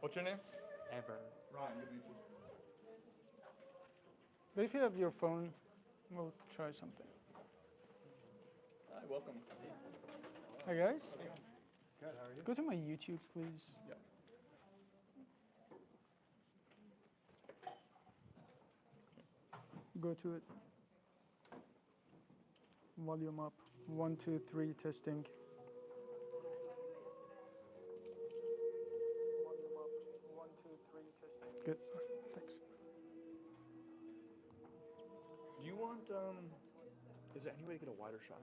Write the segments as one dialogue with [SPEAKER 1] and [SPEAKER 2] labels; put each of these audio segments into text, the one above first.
[SPEAKER 1] What's your name?
[SPEAKER 2] Ever.
[SPEAKER 1] Ryan, good to meet you.
[SPEAKER 3] But if you have your phone, we'll try something.
[SPEAKER 1] Hi, welcome.
[SPEAKER 3] Hi guys,
[SPEAKER 2] Good, how are you?
[SPEAKER 3] go to my YouTube, please.
[SPEAKER 1] Yeah.
[SPEAKER 3] Go to it. Volume up. 1, 2, 3, testing. Volume up. 1, 2, 3, testing. Good. Thanks.
[SPEAKER 1] Do you want, is there any way to get a wider shot?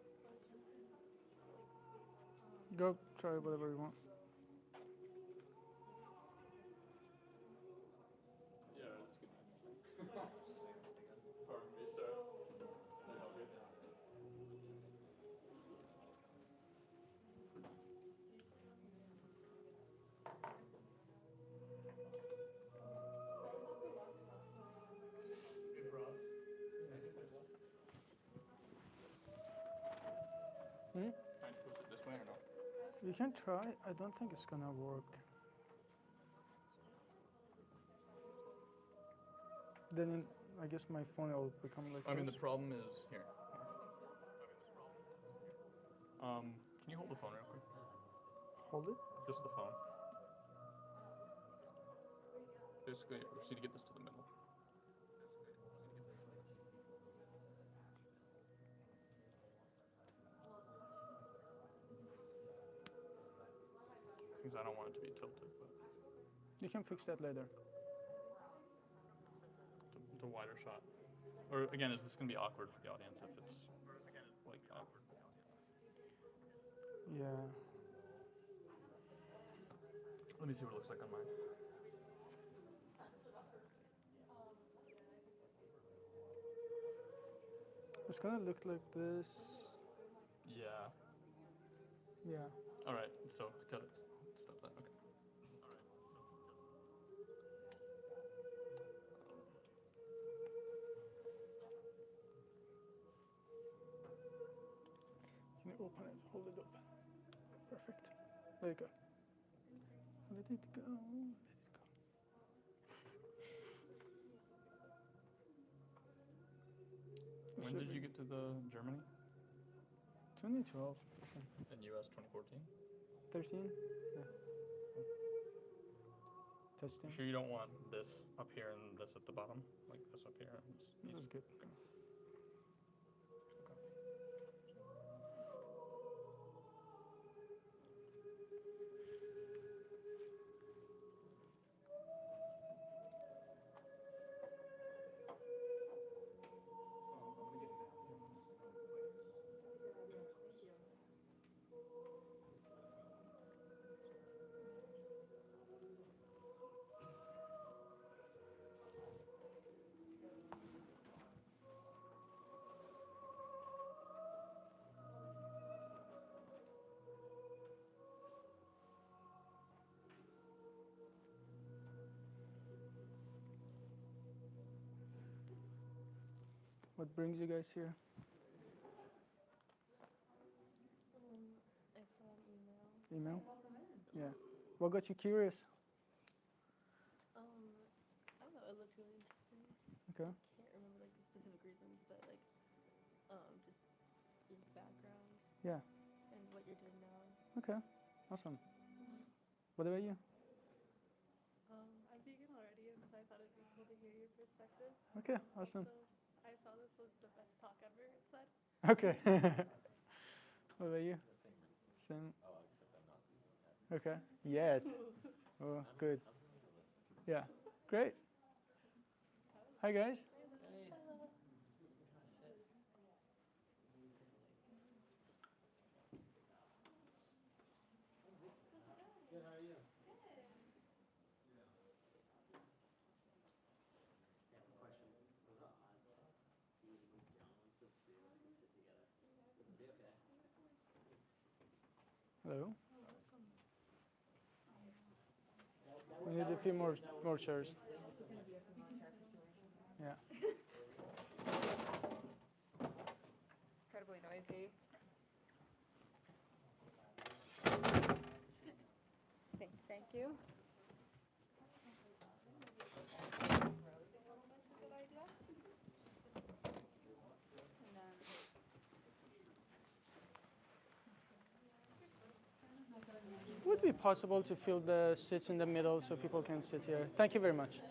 [SPEAKER 3] Go try whatever you want.
[SPEAKER 1] Yeah, that's good. Pardon me, sir. Can I help you? Hey, Faraz. Can I get this one?
[SPEAKER 3] Hmm?
[SPEAKER 1] Can I push it this way or no?
[SPEAKER 3] You can try. I don't think it's gonna work. Then I guess my phone will become like
[SPEAKER 1] I mean,
[SPEAKER 3] this.
[SPEAKER 1] the problem is here. Can you hold the phone real quick?
[SPEAKER 3] Hold it.
[SPEAKER 1] Just the phone. Basically, we just need to get this to the middle. Because I don't want it to be tilted, but
[SPEAKER 3] You can fix that later.
[SPEAKER 1] the wider shot. Or again, is this going to be awkward for the audience if it's like awkward?
[SPEAKER 3] Yeah.
[SPEAKER 1] Let me see what it looks like on mine.
[SPEAKER 3] It's gonna look like this.
[SPEAKER 1] Yeah.
[SPEAKER 3] Yeah.
[SPEAKER 1] All right. So cut it. Stop that. Okay.
[SPEAKER 3] Can you open it? Hold it open. Perfect. There you go. Let it go. Let it go.
[SPEAKER 1] When did you get to the Germany?
[SPEAKER 3] 2012.
[SPEAKER 1] In US 2014?
[SPEAKER 3] 13? Yeah. Testing.
[SPEAKER 1] Sure you don't want this up here and this at the bottom? Like this up here? And
[SPEAKER 3] This is good. What brings you guys here?
[SPEAKER 4] I saw an email.
[SPEAKER 3] Email? Yeah. What got you curious?
[SPEAKER 4] I don't know, it looked really interesting.
[SPEAKER 3] Okay.
[SPEAKER 4] Can't remember like the specific reasons, but like just your background
[SPEAKER 3] Yeah.
[SPEAKER 4] and what you're doing now.
[SPEAKER 3] Okay. Awesome. What about you?
[SPEAKER 4] I'm vegan already, and so I thought it'd be cool to hear your perspective.
[SPEAKER 3] Okay. Awesome.
[SPEAKER 4] So I saw this was the best talk ever, it said.
[SPEAKER 3] Okay. What about you? Same. Okay. Yet. Oh, good. Yeah. Great. Hi guys.
[SPEAKER 2] Good, how are you? Yeah, question. What are the odds you would move down so the three of us can sit together? Is it okay?
[SPEAKER 3] Hello. We need a few more chairs. Yeah.
[SPEAKER 5] Incredibly noisy. Thank you.
[SPEAKER 3] would it be possible to fill the seats in the middle so people can sit here? Thank you very much.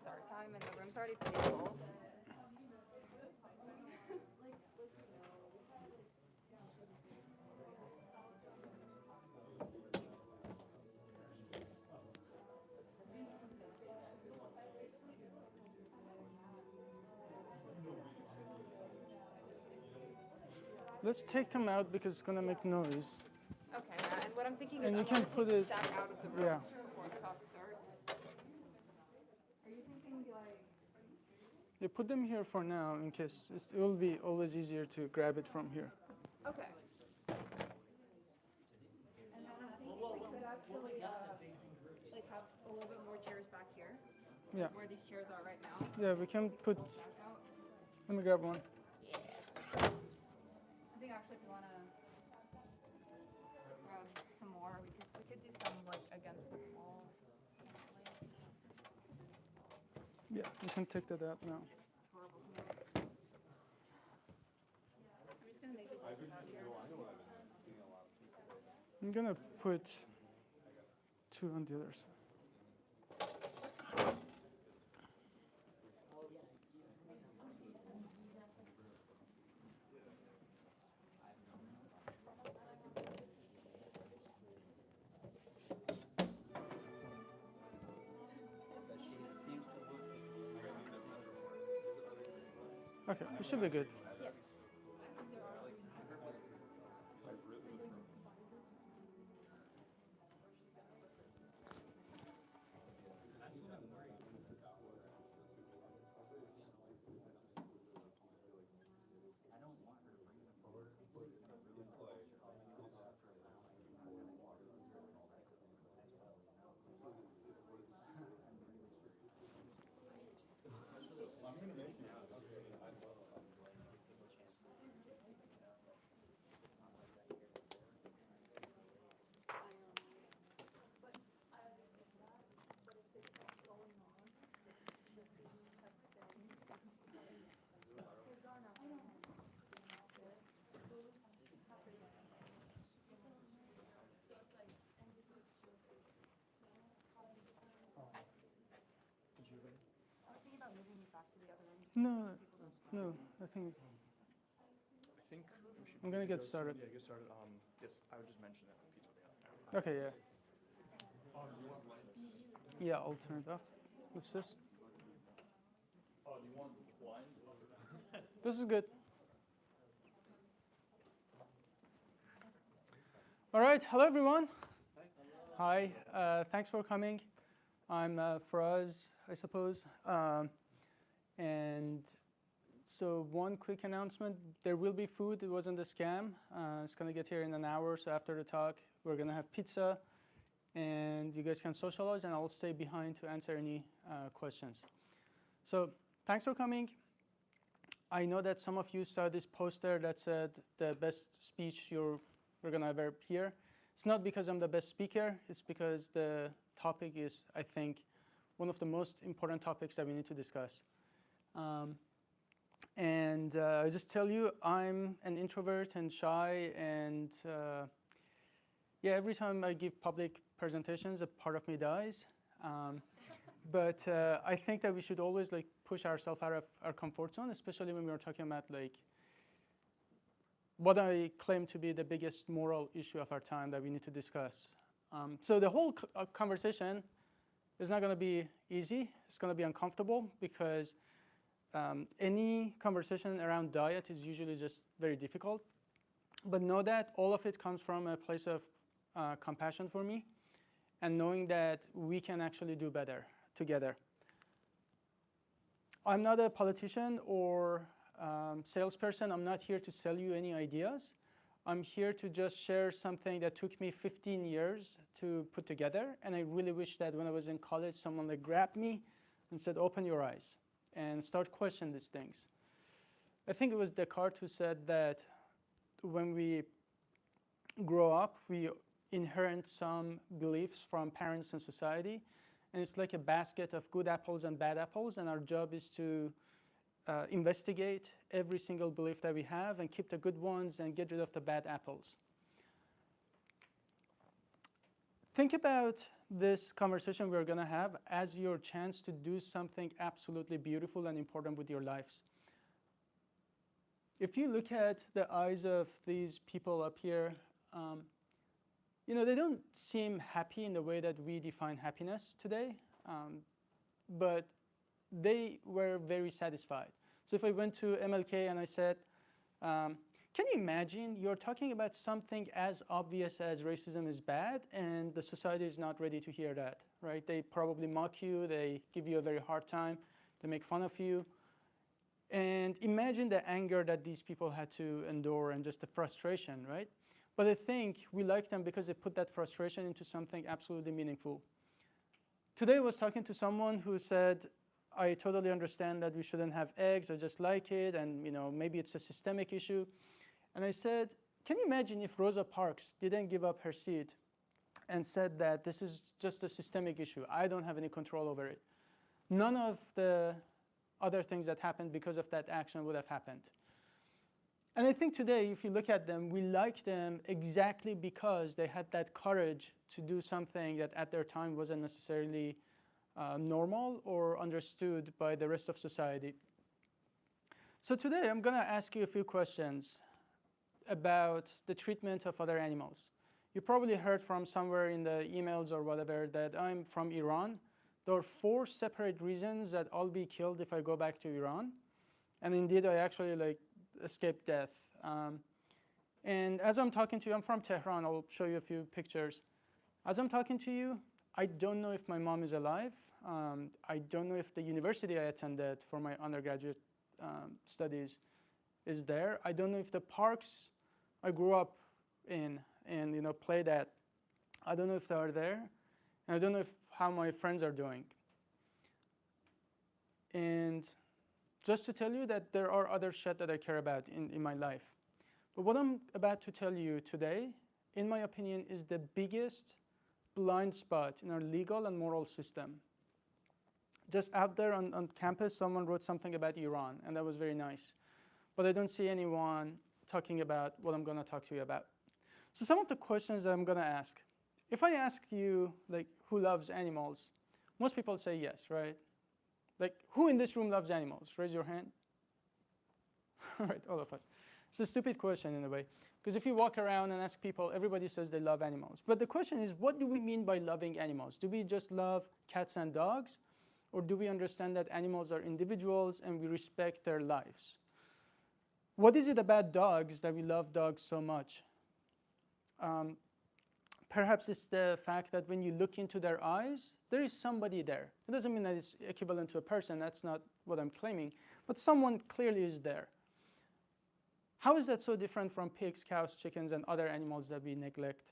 [SPEAKER 5] Start time and the room's already pretty full.
[SPEAKER 3] Let's take them out because it's gonna make noise.
[SPEAKER 5] Okay, yeah, and what I'm thinking is
[SPEAKER 3] And
[SPEAKER 5] I
[SPEAKER 3] you
[SPEAKER 5] want
[SPEAKER 3] can
[SPEAKER 5] to
[SPEAKER 3] put
[SPEAKER 5] take
[SPEAKER 3] it-
[SPEAKER 5] the stack out of the room
[SPEAKER 3] yeah.
[SPEAKER 5] before the talk starts. Are you thinking like...
[SPEAKER 3] You put them here for now in case it will be always easier to grab it from here.
[SPEAKER 5] Okay. And then I'm thinking we could actually like have a little bit more chairs back here.
[SPEAKER 3] Yeah.
[SPEAKER 5] Where these chairs are right now.
[SPEAKER 3] Yeah, we can put.
[SPEAKER 5] Back out.
[SPEAKER 3] Let me grab one.
[SPEAKER 5] Yeah. I think actually if you want to grab some more, we could do some like against this wall.
[SPEAKER 3] Yeah, you can take that out now.
[SPEAKER 5] Horrible to me. I'm just gonna make it out here.
[SPEAKER 3] I'm gonna put two on the other side. Okay, it should be good.
[SPEAKER 4] Yes.
[SPEAKER 3] No, no, I think
[SPEAKER 1] I think we should.
[SPEAKER 3] I'm gonna get started.
[SPEAKER 1] Yeah, get started. Yes, I would just mention that pizza will be out now.
[SPEAKER 3] Okay, yeah.
[SPEAKER 1] Do you want lights?
[SPEAKER 3] Yeah, I'll turn it off. What's this?
[SPEAKER 1] Oh, do you want wine?
[SPEAKER 3] This is good. All right, hello everyone. Hi, thanks for coming. I'm Faraz, I suppose. And so one quick announcement, there will be food. It wasn't a scam. It's gonna get here in an hour, so after the talk, we're gonna have pizza, and you guys can socialize, and I'll stay behind to answer any questions. So thanks for coming. I know that some of you saw this poster that said the best speech we're gonna ever hear. It's not because I'm the best speaker, it's because the topic is, I think, one of the most important topics that we need to discuss. I just tell you, I'm an introvert and shy, and yeah, every time I give public presentations, a part of me dies. But I think that we should always push ourselves out of our comfort zone, especially when we're talking about what I claim to be the biggest moral issue of our time that we need to discuss. So the whole conversation is not going to be easy. It's going to be uncomfortable because any conversation around diet is usually just very difficult. But know that all of it comes from a place of compassion for me and knowing that we can actually do better together. I'm not a politician or salesperson. I'm not here to sell you any ideas. I'm here to just share something that took me 15 years to put together. And I really wish that when I was in college, someone grabbed me, and said, open your eyes and start questioning these things. I think it was Descartes who said that when we grow up, we inherit some beliefs from parents and society, and it's like a basket of good apples and bad apples, and our job is to investigate every single belief that we have and keep the good ones and get rid of the bad apples. Think about this conversation we're going to have as your chance to do something absolutely beautiful and important with your lives. If you look at the eyes of these people up here, you know, they don't seem happy in the way that we define happiness today, but they were very satisfied. So if I went to MLK and I said, can you imagine you're talking about something as obvious as racism is bad, and the society is not ready to hear that, right? They probably mock you, they give you a very hard time, they make fun of you. And imagine the anger that these people had to endure and just the frustration, right? But I think we like them because they put that frustration into something absolutely meaningful. Today I was talking to someone who said, I totally understand that we shouldn't have eggs, I just like it, and you know, maybe it's a systemic issue. And I said, can you imagine if Rosa Parks didn't give up her seat and said that this is just a systemic issue, I don't have any control over it. None of the other things that happened because of that action would have happened. And I think today, if you look at them, we like them exactly because they had that courage to do something that at their time wasn't necessarily normal or understood by the rest of society. So today, I'm going to ask you a few questions about the treatment of other animals. You probably heard from somewhere in the emails or whatever that I'm from Iran. There are 4 separate reasons that I'll be killed if I go back to Iran. And indeed, I actually escaped death. And as I'm talking to you, I'm from Tehran. I'll show you a few pictures. As I'm talking to you, I don't know if my mom is alive. I don't know if the university I attended for my undergraduate studies is there. I don't know if the parks I grew up in and played at, I don't know if they are there. And I don't know how my friends are doing. And just to tell you that there are other shit that I care about in my life. But what I'm about to tell you today, in my opinion, is the biggest blind spot in our legal and moral system. Just out there on campus, someone wrote something about Iran, and that was very nice. But I don't see anyone talking about what I'm going to talk to you about. So some of the questions that I'm going to ask. If I ask you, who loves animals, most people say yes, right? Who in this room loves animals? Raise your hand. All right, all of us. It's a stupid question in a way, because if you walk around and ask people, everybody says they love animals. But the question is, what do we mean by loving animals? Do we just love cats and dogs? Or do we understand that animals are individuals and we respect their lives? What is it about dogs that we love dogs so much? Perhaps it's the fact that when you look into their eyes, there is somebody there. It doesn't mean that it's equivalent to a person. That's not what I'm claiming. But someone clearly is there. How is that so different from pigs, cows, chickens, and other animals that we neglect?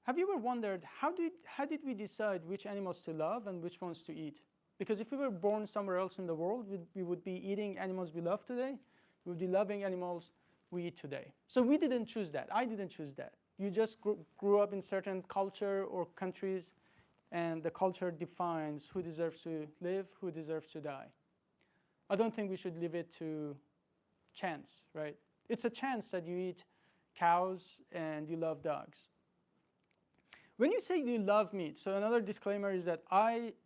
[SPEAKER 3] Have you ever wondered, how did we decide which animals to love and which ones to eat? Because if we were born somewhere else in the world, we would be eating animals we love today. We would be loving animals we eat today. So we didn't choose that. I didn't choose that. You just grew up in certain culture or countries, and the culture defines who deserves to live, who deserves to die. I don't think we should leave it to chance, right? It's a chance that you eat cows and you love dogs. When you say you love meat, so another disclaimer is that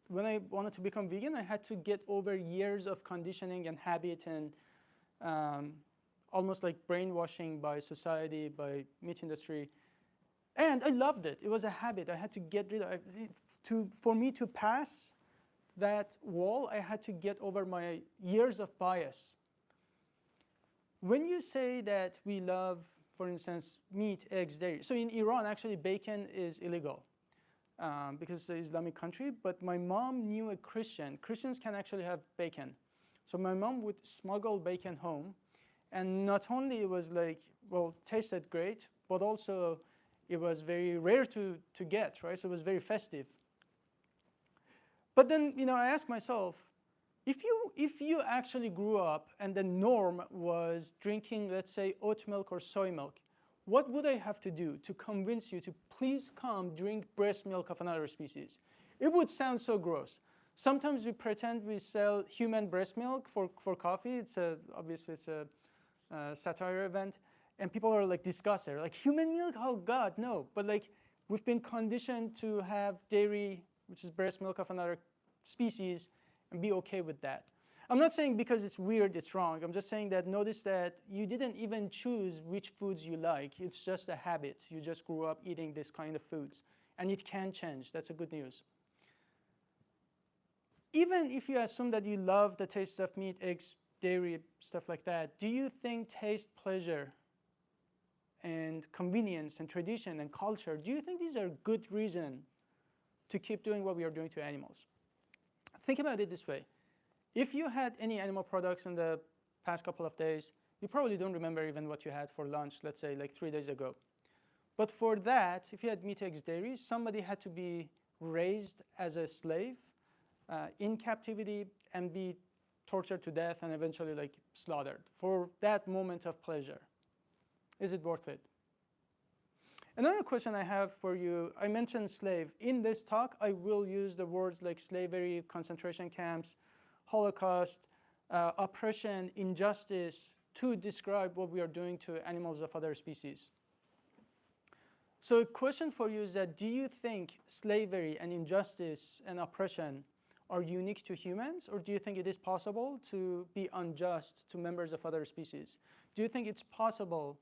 [SPEAKER 3] when I wanted to become vegan, I had to get over years of conditioning and habit and almost like brainwashing by society, by meat industry. And I loved it. It was a habit. I had to get rid of it. For me to pass that wall, I had to get over my years of bias. When you say that we love, for instance, meat, eggs, dairy. So in Iran, actually, bacon is illegal because it's an Islamic country. But my mom knew a Christian. Christians can actually have bacon. So my mom would smuggle bacon home. And not only it was tasted great, but also it was very rare to get, right? So it was very festive. But then, I ask myself, if you actually grew up and the norm was drinking, let's say, oat milk or soy milk, what would I have to do to convince you to please come drink breast milk of another species? It would sound so gross. Sometimes we pretend we sell human breast milk for coffee. Obviously it's a satire event. And people are like disgusted, like human milk? Oh God, no. But like we've been conditioned to have dairy, which is breast milk of another species, and be okay with that. I'm not saying because it's weird, it's wrong. I'm just saying that notice that you didn't even choose which foods you like. It's just a habit. You just grew up eating this kind of foods. And it can change. That's a good news. Even if you assume that you love the taste of meat, eggs, dairy, stuff like that, do you think taste, pleasure, and convenience, and tradition, and culture, do you think these are good reason to keep doing what we are doing to animals? Think about it this way. If you had any animal products in the past couple of days, you probably don't remember even what you had for lunch, let's say like 3 days ago. But for that, if you had meat, eggs, dairy, somebody had to be raised as a slave in captivity and be tortured to death and eventually like slaughtered for that moment of pleasure. Is it worth it? Another question I have for you, I mentioned slave. In this talk, I will use the words like slavery, concentration camps, Holocaust, oppression, injustice to describe what we are doing to animals of other species. So a question for you is that, do you think slavery and injustice and oppression are unique to humans, or do you think it is possible to be unjust to members of other species? Do you think it's possible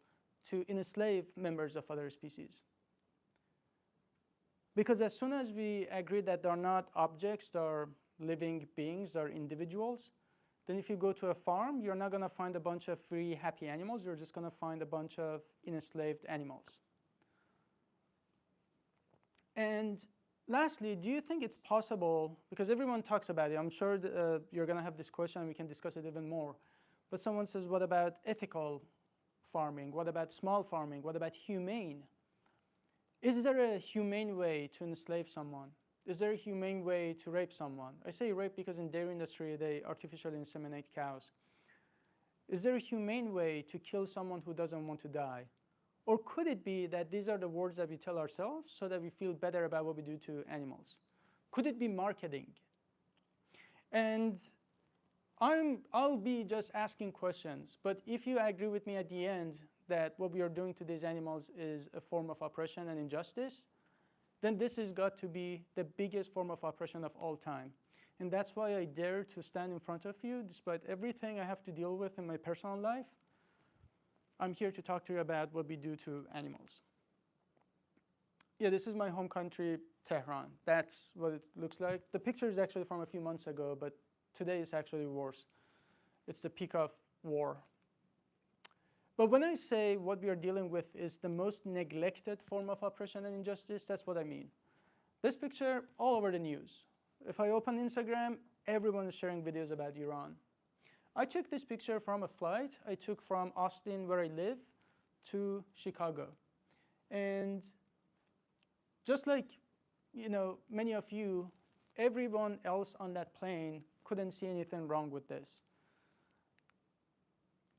[SPEAKER 3] to enslave members of other species? Because as soon as we agree that they're not objects, they're living beings, they're individuals, then if you go to a farm, you're not going to find a bunch of free, happy animals. You're just going to find a bunch of enslaved animals. And lastly, do you think it's possible, because everyone talks about it, I'm sure you're going to have this question and we can discuss it even more, but someone says, what about ethical farming? What about small farming? What about humane? Is there a humane way to enslave someone? Is there a humane way to rape someone? I say rape because in dairy industry, they artificially inseminate cows. Is there a humane way to kill someone who doesn't want to die? Or could it be that these are the words that we tell ourselves so that we feel better about what we do to animals? Could it be marketing? And I'll be just asking questions, but if you agree with me at the end that what we are doing to these animals is a form of oppression and injustice, then this has got to be the biggest form of oppression of all time. And that's why I dare to stand in front of you, despite everything I have to deal with in my personal life. I'm here to talk to you about what we do to animals. Yeah, this is my home country, Tehran. That's what it looks like. The picture is actually from a few months ago, but today is actually worse. It's the peak of war. But when I say what we are dealing with is the most neglected form of oppression and injustice, that's what I mean. This picture, all over the news. If I open Instagram, everyone is sharing videos about Iran. I took this picture from a flight I took from Austin, where I live, to Chicago. And just like many of you, everyone else on that plane couldn't see anything wrong with this.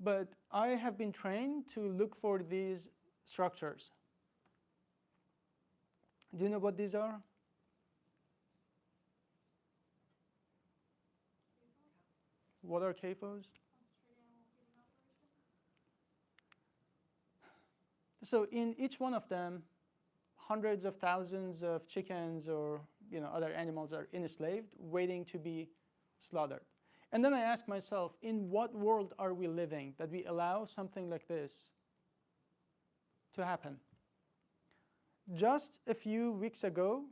[SPEAKER 3] But I have been trained to look for these structures. Do you know what these are? What are CAFOs? So in each one of them, hundreds of thousands of chickens or other animals are enslaved, waiting to be slaughtered. And then I ask myself, in what world are we living that we allow something like this to happen? Just a few weeks ago,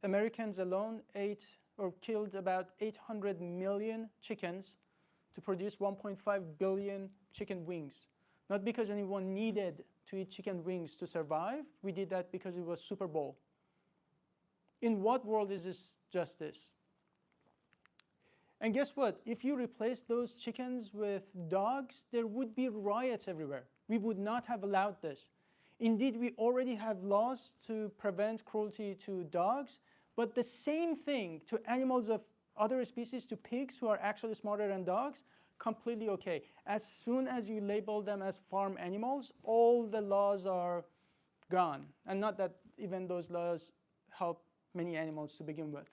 [SPEAKER 3] Americans alone ate or killed about 800 million chickens to produce 1.5 billion chicken wings. Not because anyone needed to eat chicken wings to survive. We did that because it was Super Bowl. In what world is this justice? And guess what? If you replace those chickens with dogs, there would be riots everywhere. We would not have allowed this. Indeed, we already have laws to prevent cruelty to dogs, But the same thing to animals of other species, to pigs who are actually smarter than dogs, completely okay. As soon as you label them as farm animals, all the laws are gone. And not that even those laws help many animals to begin with.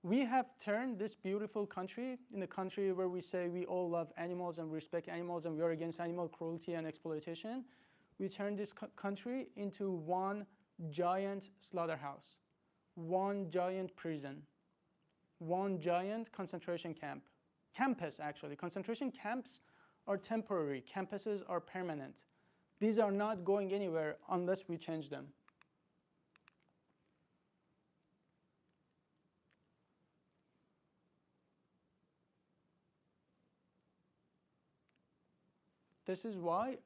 [SPEAKER 3] We have turned this beautiful country, in a country where we say we all love animals and respect animals and we are against animal cruelty and exploitation, we turned this country into one giant slaughterhouse, one giant prison, one giant concentration camp. Campus, actually. Concentration camps are temporary. Campuses are permanent. These are not going anywhere unless we change them. This is why,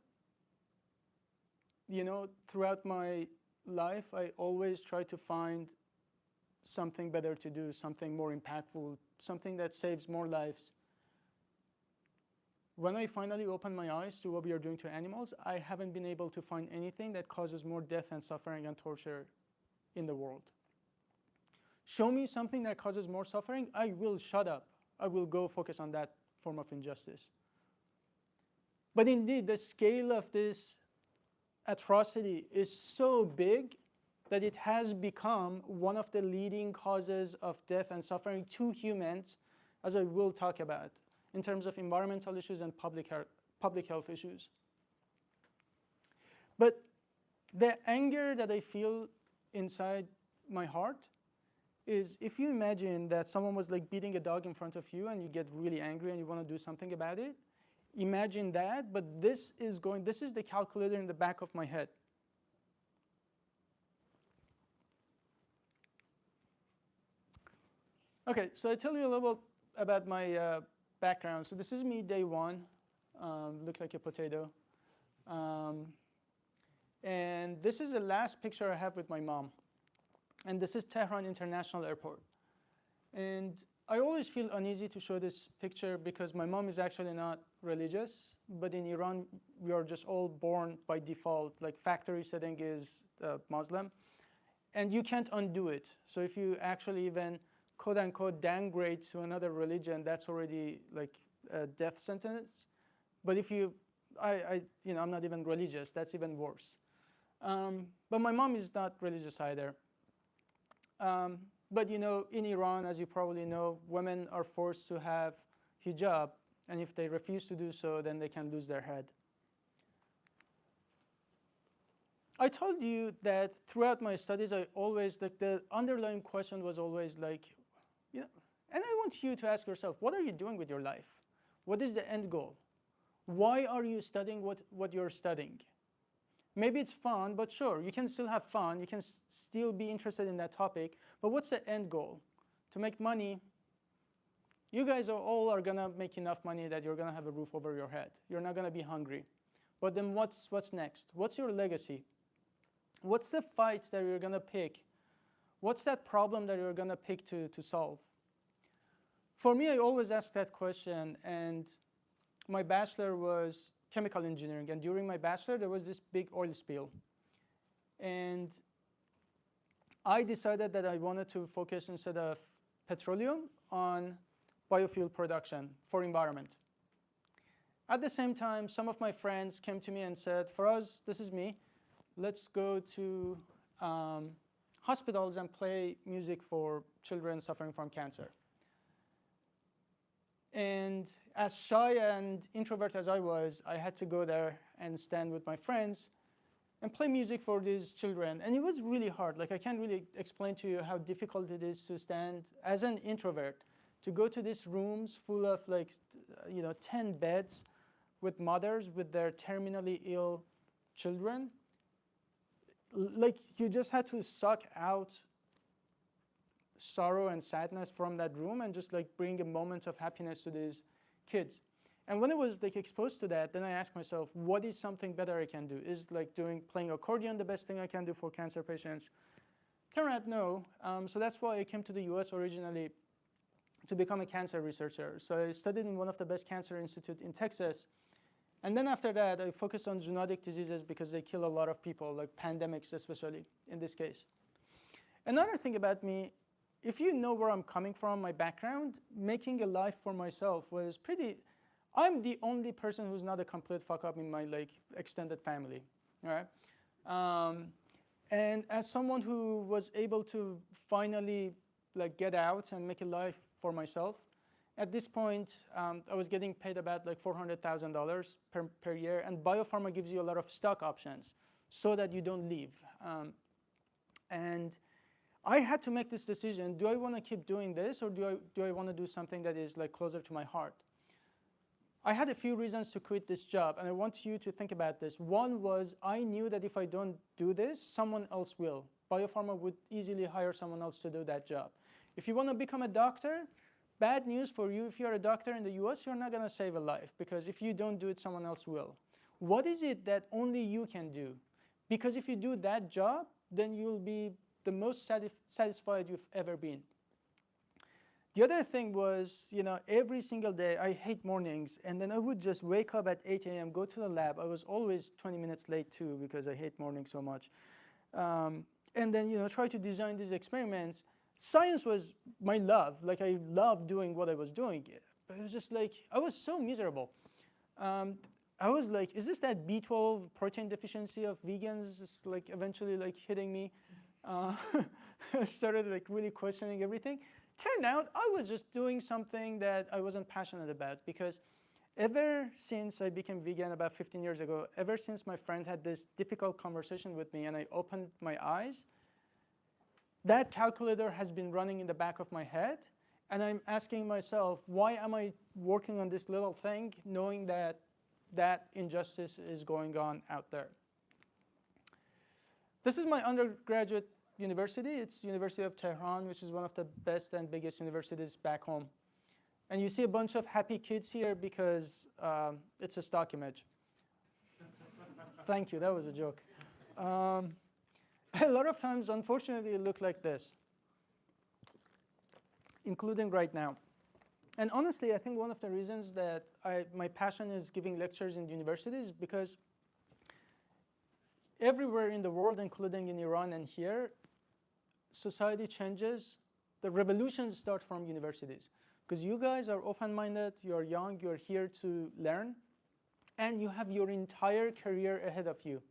[SPEAKER 3] throughout my life, I always try to find something better to do, something more impactful, something that saves more lives. When I finally open my eyes to what we are doing to animals, I haven't been able to find anything that causes more death and suffering and torture in the world. Show me something that causes more suffering, I will shut up. I will go focus on that form of injustice. But indeed, the scale of this atrocity is so big that it has become one of the leading causes of death and suffering to humans, as I will talk about, in terms of environmental issues and public health issues. But the anger that I feel inside my heart is, if you imagine that someone was like beating a dog in front of you and you get really angry and you want to do something about it, imagine that, but this is the calculator in the back of my head. Okay, so I tell you a little bit about my background. So this is me day one, look like a potato. And this is the last picture I have with my mom. And this is Tehran International Airport. And I always feel uneasy to show this picture because my mom is actually not religious, but in Iran, we are just all born by default, like factory setting is Muslim, and you can't undo it. So if you actually even quote unquote downgrade to another religion, that's already like a death sentence. But if I'm not even religious, that's even worse. But my mom is not religious either. But in Iran, as you probably know, women are forced to have hijab, and if they refuse to do so, then they can lose their head. I told you that throughout my studies, the underlying question was always like, and I want you to ask yourself, what are you doing with your life? What is the end goal? Why are you studying what you're studying? Maybe it's fun, but sure, you can still have fun. You can still be interested in that topic. But what's the end goal? To make money. You guys all are going to make enough money that you're going to have a roof over your head. You're not going to be hungry. But then what's next? What's your legacy? What's the fight that you're going to pick? What's that problem that you're going to pick to solve? For me, I always ask that question. And my bachelor was chemical engineering, and during my bachelor, there was this big oil spill. And I decided that I wanted to focus, instead of petroleum, on biofuel production for environment. At the same time, some of my friends came to me and said, Faraz, this is me. Let's go to hospitals and play music for children suffering from cancer. And as shy and introvert as I was, I had to go there and stand with my friends and play music for these children. And it was really hard. Like, I can't really explain to you how difficult it is to stand as an introvert, to go to these rooms full of 10 beds with mothers with their terminally ill children. Like, you just had to suck out sorrow and sadness from that room and just bring a moment of happiness to these kids. And when I was exposed to that, then I asked myself, what is something better I can do? Is playing accordion the best thing I can do for cancer patients? Turned out no. So that's why I came to the US originally, to become a cancer researcher. So I studied in one of the best cancer institutes in Texas. And then after that, I focused on zoonotic diseases because they kill a lot of people, like pandemics especially in this case. Another thing about me, if you know where I'm coming from, my background, making a life for myself was pretty, I'm the only person who's not a complete fuck up in my extended family, all right? And as someone who was able to finally get out and make a life for myself, at this point, I was getting paid about $400,000 per year, and biopharma gives you a lot of stock options so that you don't leave. And I had to make this decision: do I want to keep doing this, or do I want to do something that is closer to my heart? I had a few reasons to quit this job, and I want you to think about this. One was I knew that if I don't do this, someone else will. Biopharma would easily hire someone else to do that job. If you want to become a doctor, bad news for you. If you're a doctor in the US, you're not going to save a life, because if you don't do it, someone else will. What is it that only you can do? Because if you do that job, then you'll be the most satisfied you've ever been. The other thing was, every single day, I hate mornings, and then I would just wake up at 8 a.m., go to the lab. I was always 20 minutes late too, because I hate mornings so much. And then, try to design these experiments. Science was my love. I loved doing what I was doing. But it was just I was so miserable. I was like, is this that B12 protein deficiency of vegans? It's eventually hitting me. I started really questioning everything. Turned out I was just doing something that I wasn't passionate about, because ever since I became vegan about 15 years ago, ever since my friend had this difficult conversation with me and I opened my eyes, that calculator has been running in the back of my head, and I'm asking myself, why am I working on this little thing knowing that that injustice is going on out there? This is my undergraduate university. It's University of Tehran, which is one of the best and biggest universities back home. And you see a bunch of happy kids here because it's a stock image. Thank you, that was a joke. A lot of times, unfortunately, it look like this, including right now. And honestly, I think one of the reasons that my passion is giving lectures in universities is because everywhere in the world, including in Iran and here, society changes. The revolutions start from universities, because you guys are open-minded, you're young, you're here to learn, and you have your entire career ahead of you.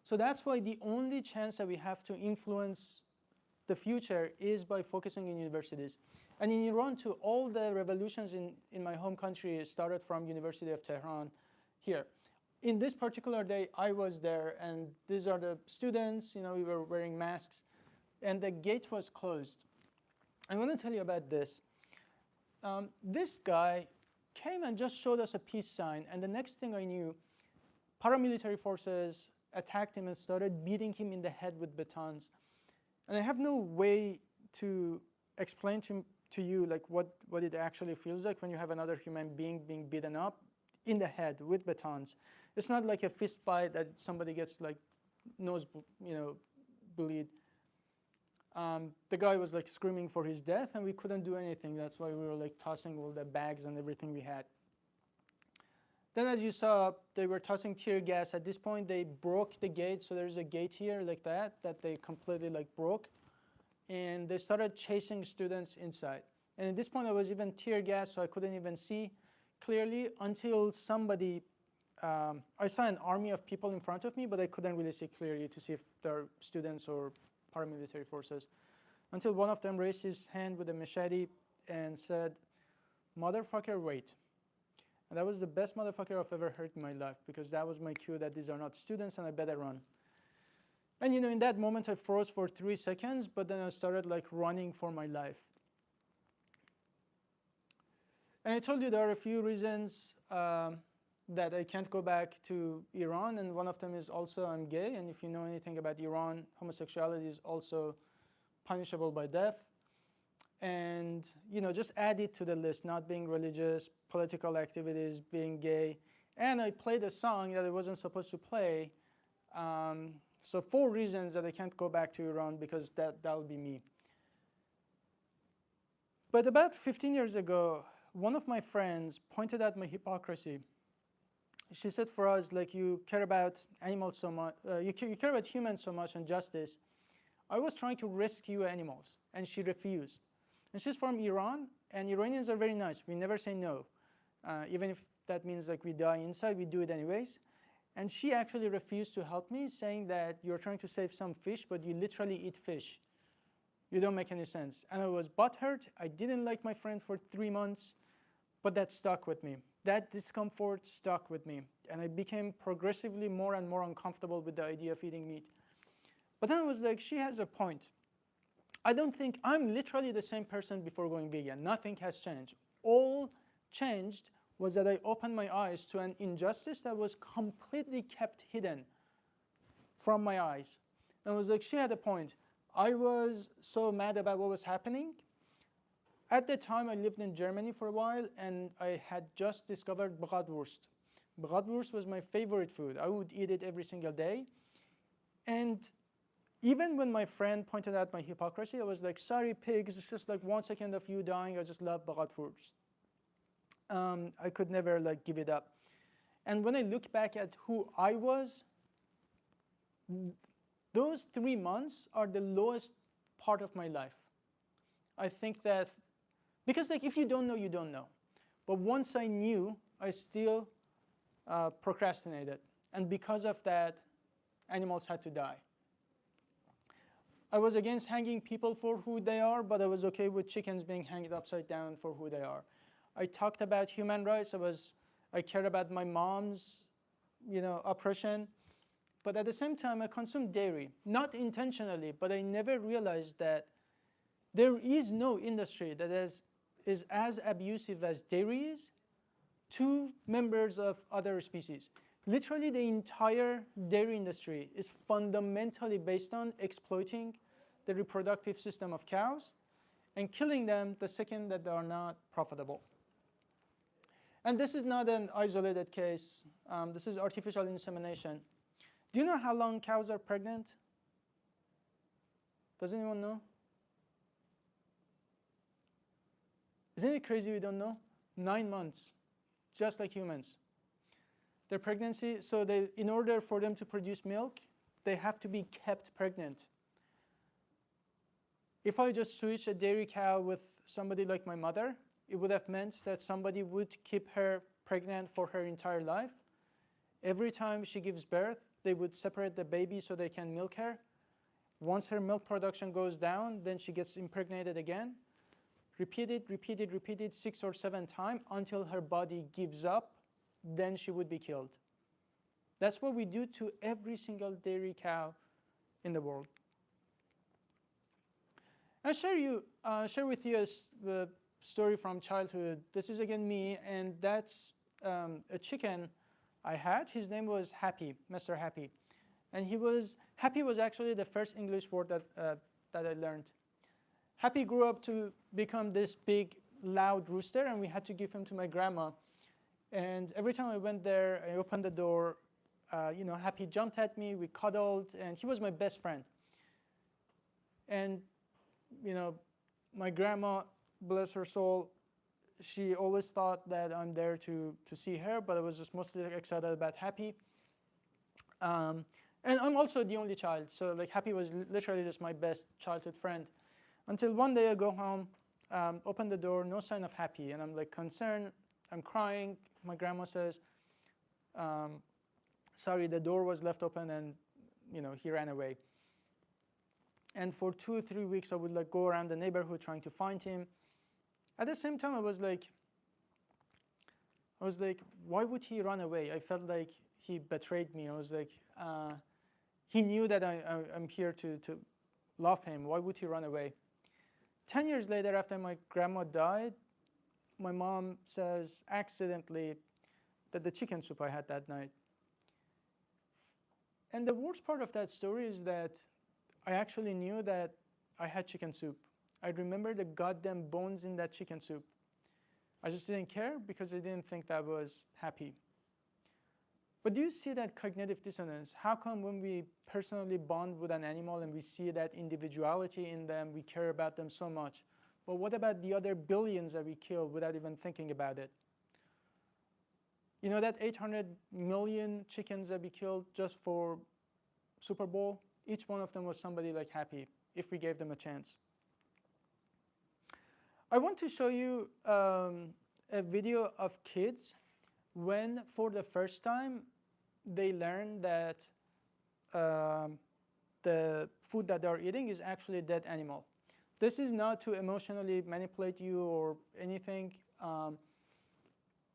[SPEAKER 3] So that's why the only chance that we have to influence the future is by focusing in universities. And in Iran too, all the revolutions in my home country started from University of Tehran here. In this particular day, I was there, and these are the students. We were wearing masks, and the gate was closed. I want to tell you about this. This guy came and just showed us a peace sign, and the next thing I knew, paramilitary forces attacked him and started beating him in the head with batons. And I have no way to explain to you what it actually feels like when you have another human being being beaten up in the head with batons. It's not like a fist fight that somebody gets nose bleed. The guy was screaming for his death, and we couldn't do anything. That's why we were tossing all the bags and everything we had. Then, as you saw, they were tossing tear gas. At this point, they broke the gate. So there's a gate here that they completely broke. And they started chasing students inside. And at this point, I was even tear gas, so I couldn't even see clearly until somebody, I saw an army of people in front of me, but I couldn't really see clearly to see if they're students or paramilitary forces. Until one of them raised his hand with a machete and said, "Motherfucker, wait." And that was the best motherfucker I've ever heard in my life, because that was my cue that these are not students and I better run. And in that moment I froze for 3 seconds, but then I started running for my life. And I told you there are a few reasons that I can't go back to Iran, and one of them is also I'm gay, and if you know anything about Iran, homosexuality is also punishable by death. And just add it to the list: not being religious, political activities, being gay. And I played a song that I wasn't supposed to play. So 4 reasons that I can't go back to Iran, because that would be me. But about 15 years ago, one of my friends pointed out my hypocrisy. she said, for us, like, you care about animals so much, you care about humans so much and justice. I was trying to rescue animals, and she refused. And she's from Iran, and Iranians are very nice. We never say no. Even if that means like we die inside, we do it anyways. And she actually refused to help me, saying that you're trying to save some fish, but you literally eat fish. You don't make any sense. And I was butthurt. I didn't like my friend for 3 months, but that stuck with me. That discomfort stuck with me. And I became progressively more and more uncomfortable with the idea of eating meat. But then I was like, she has a point. I don't think I'm literally the same person before going vegan. Nothing has changed. All changed was that I opened my eyes to an injustice that was completely kept hidden from my eyes. And I was like, she had a point. I was so mad about what was happening. At the time, I lived in Germany for a while, and I had just discovered bratwurst. Bratwurst was my favorite food. I would eat it every single day. And even when my friend pointed out my hypocrisy, I was like, sorry, pigs, it's just like 1 second of you dying. I just love bratwurst. I could never like give it up. And when I look back at who I was, those 3 months are the lowest part of my life. I think that, because like if you don't know, you don't know. But once I knew, I still procrastinated. And because of that, animals had to die. I was against hanging people for who they are, but I was okay with chickens being hanged upside down for who they are. I talked about human rights. I cared about my mom's, oppression. But at the same time, I consumed dairy, not intentionally, but I never realized that there is no industry that is as abusive as dairy is to members of other species. Literally, the entire dairy industry is fundamentally based on exploiting the reproductive system of cows and killing them the second that they are not profitable. And this is not an isolated case. This is artificial insemination. Do you know how long cows are pregnant? Does anyone know? Isn't it crazy we don't know? 9 months, just like humans. Their pregnancy, so in order for them to produce milk, they have to be kept pregnant. If I just switch a dairy cow with somebody like my mother, it would have meant that somebody would keep her pregnant for her entire life. Every time she gives birth, they would separate the baby so they can milk her. Once her milk production goes down, then she gets impregnated again. Repeated 6 or 7 times until her body gives up, then she would be killed. That's what we do to every single dairy cow in the world. I'll share with you a story from childhood. This is again me, and that's a chicken I had. His name was Happy, Mr. Happy. And Happy was actually the first English word that I learned. Happy grew up to become this big, loud rooster, and we had to give him to my grandma. And every time I went there, I opened the door, Happy jumped at me, we cuddled, and he was my best friend. And, my grandma, bless her soul, she always thought that I'm there to see her, but I was just mostly excited about Happy. And I'm also the only child, so like Happy was literally just my best childhood friend. Until one day I go home, open the door, no sign of Happy, and I'm like concerned, I'm crying. My grandma says, sorry, the door was left open and he ran away. And for 2 or 3 weeks I would like go around the neighborhood trying to find him. At the same time I was like, why would he run away? I felt like he betrayed me. I was like, he knew that I'm here to love him. Why would he run away? 10 years later, after my grandma died, my mom says accidentally that the chicken soup I had that night. And the worst part of that story is that I actually knew that I had chicken soup. I remember the goddamn bones in that chicken soup. I just didn't care because I didn't think that was Happy. But do you see that cognitive dissonance? How come when we personally bond with an animal and we see that individuality in them, we care about them so much? But what about the other billions that we kill without even thinking about it? You know that 800 million chickens that we killed just for Super Bowl? Each one of them was somebody like happy if we gave them a chance. I want to show you a video of kids when for the first time they learn that the food that they're eating is actually a dead animal. This is not to emotionally manipulate you or anything.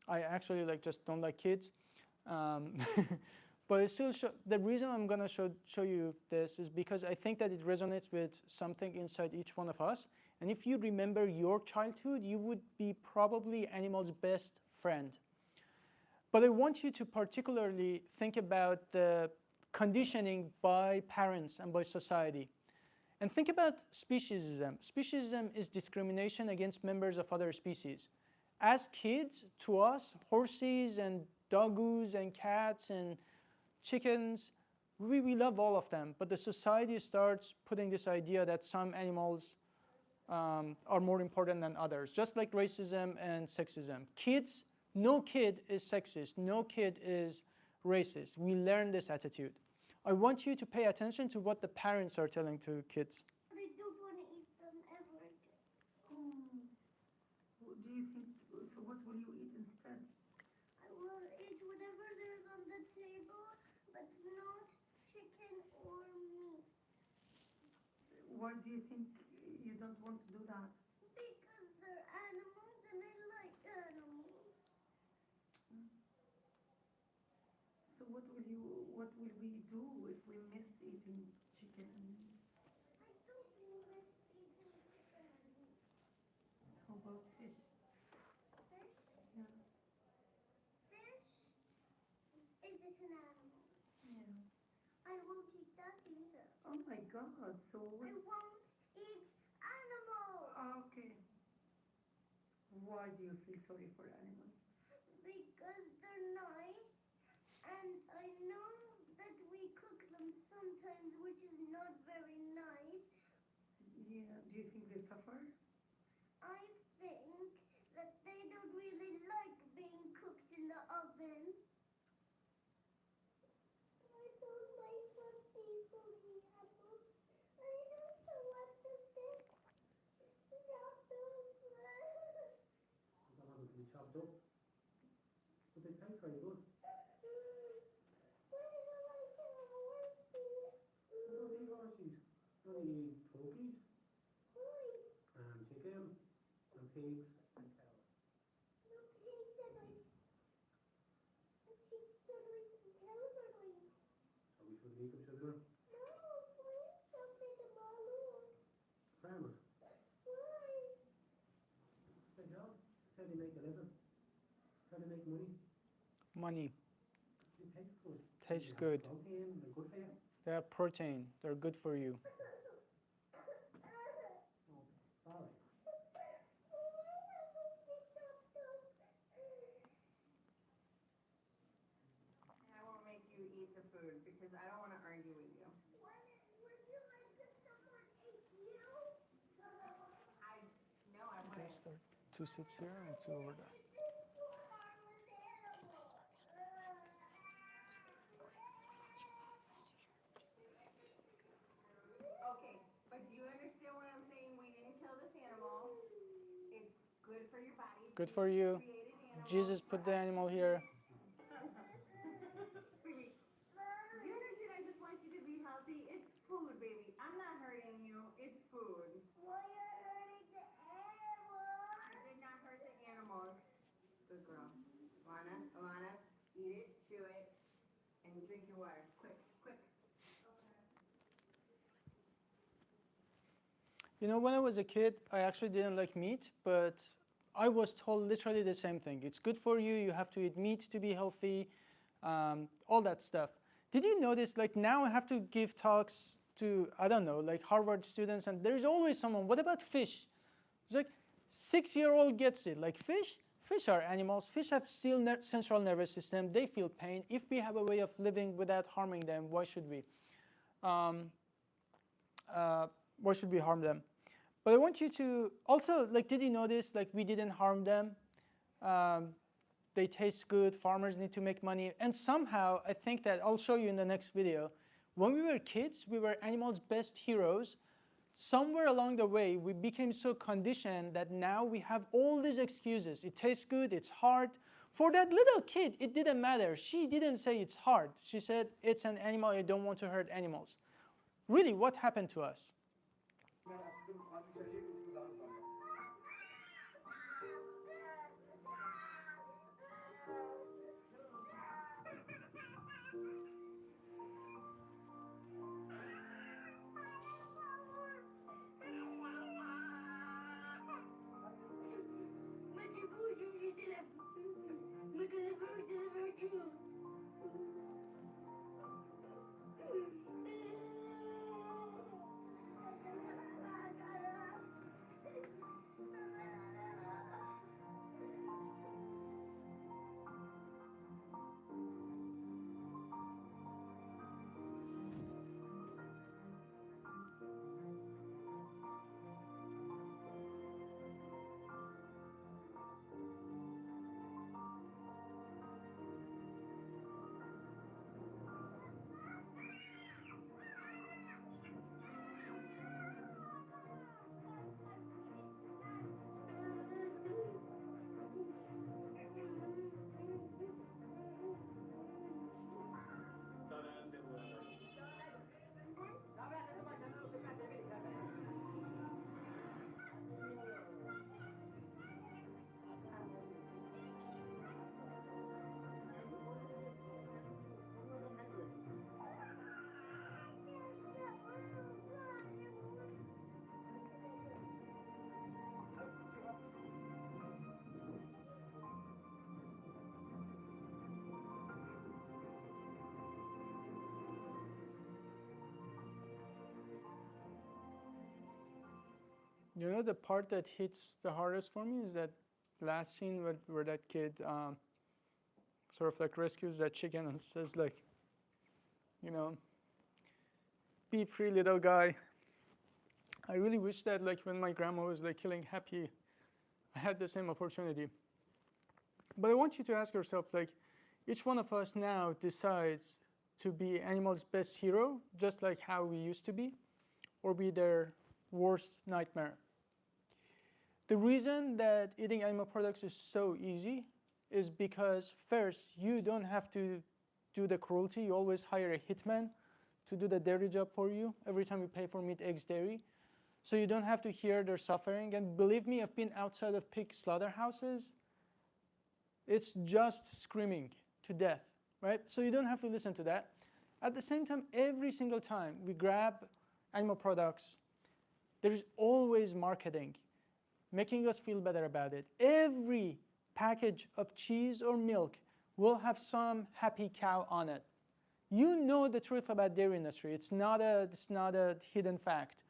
[SPEAKER 3] I actually just don't like kids. But it still the reason I'm going to show you this is because I think that it resonates with something inside each one of us. And if you remember your childhood, you would be probably animals' best friend. But I want you to particularly think about the conditioning by parents and by society. And think about speciesism. Speciesism is discrimination against members of other species. As kids, to us, horses and doggoos and cats and chickens, we love all of them. But the society starts putting this idea that some animals are more important than others, just like racism and sexism. Kids, no kid is sexist, no kid is racist. We learn this attitude. I want you to pay attention to what the parents are telling to kids.
[SPEAKER 5] But I don't want to eat them ever again.
[SPEAKER 6] What do you think? So what will you eat instead?
[SPEAKER 5] I will eat whatever there's on the table, but not chicken or meat.
[SPEAKER 6] Why do you think you don't want to do that?
[SPEAKER 5] Because they're animals and I like animals.
[SPEAKER 6] So what will we do if we miss eating chicken and meat?
[SPEAKER 5] I don't miss eating chicken and meat.
[SPEAKER 6] How about fish?
[SPEAKER 5] Fish?
[SPEAKER 6] Yeah.
[SPEAKER 5] Fish? Is it an animal?
[SPEAKER 6] Yeah.
[SPEAKER 5] I won't eat that either.
[SPEAKER 6] Oh my God. So
[SPEAKER 5] I won't eat animals.
[SPEAKER 6] okay. Why do you feel sorry for animals?
[SPEAKER 5] Because they're nice, and I know that we cook them sometimes, which is not very nice.
[SPEAKER 6] Yeah. Do you think they suffer?
[SPEAKER 5] I think that they don't really like being cooked in the oven. I don't like when people eat apples. I also want to take chopped up.
[SPEAKER 2] You don't want them to be chopped up. But they taste very good.
[SPEAKER 5] Why do I like horses?
[SPEAKER 2] I don't eat horses. I only eat turkeys,
[SPEAKER 5] Why?
[SPEAKER 2] and chicken, and pigs, and cows.
[SPEAKER 5] No, pigs are nice. And chickens are nice and cows are nice.
[SPEAKER 2] So we shouldn't eat them, should we?
[SPEAKER 5] No, please don't say them all alone.
[SPEAKER 2] Farmers.
[SPEAKER 5] Why?
[SPEAKER 2] It's their job. It's how they make a living. It's how they make money.
[SPEAKER 3] Money.
[SPEAKER 2] It tastes good.
[SPEAKER 3] Tastes
[SPEAKER 2] They have
[SPEAKER 3] good.
[SPEAKER 2] protein, they're good for you.
[SPEAKER 3] They have protein. They're good for you.
[SPEAKER 2] Sorry.
[SPEAKER 7] And I won't make you eat the food because I don't want to argue with you.
[SPEAKER 5] Would you like if someone ate you?
[SPEAKER 7] I no, I wouldn't.
[SPEAKER 3] Let's start 2 seats here and 2 over there.
[SPEAKER 7] Okay, but do you understand what I'm saying? We didn't kill this animal. It's good for your body.
[SPEAKER 3] Good for you.
[SPEAKER 7] Created animal.
[SPEAKER 3] Jesus put the animal here.
[SPEAKER 7] Baby, do you understand? I just want you to be healthy. It's food, baby. I'm not hurting you. It's food.
[SPEAKER 5] Why are you hurting the animals?
[SPEAKER 7] I did not hurt the animals. Good girl. Alana, eat it, chew it, and drink your water. Quick, quick.
[SPEAKER 3] You know, when I was a kid, I actually didn't like meat, but I was told literally the same thing. It's good for you. You have to eat meat to be healthy, all that stuff. Did you notice, like now I have to give talks to, I don't know, like Harvard students, and there's always someone, what about fish? It's like 6-year-old gets it. Like fish are animals. Fish have still central nervous system. They feel pain. If we have a way of living without harming them, why should we? Why should we harm them? But I want you to also, like, did you notice, like, we didn't harm them? they taste good, farmers need to make money, and somehow I think that, I'll show you in the next video, when we were kids, we were animals' best heroes. Somewhere along the way, we became so conditioned that now we have all these excuses. It tastes good, it's hard. For that little kid, it didn't matter. She didn't say it's hard. She said, it's an animal, I don't want to hurt animals. Really, what happened to us? You know, the part that hits the hardest for me is that last scene where that kid sort of like rescues that chicken and says like, you know, be free, little guy. I really wish that like when my grandma was like killing Happy, I had the same opportunity. But I want you to ask yourself, like, each one of us now decides to be animals' best hero, just like how we used to be, or be their worst nightmare. The reason that eating animal products is so easy is because first, you don't have to do the cruelty. You always hire a hitman to do the dirty job for you every time you pay for meat, eggs, dairy. So you don't have to hear their suffering. And believe me, I've been outside of pig slaughterhouses. It's just screaming to death, right? So you don't have to listen to that. At the same time, every single time we grab animal products, there is always marketing, making us feel better about it. Every package of cheese or milk will have some happy cow on it. You know the truth about dairy industry. It's not a hidden fact.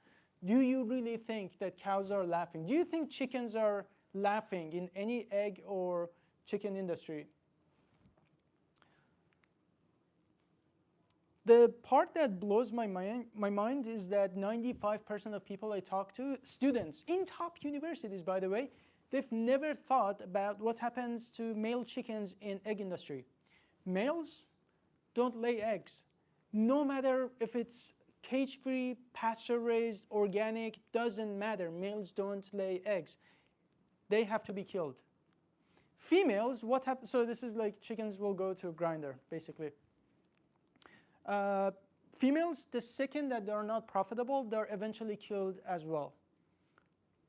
[SPEAKER 3] Do you really think that cows are laughing? Do you think chickens are laughing in any egg or chicken industry? The part that blows my mind is that 95% of people I talk to, students in top universities, by the way, they've never thought about what happens to male chickens in egg industry. Males don't lay eggs. No matter if it's cage-free, pasture-raised, organic, doesn't matter. Males don't lay eggs. They have to be killed. Females, what happens? So this is like chickens will go to a grinder, basically. Females, the second that they're not profitable, they're eventually killed as well.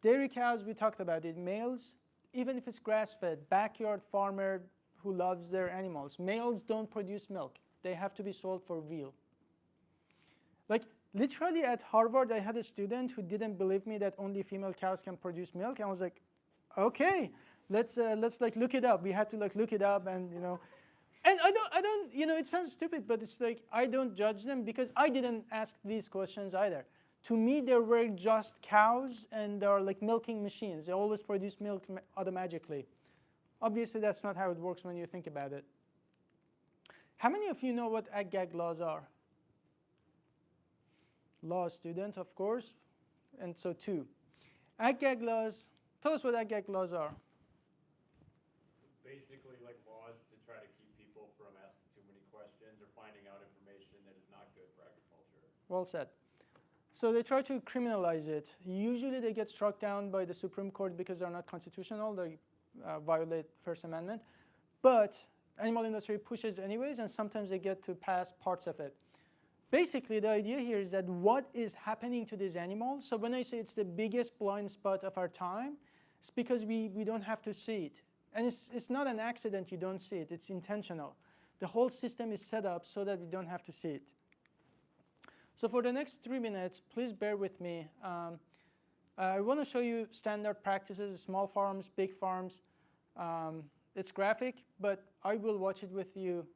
[SPEAKER 3] Dairy cows, we talked about it. Males, even if it's grass-fed, backyard farmer who loves their animals, males don't produce milk. They have to be sold for veal. Like literally at Harvard, I had a student who didn't believe me that only female cows can produce milk. And I was like, okay, let's like look it up. We had to like look it up and and I don't, it sounds stupid, but it's like I don't judge them because I didn't ask these questions either. To me, they were just cows and they're like milking machines. They always produce milk automatically. Obviously, that's not how it works when you think about it. How many of you know what ag-gag laws are? Law student, of course, and so too. Ag-gag laws, tell us what ag-gag laws are.
[SPEAKER 1] basically like laws to try to keep people from asking too many questions or finding out information that is not good for agriculture.
[SPEAKER 3] Well said. So they try to criminalize it. Usually they get struck down by the Supreme Court because they're not constitutional. They violate First Amendment. But animal industry pushes anyways, and sometimes they get to pass parts of it. Basically, the idea here is that what is happening to these animals, so when I say it's the biggest blind spot of our time, it's because we don't have to see it. And it's not an accident you don't see it, it's intentional. The whole system is set up so that we don't have to see it. So for the next 3 minutes, please bear with me. I want to show you standard practices, small farms, big farms. It's graphic, but I will watch it with you.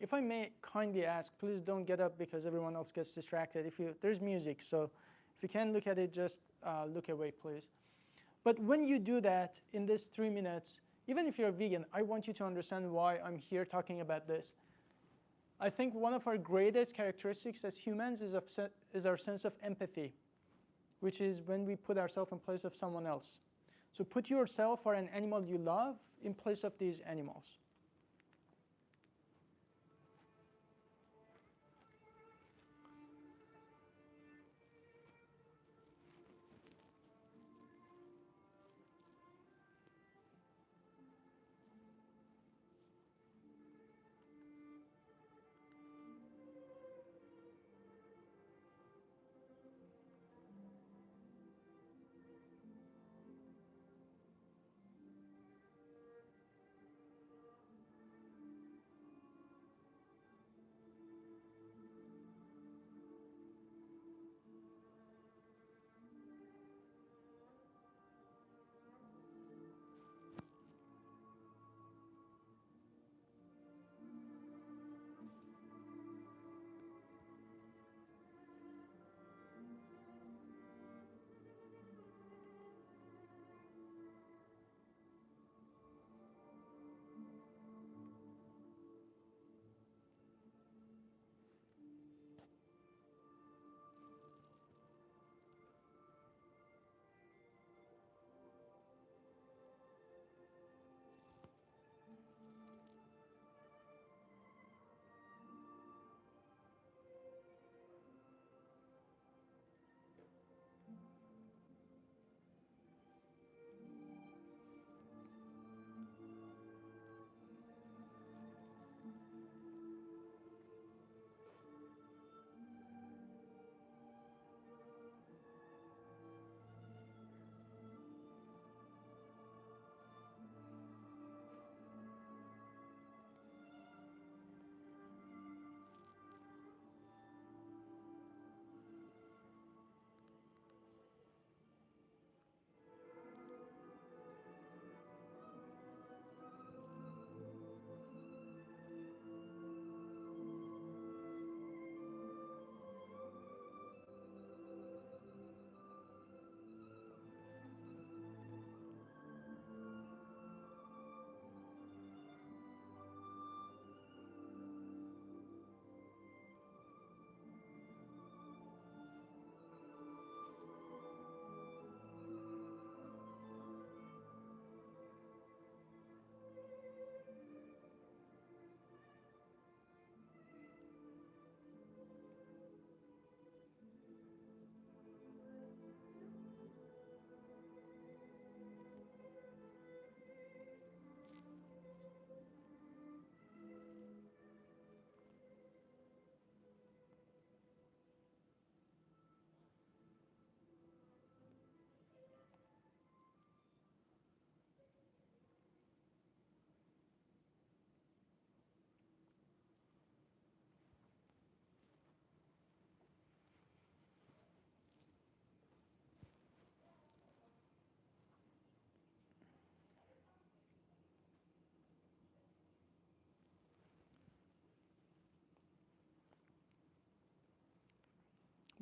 [SPEAKER 3] If I may kindly ask, please don't get up because everyone else gets distracted. There's music, so if you can look at it, just look away, please. But when you do that in this 3 minutes, even if you're a vegan, I want you to understand why I'm here talking about this. I think one of our greatest characteristics as humans is our sense of empathy, which is when we put ourselves in place of someone else. So put yourself or an animal you love in place of these animals.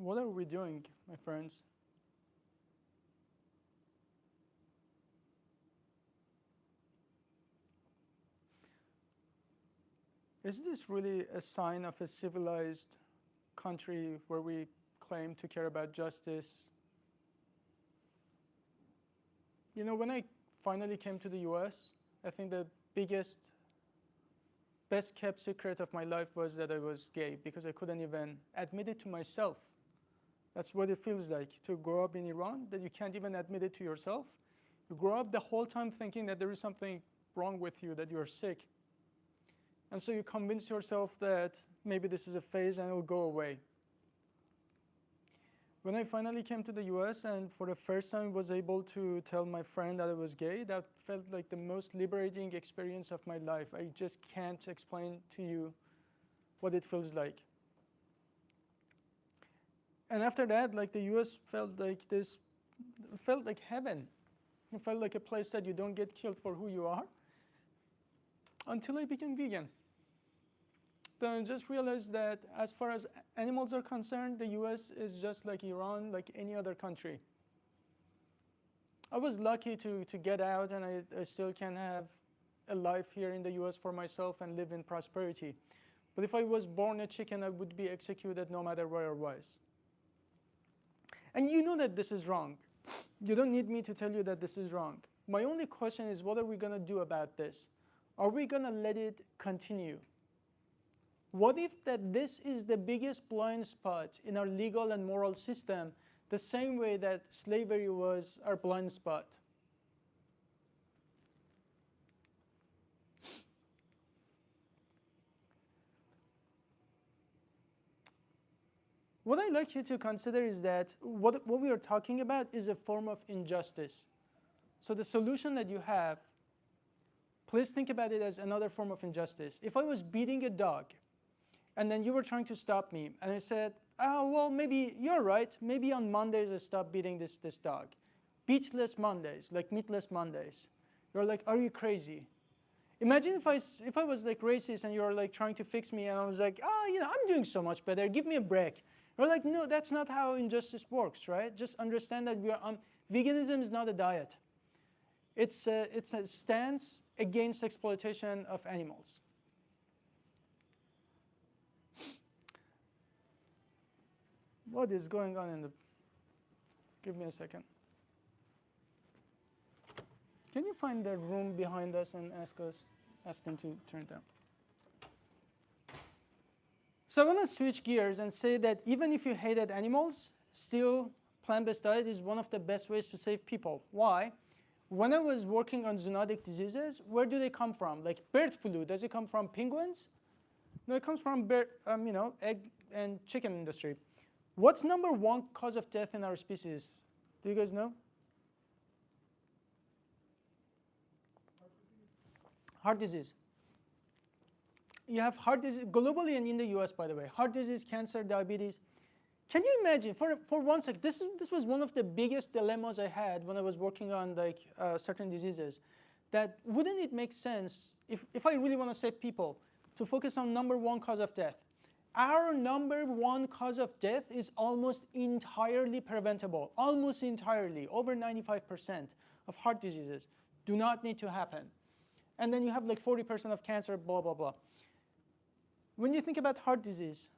[SPEAKER 3] What are we doing, my friends? Is this really a sign of a civilized country where we claim to care about justice? You know, when I finally came to the US, I think the biggest, best kept secret of my life was that I was gay, because I couldn't even admit it to myself. That's what it feels like to grow up in Iran, that you can't even admit it to yourself. You grow up the whole time thinking that there is something wrong with you, that you're sick. And so you convince yourself that maybe this is a phase and it'll go away. When I finally came to the US and for the first time was able to tell my friend that I was gay, that felt like the most liberating experience of my life. I just can't explain to you what it feels like. And after that, like the US felt like this, felt like heaven. It felt like a place that you don't get killed for who you are, until I became vegan. Then I just realized that as far as animals are concerned, the US is just like Iran, like any other country. I was lucky to get out, and I still can have a life here in the US for myself and live in prosperity. But if I was born a chicken, I would be executed no matter where I was. And you know that this is wrong. You don't need me to tell you that this is wrong. My only question is, what are we going to do about this? Are we going to let it continue? What if that this is the biggest blind spot in our legal and moral system, the same way that slavery was our blind spot? What I'd like you to consider is that what we are talking about is a form of injustice. So the solution that you have, please think about it as another form of injustice. If I was beating a dog, and then you were trying to stop me, and I said, oh, well, maybe you're right. Maybe on Mondays I stop beating this dog. Beachless Mondays, like meatless Mondays. You're like, are you crazy? Imagine if I was like racist and you're like trying to fix me, and I was like, oh, you know, I'm doing so much better. Give me a break. You're like, no, that's not how injustice works, right? Just understand that we are veganism is not a diet. It's a stance against exploitation of animals. What is going on in the... Give me a second. Can you find the room behind us and ask them to turn it down? So I want to switch gears and say that even if you hated animals, still plant-based diet is one of the best ways to save people. Why? When I was working on zoonotic diseases, where do they come from? Like bird flu, does it come from penguins? No, it comes from egg and chicken industry. What's number one cause of death in our species? Do you guys know? Heart disease. You have heart disease globally and in the US, by the way. Heart disease, cancer, diabetes. Can you imagine, for 1 second, this was one of the biggest dilemmas I had when I was working on like certain diseases, that wouldn't it make sense, if I really want to save people, to focus on number one cause of death? Our number one cause of death is almost entirely preventable, almost entirely, over 95% of heart diseases do not need to happen. And then you have like 40% of cancer, blah, blah, blah. When you think about heart disease,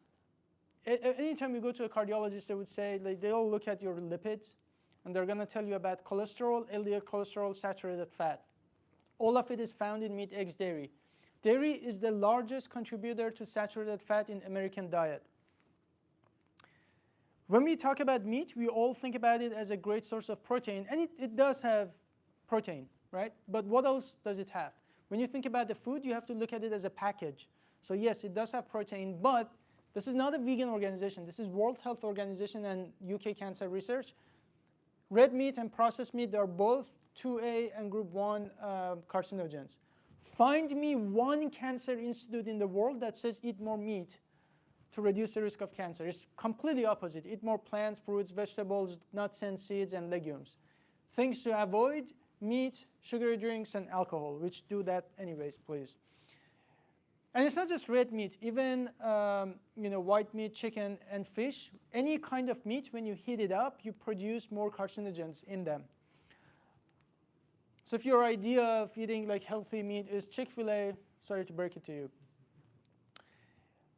[SPEAKER 3] anytime you go to a cardiologist, they would say, like, they'll look at your lipids, and they're going to tell you about cholesterol, LDL cholesterol, saturated fat. All of it is found in meat, eggs, dairy. Dairy is the largest contributor to saturated fat in American diet. When we talk about meat, we all think about it as a great source of protein, and it does have protein, right? But what else does it have? When you think about the food, you have to look at it as a package. So yes, it does have protein, but this is not a vegan organization. This is World Health Organization and UK Cancer Research. Red meat and processed meat are both 2A and group 1 carcinogens. Find me one cancer institute in the world that says eat more meat to reduce the risk of cancer. It's completely opposite. Eat more plants, fruits, vegetables, nuts and seeds, and legumes. Things to avoid: meat, sugary drinks, and alcohol, which do that anyways, please. And it's not just red meat, even white meat, chicken, and fish. Any kind of meat, when you heat it up, you produce more carcinogens in them. So if your idea of eating like healthy meat is Chick-fil-A, sorry to break it to you.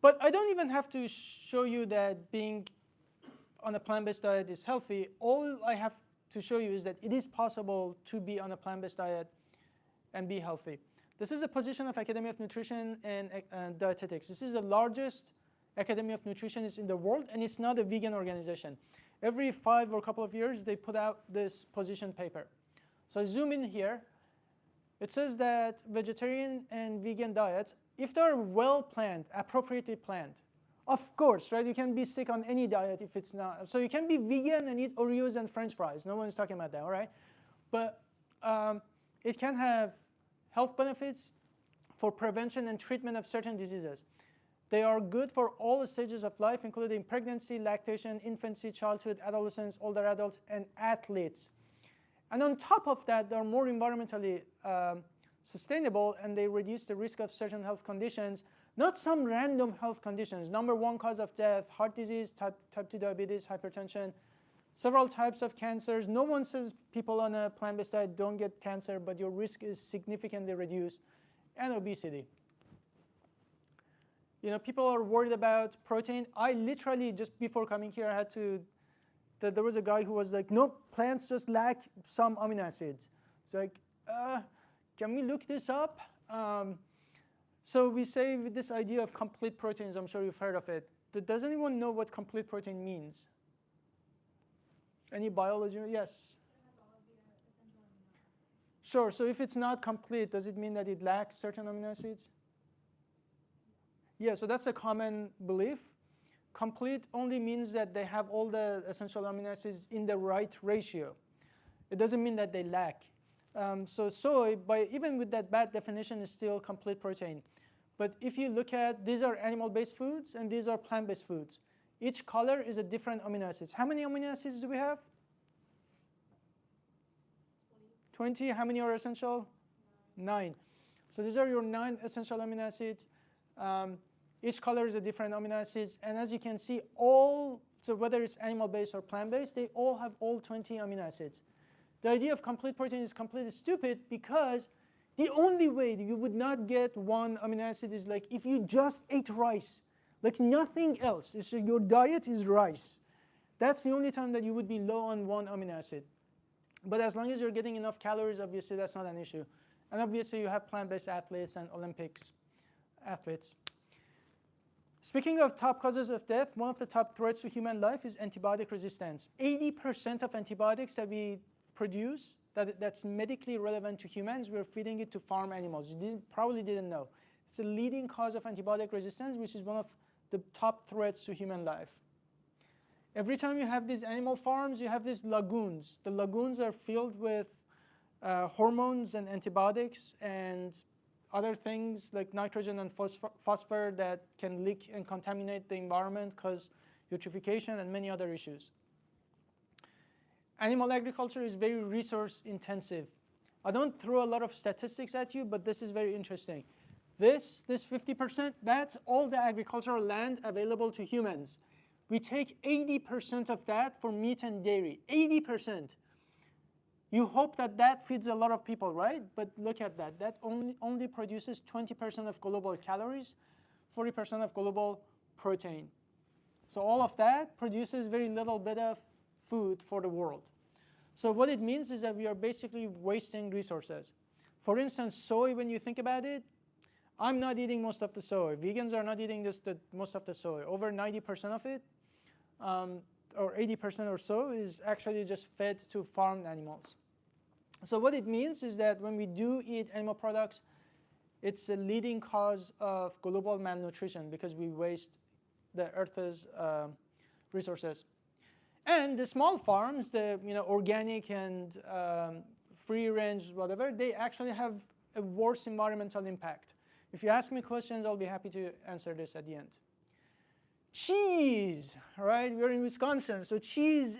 [SPEAKER 3] But I don't even have to show you that being on a plant-based diet is healthy. All I have to show you is that it is possible to be on a plant-based diet and be healthy. This is a position of Academy of Nutrition and Dietetics. This is the largest Academy of Nutritionists in the world, and it's not a vegan organization. Every 5 or a couple of years, they put out this position paper. So I zoom in here. It says that vegetarian and vegan diets, if they're well planned, appropriately planned, of course, right? You can be sick on any diet if it's not. So you can be vegan and eat Oreos and French fries. No one's talking about that, all right? But it can have health benefits for prevention and treatment of certain diseases. They are good for all stages of life, including pregnancy, lactation, infancy, childhood, adolescence, older adults, and athletes. And on top of that, they're more environmentally sustainable, and they reduce the risk of certain health conditions, not some random health conditions. Number 1 cause of death, heart disease, type 2 diabetes, hypertension, several types of cancers. No one says people on a plant-based diet don't get cancer, but your risk is significantly reduced, and obesity. You know, people are worried about protein. I literally, just before coming here, I had to, there was a guy who was like, no, plants just lack some amino acids. It's like, can we look this up? So we say with this idea of complete proteins, I'm sure you've heard of it. Does anyone know what complete protein means? Any biology? Yes? Sure, so if it's not complete, does it mean that it lacks certain amino acids? Yeah, so that's a common belief. Complete only means that they have all the essential amino acids in the right ratio. It doesn't mean that they lack. So soy, even with that bad definition, is still complete protein. But if you look at, these are animal-based foods, and these are plant-based foods. Each color is a different amino acids. How many amino acids do we have? 20. How many are essential? 9. So these are your 9 essential amino acids. Each color is a different amino acids. And as you can see, so whether it's animal-based or plant-based, they all have all 20 amino acids. The idea of complete protein is completely stupid because the only way that you would not get one amino acid is like if you just ate rice, like nothing else. It's your diet is rice. That's the only time that you would be low on one amino acid. But as long as you're getting enough calories, obviously that's not an issue. And obviously you have plant-based athletes and Olympics athletes. Speaking of top causes of death, one of the top threats to human life is antibiotic resistance. 80% of antibiotics that we produce that's medically relevant to humans, we're feeding it to farm animals. You probably didn't know. It's a leading cause of antibiotic resistance, which is one of the top threats to human life. Every time you have these animal farms, you have these lagoons. The lagoons are filled with hormones and antibiotics and other things like nitrogen and phosphor that can leak and contaminate the environment, cause eutrophication and many other issues. Animal agriculture is very resource intensive. I don't throw a lot of statistics at you, but this is very interesting. This 50%, that's all the agricultural land available to humans. We take 80% of that for meat and dairy, 80%. You hope that that feeds a lot of people, right? But look at that. That only produces 20% of global calories, 40% of global protein. So all of that produces very little bit of food for the world. So what it means is that we are basically wasting resources. For instance, soy, when you think about it, I'm not eating most of the soy. Vegans are not eating most of the soy. Over 90% of it, or 80% or so, is actually just fed to farmed animals. So what it means is that when we do eat animal products, it's a leading cause of global malnutrition because we waste the Earth's resources. And the small farms, the organic and free range, whatever, they actually have a worse environmental impact. If you ask me questions, I'll be happy to answer this at the end. Cheese, right? We're in Wisconsin, so cheese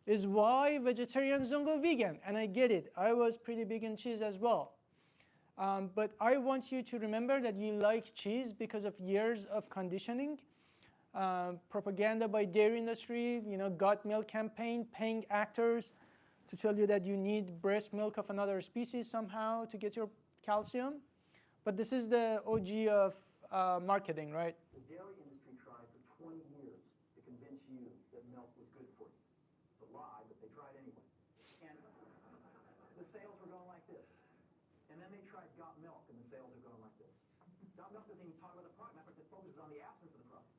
[SPEAKER 3] is why vegetarians don't go vegan, and I get it. I was pretty big in cheese as well. But I want you to remember that you like cheese because of years of conditioning, propaganda by dairy industry, gut milk campaign, paying actors to tell you that you need breast milk of another species somehow to get your calcium. But this is the OG of marketing, right?
[SPEAKER 8] The dairy industry tried for 20 years to convince you that milk was good for you. It's a lie, but they tried anyway. And the sales were going like this. And then they tried Got Milk, and the sales have gone like this. Got Milk doesn't even talk about the product. Matter of fact, it focuses on the absence of the product.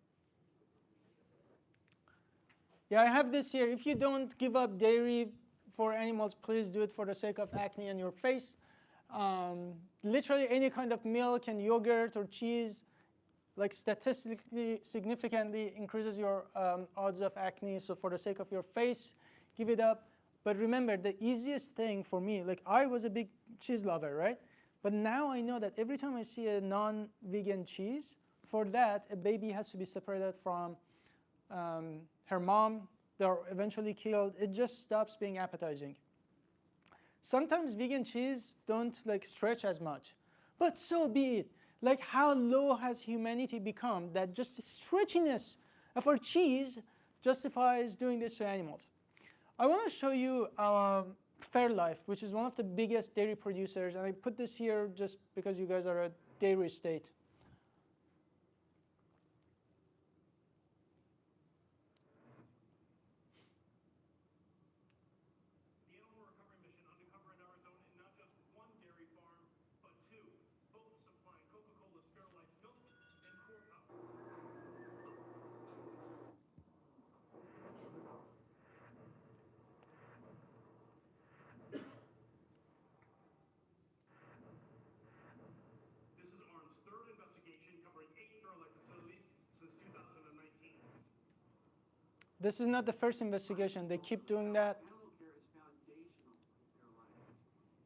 [SPEAKER 3] Yeah, I have this here. If you don't give up dairy for animals, please do it for the sake of acne on your face. Literally any kind of milk and yogurt or cheese, like statistically significantly increases your odds of acne. So for the sake of your face, give it up. But remember, the easiest thing for me, like I was a big cheese lover, right? But now I know that every time I see a non-vegan cheese, for that, a baby has to be separated from her mom. They're eventually killed. It just stops being appetizing. Sometimes vegan cheese don't like stretch as much, but so be it. Like how low has humanity become that just the stretchiness of our cheese justifies doing this to animals? I want to show you Fairlife, which is one of the biggest dairy producers, and I put this here just because you guys are a dairy state.
[SPEAKER 9] The Animal Recovery Mission undercover in Arizona, and not just one dairy farm, but two, both supplying Coca-Cola's Fairlife milk and core powder. This is ARM's third investigation covering 8 Fairlife facilities since 2019.
[SPEAKER 3] This is not the first investigation. They keep doing that,
[SPEAKER 2] Animal care is foundational in their lives.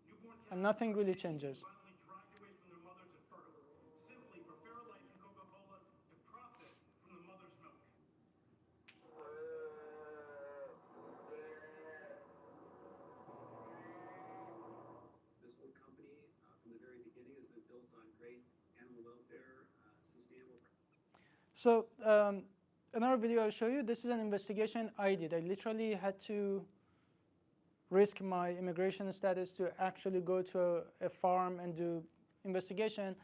[SPEAKER 9] Newborn
[SPEAKER 3] and nothing really changes.
[SPEAKER 9] violently dragged away from their mothers at birth, simply for Fairlife and Coca-Cola to profit from the mother's milk.
[SPEAKER 2] This whole company, from the very beginning, has been built on great animal welfare, sustainable.
[SPEAKER 3] So another video I'll show you, this is an investigation I did. I literally had to risk my immigration status to actually go to a farm and do investigation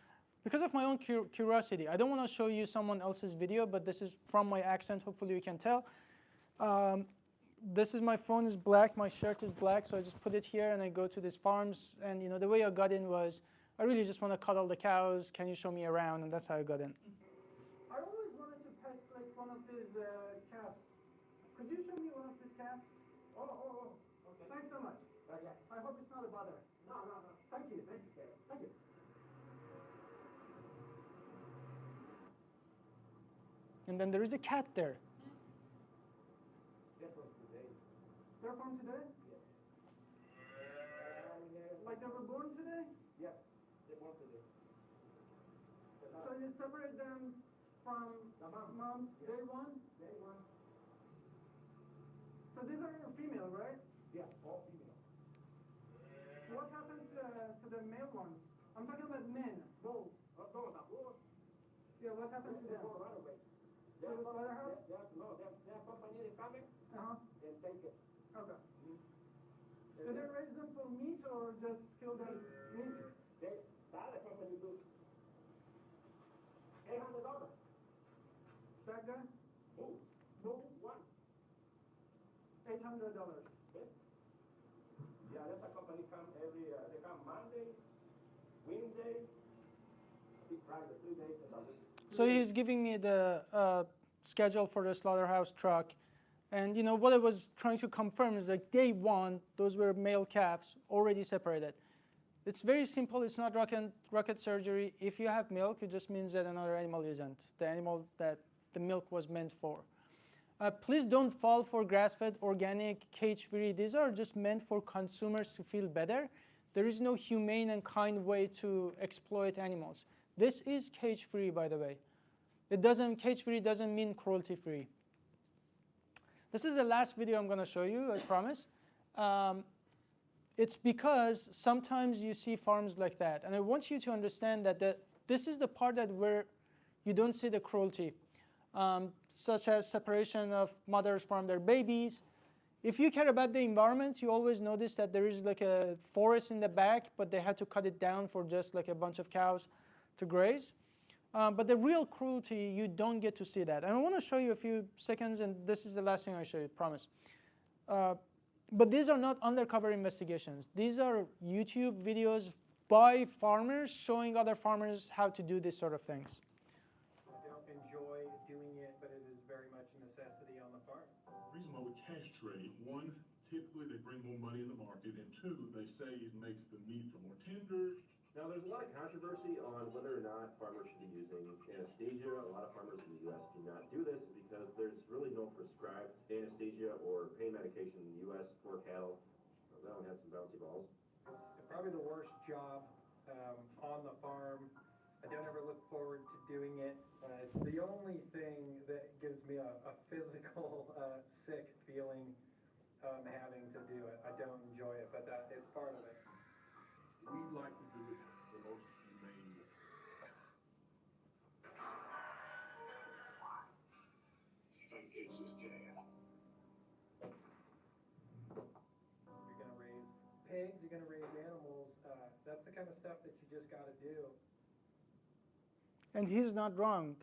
[SPEAKER 3] because of my own curiosity. I don't want to show you someone else's video, but this is from my accent. Hopefully you can tell. This is my phone is black, my shirt is black, so I just put it here and I go to these farms. And you know, the way I got in was, I really just want to cuddle the cows. Can you show me around? And that's how I got in.
[SPEAKER 10] I always wanted to pet like one of these calves. Could you show me one of these calves? Oh. Okay. Thanks so much. Yeah. I hope it's not a bother. No. Thank you. Thank you.
[SPEAKER 3] And then there is a cat there.
[SPEAKER 8] They're from today.
[SPEAKER 10] They're from today? Like they were born today?
[SPEAKER 8] Yes, they're born today.
[SPEAKER 10] So you separate them from
[SPEAKER 8] The mom.
[SPEAKER 10] mom day one?
[SPEAKER 8] Day one.
[SPEAKER 10] So these are female, right?
[SPEAKER 8] Yeah, all female.
[SPEAKER 10] What happens to the male ones? I'm talking about men, bulls.
[SPEAKER 8] No, the bull.
[SPEAKER 10] Yeah, what happens to
[SPEAKER 8] They
[SPEAKER 10] them?
[SPEAKER 8] go right away.
[SPEAKER 10] To the slaughterhouse?
[SPEAKER 8] Their company they come in
[SPEAKER 10] Uh-huh.
[SPEAKER 8] and take it.
[SPEAKER 10] Okay. Do they raise them for meat or just kill them meat?
[SPEAKER 8] That the company do. $800.
[SPEAKER 10] That guy?
[SPEAKER 8] Bull. One.
[SPEAKER 10] $800.
[SPEAKER 8] Yes. Yeah, there's a company come they come Monday, Wednesday, Friday, 3 days in a week.
[SPEAKER 3] So he's giving me the schedule for the slaughterhouse truck. And you know what I was trying to confirm is like day one, those were male calves already separated. It's very simple. It's not rocket surgery. If you have milk, it just means that another animal isn't the animal that the milk was meant for. Please don't fall for grass-fed, organic, cage-free. These are just meant for consumers to feel better. There is no humane and kind way to exploit animals. This is cage-free, by the way. Cage-free doesn't mean cruelty-free. This is the last video I'm going to show you, I promise. It's because sometimes you see farms like that. And I want you to understand that this is the part where you don't see the cruelty, such as separation of mothers from their babies. If you care about the environment, you always notice that there is like a forest in the back, but they had to cut it down for just like a bunch of cows to graze. But the real cruelty, you don't get to see that. And I want to show you a few seconds, and this is the last thing I show you, promise. But these are not undercover investigations. These are YouTube videos by farmers showing other farmers how to do this sort of things.
[SPEAKER 10] I don't enjoy doing it, but it is very much a necessity on the farm.
[SPEAKER 11] The reason why we castrate, one, typically they bring more money in the market, and two, they say it makes the meat feel more tender.
[SPEAKER 8] Now, there's a lot of controversy on whether or not farmers should be using anesthesia. A lot of farmers in the U.S. do not do this because there's really no prescribed anesthesia or pain medication in the U.S. for cattle. They only had some bouncy balls.
[SPEAKER 10] It's probably the worst job on the farm. I don't ever look forward to doing it. It's the only thing that gives me a physical sick feeling having to do it. I don't enjoy it, but it's part of it.
[SPEAKER 11] We like to do it the most humane way.
[SPEAKER 10] You're going to raise pigs, you're going to raise animals. That's the kind of stuff that you just got to do.
[SPEAKER 3] And he's not wrong.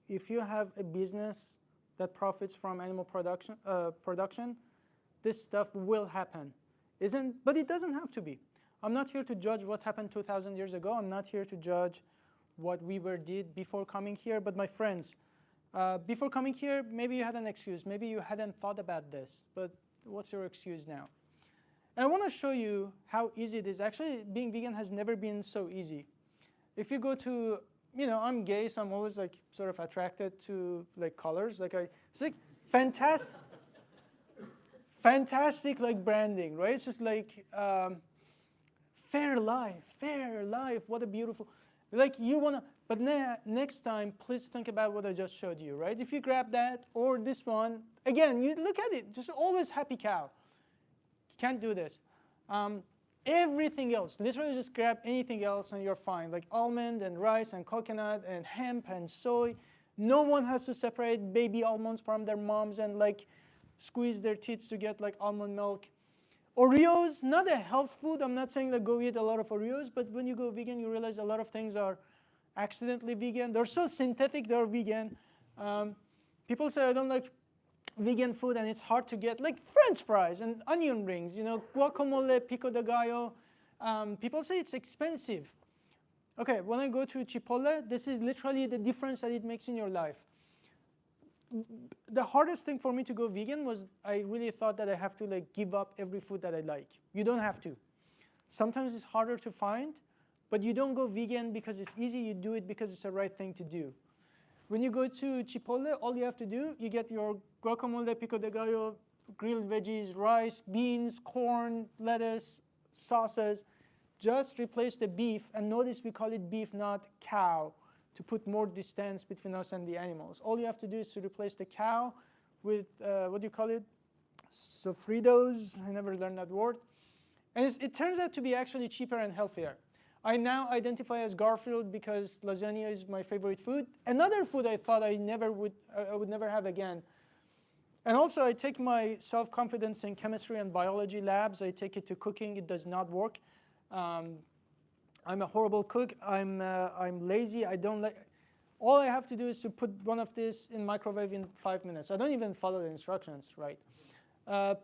[SPEAKER 3] If you have a business that profits from animal production, this stuff will happen. But it doesn't have to be. I'm not here to judge what happened 2,000 years ago. I'm not here to judge what we did before coming here. But my friends, before coming here, maybe you had an excuse. Maybe you hadn't thought about this. But what's your excuse now? And I want to show you how easy it is. Actually, being vegan has never been so easy. If you go to, I'm gay, so I'm always like sort of attracted to like colors. It's like fantastic, fantastic like branding, right? It's just like fair life. What a beautiful, like you wanna. But next time, please think about what I just showed you, right? If you grab that or this one, again, you look at it, just always happy cow. You can't do this. Everything else, literally just grab anything else and you're fine. Like almond and rice and coconut and hemp and soy. No one has to separate baby almonds from their moms and like squeeze their teeth to get like almond milk. Oreos, not a health food. I'm not saying like go eat a lot of Oreos, but when you go vegan, you realize a lot of things are accidentally vegan. They're so synthetic, they're vegan. People say I don't like vegan food and it's hard to get, like French fries and onion rings, guacamole, pico de gallo. People say it's expensive. Okay, when I go to Chipotle, this is literally the difference that it makes in your life. The hardest thing for me to go vegan was I really thought that I have to like give up every food that I like. You don't have to. Sometimes it's harder to find, but you don't go vegan because it's easy. You do it because it's the right thing to do. When you go to Chipotle, all you have to do, you get your guacamole, pico de gallo, grilled veggies, rice, beans, corn, lettuce, sauces. Just replace the beef, and notice we call it beef, not cow, to put more distance between us and the animals. All you have to do is to replace the cow with, what do you call it? Sofritos. I never learned that word. And it turns out to be actually cheaper and healthier. I now identify as Garfield because lasagna is my favorite food. Another food I thought I would never have again. And also I take my self-confidence in chemistry and biology labs, I take it to cooking. It does not work. I'm a horrible cook. I'm lazy. I don't like. All I have to do is to put one of these in microwave in 5 minutes. I don't even follow the instructions, right?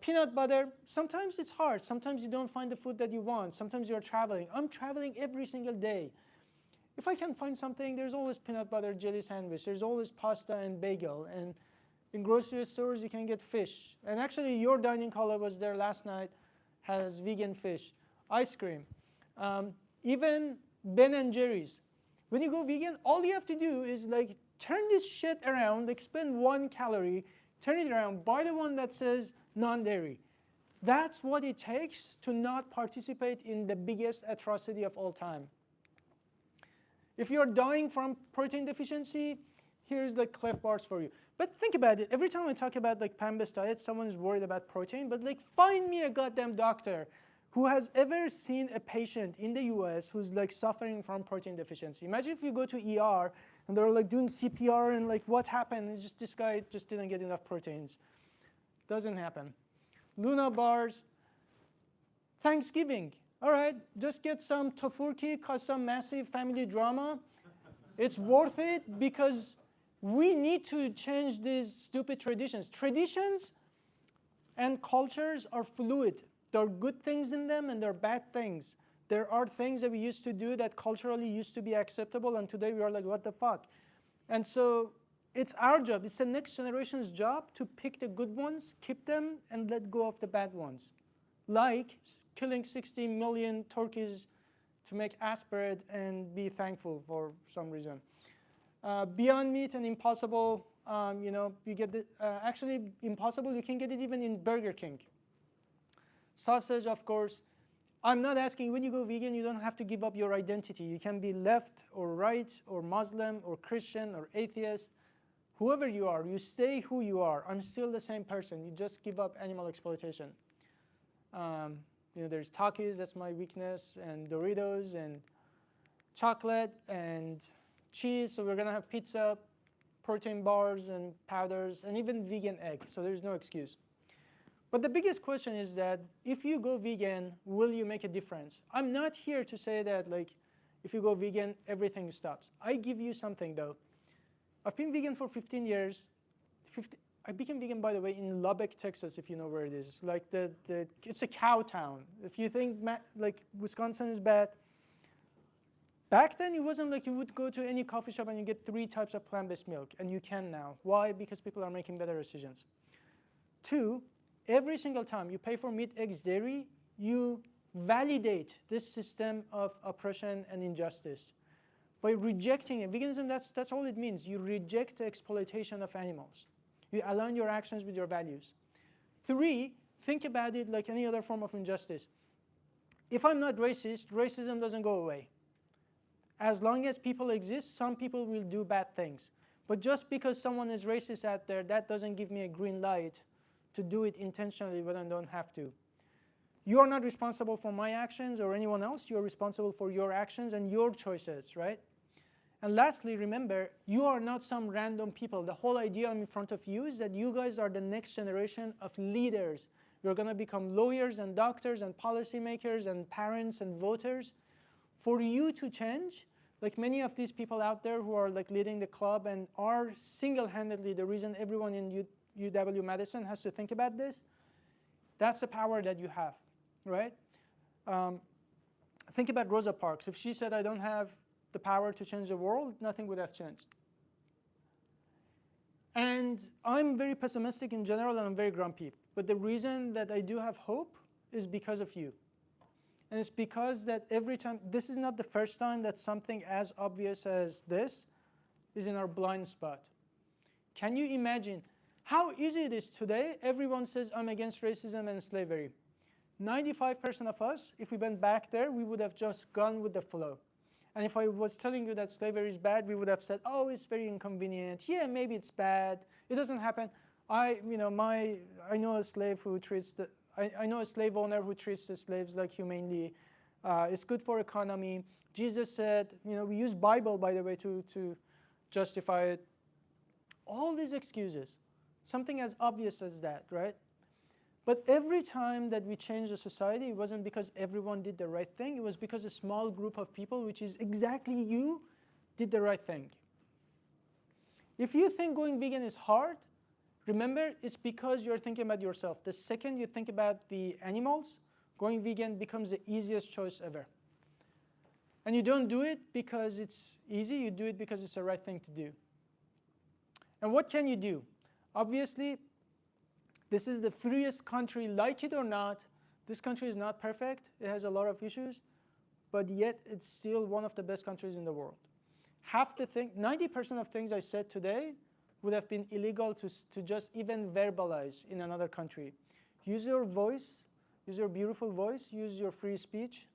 [SPEAKER 3] Peanut butter, sometimes it's hard. Sometimes you don't find the food that you want. Sometimes you're traveling. I'm traveling every single day. If I can find something, there's always peanut butter jelly sandwich. There's always pasta and bagel. And in grocery stores, you can get fish. And actually, your dining hall I was there last night has vegan fish. Ice cream. Even Ben & Jerry's. When you go vegan, all you have to do is like turn this shit around, like spend 1 calorie, turn it around, buy the one that says non-dairy. That's what it takes to not participate in the biggest atrocity of all time. If you're dying from protein deficiency, here's the Cliff Bars for you. But think about it. Every time I talk about like plant-based diet, someone is worried about protein. But like, find me a goddamn doctor who has ever seen a patient in the US who's like suffering from protein deficiency. Imagine if you go to ER and they're like doing CPR and like what happened? It's just this guy just didn't get enough proteins. Doesn't happen. Luna bars. Thanksgiving. All right, just get some tofurkey, cause some massive family drama. It's worth it because we need to change these stupid traditions. Traditions and cultures are fluid. There are good things in them and there are bad things. There are things that we used to do that culturally used to be acceptable, and today we are like, what the fuck? And so it's our job, it's the next generation's job to pick the good ones, keep them, and let go of the bad ones. Like killing 60 million turkeys to make aspirin and be thankful for some reason. Beyond Meat and Impossible, you get the, actually Impossible, you can get it even in Burger King. Sausage, of course. I'm not asking, when you go vegan, you don't have to give up your identity. You can be left or right or Muslim or Christian or atheist. Whoever you are, you stay who you are. I'm still the same person. You just give up animal exploitation. There's Takis, that's my weakness, and Doritos, and chocolate, and cheese. So we're going to have pizza, protein bars, and powders, and even vegan egg. So there's no excuse. But the biggest question is that if you go vegan, will you make a difference? I'm not here to say that, like, if you go vegan, everything stops. I give you something, though. I've been vegan for 15 years. I became vegan, by the way, in Lubbock, Texas, if you know where it is. Like it's a cow town. If you think like Wisconsin is bad, back then it wasn't like you would go to any coffee shop and you get 3 types of plant-based milk, and you can now. Why? Because people are making better decisions. 2, every single time you pay for meat, eggs, dairy, you validate this system of oppression and injustice. By rejecting it, veganism, that's all it means. You reject the exploitation of animals. You align your actions with your values. 3, think about it like any other form of injustice. If I'm not racist, racism doesn't go away. As long as people exist, some people will do bad things. But just because someone is racist out there, that doesn't give me a green light to do it intentionally when I don't have to. You are not responsible for my actions or anyone else. You are responsible for your actions and your choices, right? And lastly, remember, you are not some random people. The whole idea in front of you is that you guys are the next generation of leaders. You're going to become lawyers and doctors and policymakers and parents and voters. For you to change, like many of these people out there who are like leading the club and are single-handedly the reason everyone in UW-Madison has to think about this, that's the power that you have, right? Think about Rosa Parks. If she said, I don't have the power to change the world, nothing would have changed. And I'm very pessimistic in general, and I'm very grumpy. But the reason that I do have hope is because of you. And it's because that every time, this is not the first time that something as obvious as this is in our blind spot. Can you imagine how easy it is today? Everyone says, I'm against racism and slavery. 95% of us, if we went back there, we would have just gone with the flow. And if I was telling you that slavery is bad, we would have said, oh, it's very inconvenient. Yeah, maybe it's bad. It doesn't happen. I know a slave who treats I know a slave owner who treats the slaves like humanely. It's good for economy. Jesus said, we use Bible, by the way, to justify it. All these excuses, something as obvious as that, right? But every time that we changed the society, it wasn't because everyone did the right thing. It was because a small group of people, which is exactly you, did the right thing. If you think going vegan is hard, remember, it's because you're thinking about yourself. The second you think about the animals, going vegan becomes the easiest choice ever. And you don't do it because it's easy. You do it because it's the right thing to do. And what can you do? Obviously, this is the freest country, like it or not. This country is not perfect. It has a lot of issues. But yet, it's still one of the best countries in the world. 90% of things I said today would have been illegal to just even verbalize in another country. Use your voice. Use your beautiful voice. Use your free speech.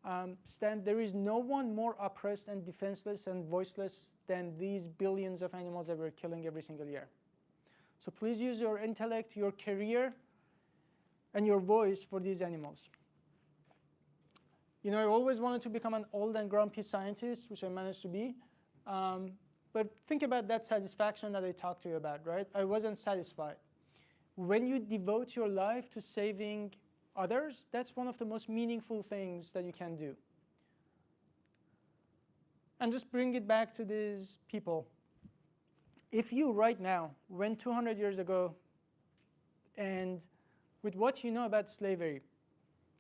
[SPEAKER 3] There is no one more oppressed and defenseless and voiceless than these billions of animals that we're killing every single year. So please use your intellect, your career, and your voice for these animals. I always wanted to become an old and grumpy scientist, which I managed to be. But think about that satisfaction that I talked to you about, right? I wasn't satisfied. When you devote your life to saving others, that's one of the most meaningful things that you can do. And just bring it back to these people. If you right now went 200 years ago and with what you know about slavery,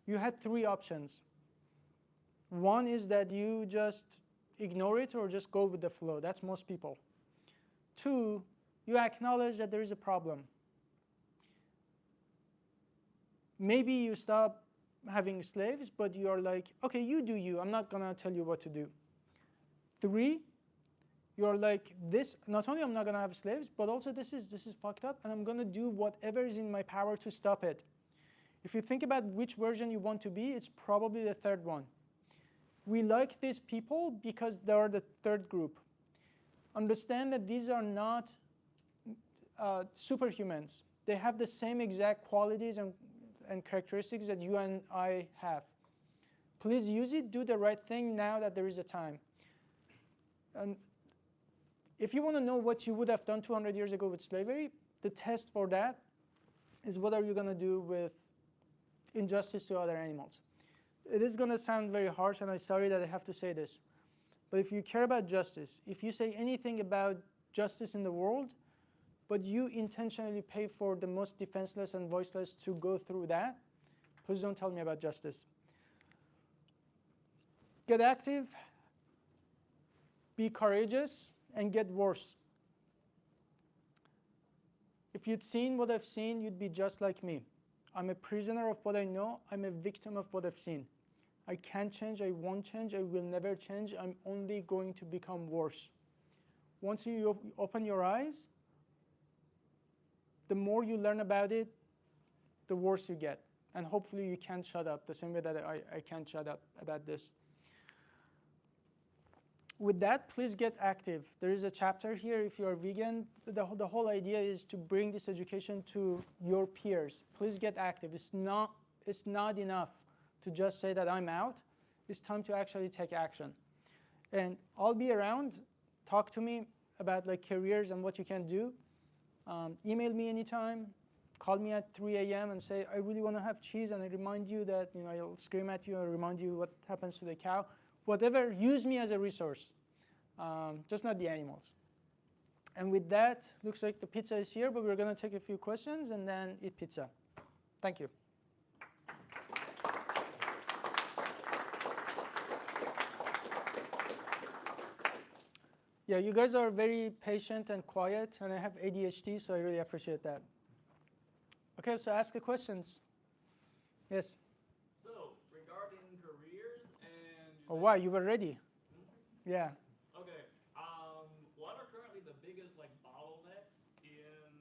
[SPEAKER 3] you had 3 options. One is that you just ignore it or just go with the flow. That's most people. Two, you acknowledge that there is a problem. Maybe you stop having slaves, but you're like, okay, you do you. I'm not going to tell you what to do. Three, you're like, this, not only I'm not going to have slaves, but also this is fucked up, and I'm going to do whatever is in my power to stop it. If you think about which version you want to be, it's probably the third one. We like these people because they are the third group. Understand that these are not superhumans. They have the same exact qualities and characteristics that you and I have. Please use it. Do the right thing now that there is a time. And if you want to know what you would have done 200 years ago with slavery, the test for that is what are you going to do with injustice to other animals. It is going to sound very harsh, and I'm sorry that I have to say this. But if you care about justice, if you say anything about justice in the world, but you intentionally pay for the most defenseless and voiceless to go through that, please don't tell me about justice. Get active, be courageous, and get worse. If you'd seen what I've seen, you'd be just like me. I'm a prisoner of what I know. I'm a victim of what I've seen. I can't change. I won't change. I will never change. I'm only going to become worse. Once you open your eyes, the more you learn about it, the worse you get. And hopefully you can't shut up, the same way that I can't shut up about this. With that, please get active. There is a chapter here if you're vegan. The whole idea is to bring this education to your peers. Please get active. It's not enough to just say that I'm out. It's time to actually take action. And I'll be around. Talk to me about like careers and what you can do. Email me anytime. Call me at 3 a.m. and say, I really want to have cheese, and I remind you that, I'll scream at you and remind you what happens to the cow. Whatever, use me as a resource, just not the animals. And with that, looks like the pizza is here, but we're going to take a few questions and then eat pizza. Thank you. Yeah, you guys are very patient and quiet, and I have ADHD, so I really appreciate that. Okay, so ask the questions. Yes?
[SPEAKER 1] So, regarding careers and...
[SPEAKER 3] Oh, wow, you were ready. Yeah.
[SPEAKER 1] Okay. What are currently the biggest bottlenecks in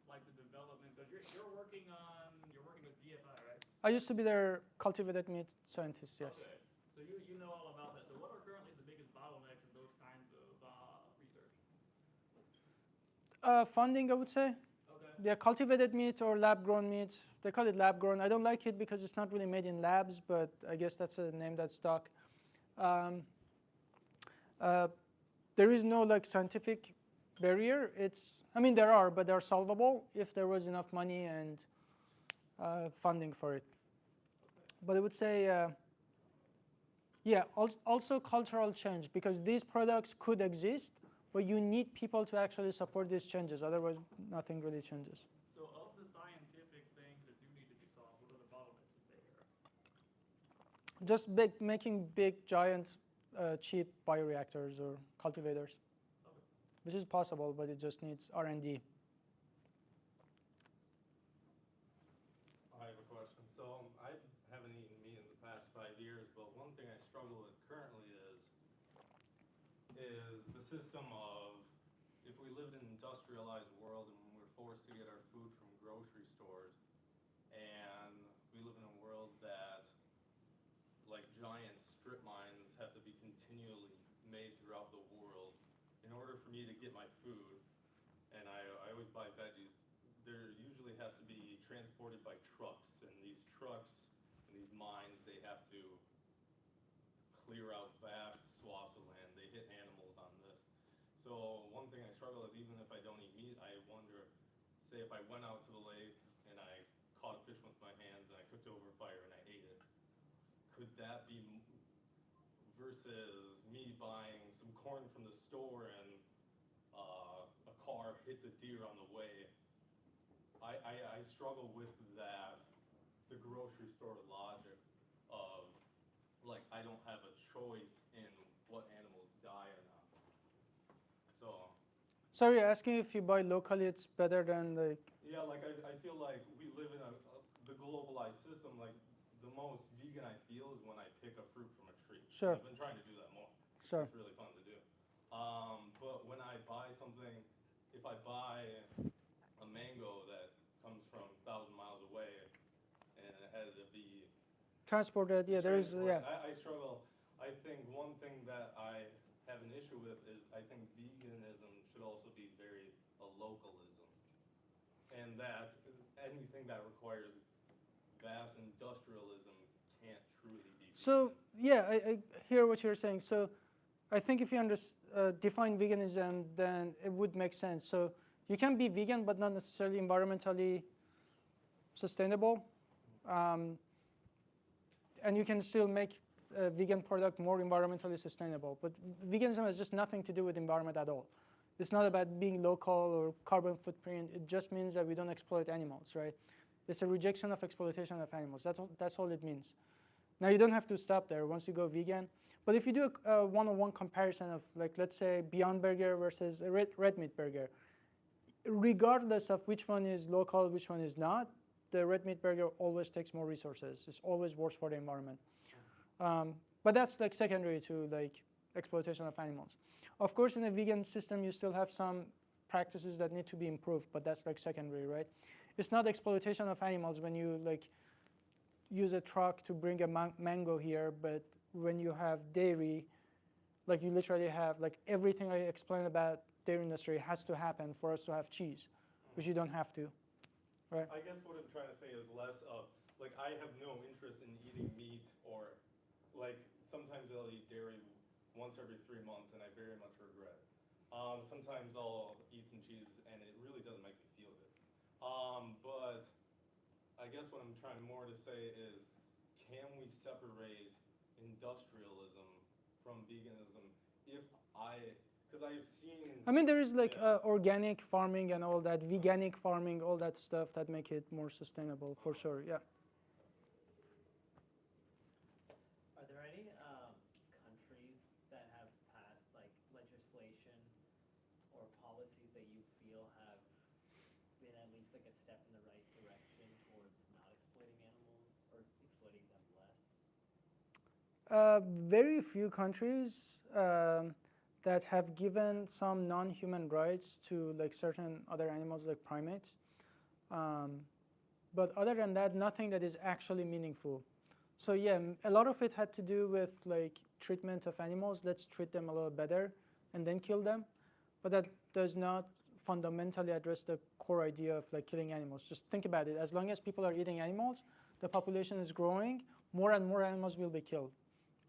[SPEAKER 1] the development? Because you're working with GFI, right?
[SPEAKER 3] I used to be their cultivated meat scientist, yes.
[SPEAKER 1] Okay. So you know all about that. So what are currently the biggest bottlenecks in those kinds of research?
[SPEAKER 3] Funding, I would say. Okay. Yeah, cultivated meat or lab-grown meat. They call it lab-grown. I don't like it because it's not really made in labs, but I guess that's a name that's stuck. There is no scientific barrier. There are, but they're solvable if there was enough money and funding for it. Okay. But I would say, yeah, also cultural change, because these products could exist, but you need people to actually support these changes. Otherwise, nothing really changes.
[SPEAKER 1] So of the scientific things that do need to be solved, what are the bottlenecks there?
[SPEAKER 3] Just making big, giant, cheap bioreactors or cultivators, okay. Which is possible, but it just needs R&D.
[SPEAKER 12] I have a question. So I haven't eaten meat in the past 5 years, but one thing I struggle with currently is the system of, if we lived in an industrialized world and we're forced to get our food from grocery stores, and we live in a world that giant strip mines have to be continually made throughout the world in order for me to get my food, and I always buy veggies, there usually has to be transported by trucks, and these trucks and these mines, they have to clear out vast swaths of land. They hit animals on this. So one thing I struggle with, even if I don't eat meat, I wonder, say if I went out to the lake and I caught a fish with my hands and I cooked it over a fire and I ate it, could that be versus me buying some corn from the store and a car hits a deer on the way? I struggle with that, the grocery store logic of I don't have
[SPEAKER 3] Sorry, asking if you buy locally, it's better than like.
[SPEAKER 12] Yeah, like I feel like we live in the globalized system. Like the most vegan I feel is when I pick a fruit from a tree.
[SPEAKER 3] Sure.
[SPEAKER 12] I've been trying to do that more.
[SPEAKER 3] Sure.
[SPEAKER 12] It's really fun to do. But when I buy something, if I buy a mango that comes from 1,000 miles away and it had to be
[SPEAKER 3] Transported, yeah, there is, yeah.
[SPEAKER 12] I struggle. I think one thing that I have an issue with is I think veganism should also be very a localism. And that anything that requires vast industrialism can't truly be vegan.
[SPEAKER 3] So, yeah, I hear what you're saying. So, I think if you define veganism, then it would make sense. So, you can be vegan, but not necessarily environmentally sustainable. And you can still make a vegan product more environmentally sustainable. But veganism has just nothing to do with environment at all. It's not about being local or carbon footprint. It just means that we don't exploit animals, right? It's a rejection of exploitation of animals. That's all it means. Now, you don't have to stop there once you go vegan. But if you do a one-on-one comparison of, like, let's say, Beyond Burger versus a red meat burger, regardless of which one is local, which one is not, the red meat burger always takes more resources. It's always worse for the environment. But that's like secondary to like exploitation of animals. Of course, in a vegan system, you still have some practices that need to be improved, but that's like secondary, right? It's not exploitation of animals when you like use a truck to bring a mango here, but when you have dairy, like you literally have like everything I explained about dairy industry has to happen for us to have cheese, which you don't have to. Right.
[SPEAKER 12] I guess what I'm trying to say is less of, like, I have no interest in eating meat, or, like, sometimes I'll eat dairy once every 3 months, and I very much regret it. Sometimes I'll eat some cheese, and it really doesn't make me feel good. But I guess what I'm trying more to say is, can we separate industrialism from veganism because I have seen...
[SPEAKER 3] I mean, there is like organic farming and all that, veganic farming, all that stuff that make it more sustainable, for sure, yeah.
[SPEAKER 2] Are there any countries that have passed like legislation or policies that you feel have been at least like a step in the right direction towards not exploiting animals or exploiting them less?
[SPEAKER 3] Very few countries that have given some non-human rights to like certain other animals like primates. But other than that, nothing that is actually meaningful. So yeah, a lot of it had to do with like treatment of animals. Let's treat them a little better and then kill them. But that does not fundamentally address the core idea of like killing animals. Just think about it. As long as people are eating animals, the population is growing, more and more animals will be killed,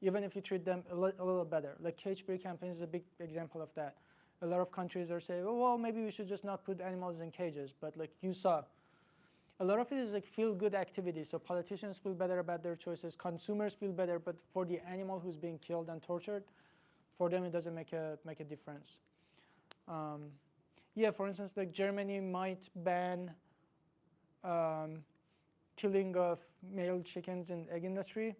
[SPEAKER 3] even if you treat them a little better. Like cage-free campaign is a big example of that. A lot of countries are saying, oh, well, maybe we should just not put animals in cages. But like you saw, a lot of it is like feel-good activity. So politicians feel better about their choices. Consumers feel better. But for the animal who's being killed and tortured, for them it doesn't make a difference. Yeah, for instance, like Germany might ban killing of male chickens in egg industry.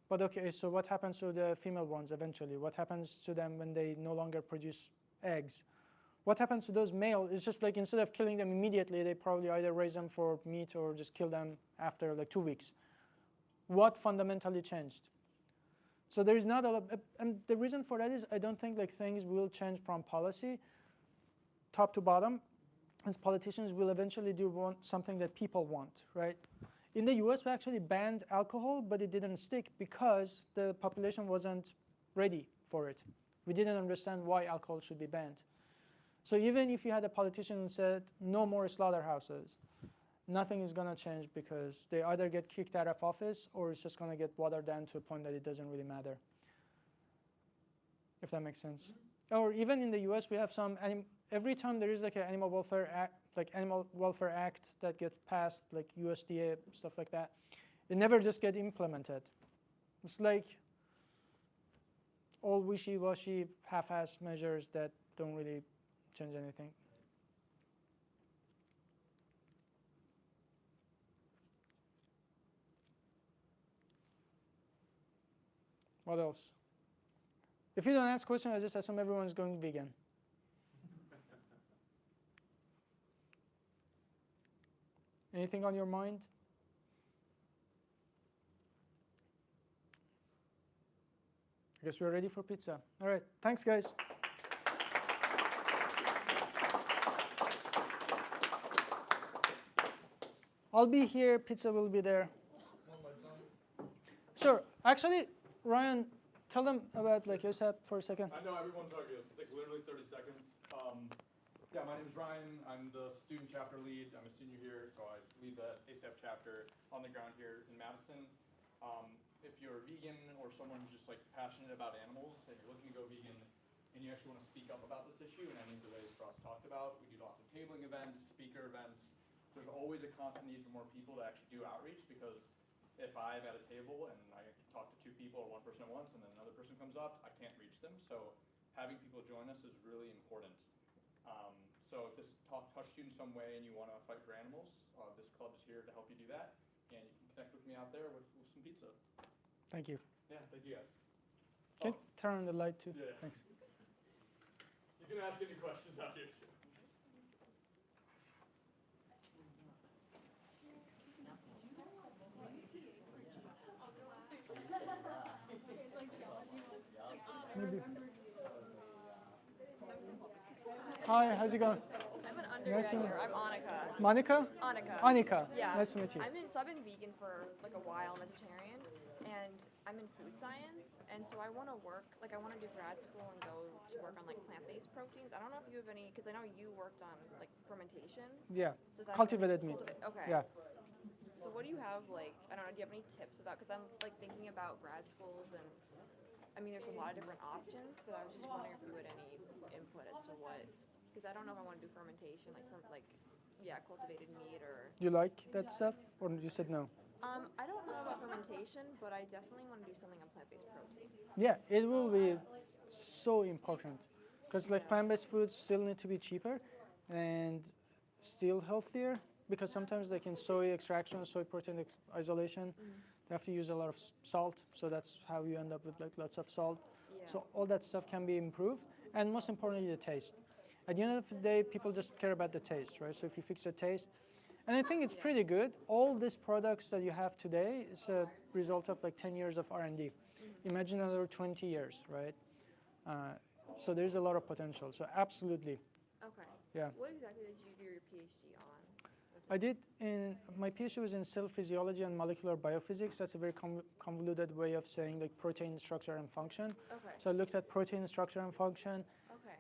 [SPEAKER 3] But okay, so what happens to the female ones eventually? What happens to them when they no longer produce eggs? What happens to those male? It's just like instead of killing them immediately, they probably either raise them for meat or just kill them after like 2 weeks. What fundamentally changed? So there is not a lot, and the reason for that is I don't think like things will change from policy, top to bottom, as politicians will eventually want something that people want, right? In the US, we actually banned alcohol, but it didn't stick because the population wasn't ready for it. We didn't understand why alcohol should be banned. So even if you had a politician who said, no more slaughterhouses, nothing is going to change because they either get kicked out of office or it's just going to get watered down to a point that it doesn't really matter, if that makes sense. Or even in the US, we have some, every time there is like an animal welfare act that gets passed, like USDA, stuff like that, it never just gets implemented. It's like all wishy-washy, half-ass measures that don't really change anything. What else? If you don't ask questions, I just assume everyone's going vegan. Anything on your mind? I guess we're ready for pizza. All right, thanks guys. I'll be here, pizza will be there. Sure, actually, Ryan, tell them about like ASAP for a second.
[SPEAKER 13] I know everyone's arguing, it's like literally 30 seconds. Yeah, my name is Ryan, I'm the student chapter lead, I'm a senior here, so I lead the ASAP chapter on the ground here in Madison. If you're a vegan or someone who's just like passionate about animals and you're looking to go vegan and you actually want to speak up about this issue in any of the ways Faraz talked about, we do lots of tabling events, speaker events. There's always a constant need for more people to actually do outreach, because if I'm at a table and I talk to 2 people or 1 person at once and then another person comes up, I can't reach them. So having people join us is really important. So if this talk touched you in some way and you want to fight for animals, this club is here to help you do that. And you can connect with me out there with some pizza.
[SPEAKER 3] Thank you.
[SPEAKER 13] Yeah, thank you guys.
[SPEAKER 3] Okay, turn on the light too.
[SPEAKER 13] Yeah.
[SPEAKER 3] Thanks.
[SPEAKER 13] You can ask any questions out here too.
[SPEAKER 3] Maybe. Hi, how's it going?
[SPEAKER 14] I'm an
[SPEAKER 3] Nice to
[SPEAKER 14] undergrad
[SPEAKER 3] meet
[SPEAKER 14] here. I'm Annika.
[SPEAKER 3] Monica?
[SPEAKER 14] Annika.
[SPEAKER 3] Annika.
[SPEAKER 14] Yeah.
[SPEAKER 3] Nice to meet you.
[SPEAKER 14] I've been vegan for like a while, I'm vegetarian, and I'm in food science, and so I want to work, like I want to do grad school and go to work on like plant-based proteins. I don't know if you have any, because I know you worked on like fermentation.
[SPEAKER 3] Yeah.
[SPEAKER 14] So is that
[SPEAKER 3] Cultivated meat.
[SPEAKER 14] Okay.
[SPEAKER 3] Yeah.
[SPEAKER 14] So what do you have, like, I don't know, do you have any tips about, because I'm like thinking about grad schools, and I mean there's a lot of different options, but I was just wondering if you had any input as to what, because I don't know if I want to do fermentation, cultivated meat or...
[SPEAKER 3] You like that stuff, or you said no?
[SPEAKER 14] I don't know about fermentation, but I definitely want to do something on plant-based protein.
[SPEAKER 3] Yeah, it will be so important, because like plant-based foods still need to be cheaper and still healthier, because sometimes like in soy extraction, soy protein isolation, they have to use a lot of salt, so that's how you end up with like lots of salt.
[SPEAKER 14] Yeah.
[SPEAKER 3] So all that stuff can be improved, and most importantly, the taste. At the end of the day, people just care about the taste, right? So if you fix the taste, and I think it's pretty good. All these products that you have today is a result of like 10 years of R&D. Imagine another 20 years, right? So there's a lot of potential. So absolutely.
[SPEAKER 14] Okay.
[SPEAKER 3] Yeah.
[SPEAKER 14] What exactly did you do your PhD on?
[SPEAKER 3] I did my PhD was in cell physiology and molecular biophysics. That's a very convoluted way of saying like protein structure and function.
[SPEAKER 14] Okay.
[SPEAKER 3] So I looked at protein structure and function.
[SPEAKER 14] Okay.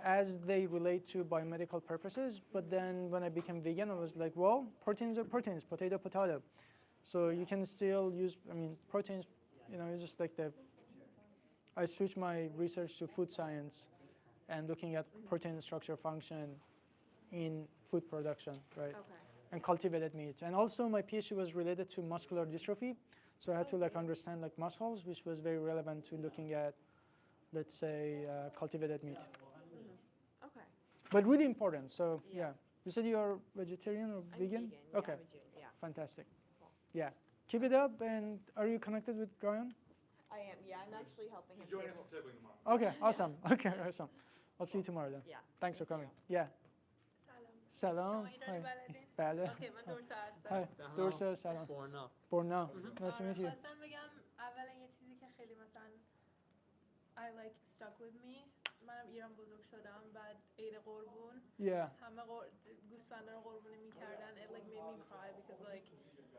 [SPEAKER 3] As they relate to biomedical purposes, but then when I became vegan, I was like, well, proteins are proteins, potato, potato. So you can still use, I mean, proteins, you know, it's just like I switched my research to food science and looking at protein structure function in food production, right?
[SPEAKER 14] Okay.
[SPEAKER 3] And cultivated meat. And also my PhD was related to muscular dystrophy. So I had to like understand like muscles, which was very relevant to looking at, let's say, cultivated meat.
[SPEAKER 14] Okay.
[SPEAKER 3] But really important. So yeah, you said you are vegetarian or vegan?
[SPEAKER 14] I'm
[SPEAKER 3] Okay.
[SPEAKER 14] vegan. Yeah, I'm a June, yeah.
[SPEAKER 3] Fantastic. Yeah. Keep it up. And are you connected with Ryan?
[SPEAKER 14] I am. Yeah, I'm actually helping him.
[SPEAKER 13] Join us
[SPEAKER 14] table.
[SPEAKER 13] at tabling tomorrow.
[SPEAKER 3] Okay. Awesome. Okay. Awesome. I'll see you tomorrow then.
[SPEAKER 14] Yeah.
[SPEAKER 3] Thanks for coming. Yeah. سلام. Hi. بله.
[SPEAKER 15] اوکی من دورسا هستم.
[SPEAKER 3] Hi. درسته سلام. برنا. Nice to meet you.
[SPEAKER 15] خواستم بگم اولا یه چیزی که خیلی مثلا I like stuck with me. منم ایران بزرگ شدم بعد عید قربون.
[SPEAKER 3] Yeah.
[SPEAKER 15] همه گوسفندا رو قربونی میکردن. It like made me cry because like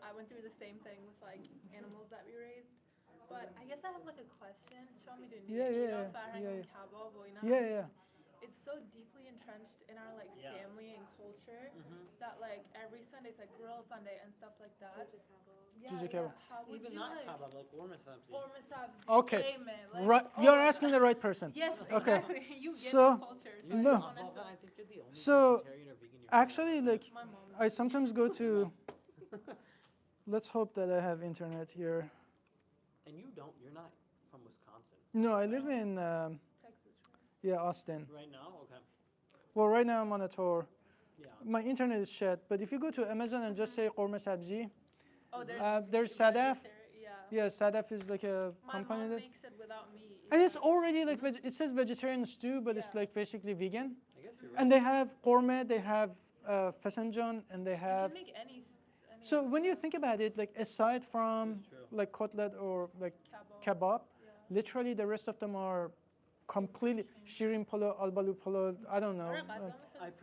[SPEAKER 15] I went through the same thing with like animals that we raised. But I guess I have like a question. شما میدونید ایران فرهنگ کباب و اینا.
[SPEAKER 3] Yeah.
[SPEAKER 15] It's so deeply entrenched in our like family and culture that like every Sunday it's like grill Sunday and stuff like that. Yeah. How would
[SPEAKER 2] Even
[SPEAKER 15] you
[SPEAKER 2] not
[SPEAKER 15] like
[SPEAKER 2] kebab, like korma sabzi.
[SPEAKER 15] korma sabzi,
[SPEAKER 3] Okay.
[SPEAKER 15] amen, like,
[SPEAKER 3] Right. You're asking the right person.
[SPEAKER 15] Yes,
[SPEAKER 3] Okay.
[SPEAKER 15] exactly. You get
[SPEAKER 3] So,
[SPEAKER 15] the culture. So
[SPEAKER 3] no.
[SPEAKER 15] I just wanted to-
[SPEAKER 2] I think you're the only
[SPEAKER 3] So
[SPEAKER 2] vegetarian or vegan you're
[SPEAKER 3] actually, like,
[SPEAKER 15] My mom.
[SPEAKER 3] I sometimes go to. Let's hope that I have internet here.
[SPEAKER 2] And you don't. You're not from Wisconsin.
[SPEAKER 3] No, I live in.
[SPEAKER 15] Texas, right?
[SPEAKER 3] Yeah, Austin.
[SPEAKER 2] Right now? Okay.
[SPEAKER 3] Well, right now I'm on a tour.
[SPEAKER 2] Yeah.
[SPEAKER 3] My internet is shit, but if you go to Amazon and just say korma sabzi,
[SPEAKER 15] Oh,
[SPEAKER 3] there's Sadaf.
[SPEAKER 15] Yeah.
[SPEAKER 3] Yeah, Sadaf is like a
[SPEAKER 15] My
[SPEAKER 3] company
[SPEAKER 15] mom
[SPEAKER 3] that,
[SPEAKER 15] makes it without meat.
[SPEAKER 3] and it's already like it says vegetarian stew, but it's like basically vegan.
[SPEAKER 2] I guess you're right.
[SPEAKER 3] And they have korma, they have fasanjan, and they
[SPEAKER 15] You
[SPEAKER 3] have
[SPEAKER 15] can make any stew.
[SPEAKER 3] So when you think about it, like aside from like cutlet or like kebab, literally the rest of them are completely shirin polo, albalu polo. I don't know.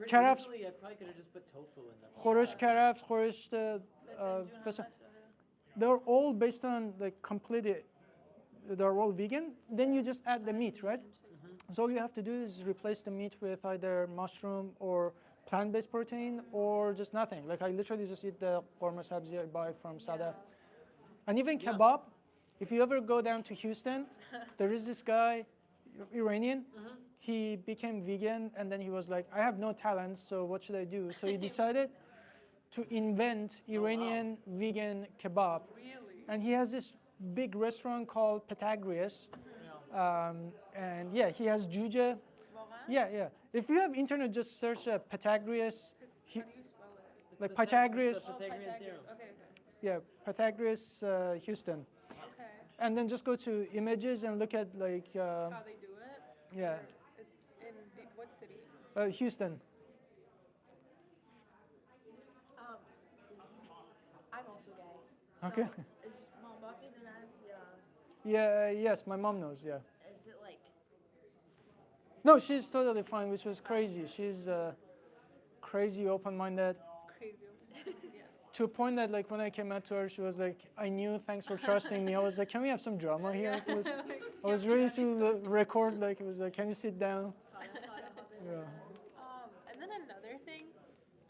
[SPEAKER 3] Karafs,
[SPEAKER 2] I probably could have just put tofu in them.
[SPEAKER 3] khorosh karafs, khorosh fasan. They're all based on like completely. They're all vegan. Then you just add the meat, right? So all you have to do is replace the meat with either mushroom or plant-based protein or just nothing. Like I literally just eat the korma sabzi I buy from Sadaf. And even kebab, if you ever go down to Houston, there is this guy, Iranian, he became vegan and then he was like, I have no talent, so what should I do? So he decided to invent Iranian vegan kebab. And he has this big restaurant called Pythagoras. And yeah, he has juja. Yeah. If you have internet, just search Pythagoras. Like Pythagoras. Yeah, Pythagoras, Houston.
[SPEAKER 15] Okay.
[SPEAKER 3] And then just go to images and look at like.
[SPEAKER 15] How they do it?
[SPEAKER 3] Yeah.
[SPEAKER 15] It's in what city?
[SPEAKER 3] Houston.
[SPEAKER 4] I'm also gay. So
[SPEAKER 3] Okay.
[SPEAKER 4] Is Mom Buffy the man?
[SPEAKER 3] Yeah. Yes, my mom knows. Yeah.
[SPEAKER 4] Is it like?
[SPEAKER 3] No, she's totally fine, which was crazy. She's crazy, open-minded.
[SPEAKER 15] Crazy. Yeah.
[SPEAKER 3] To a point that, like, when I came out to her, she was like, "I knew. Thanks for trusting me." I was like, "Can we have some drama here?" It was, I was ready to record. Like, it was like, "Can you sit down?" Yeah.
[SPEAKER 15] And then another thing,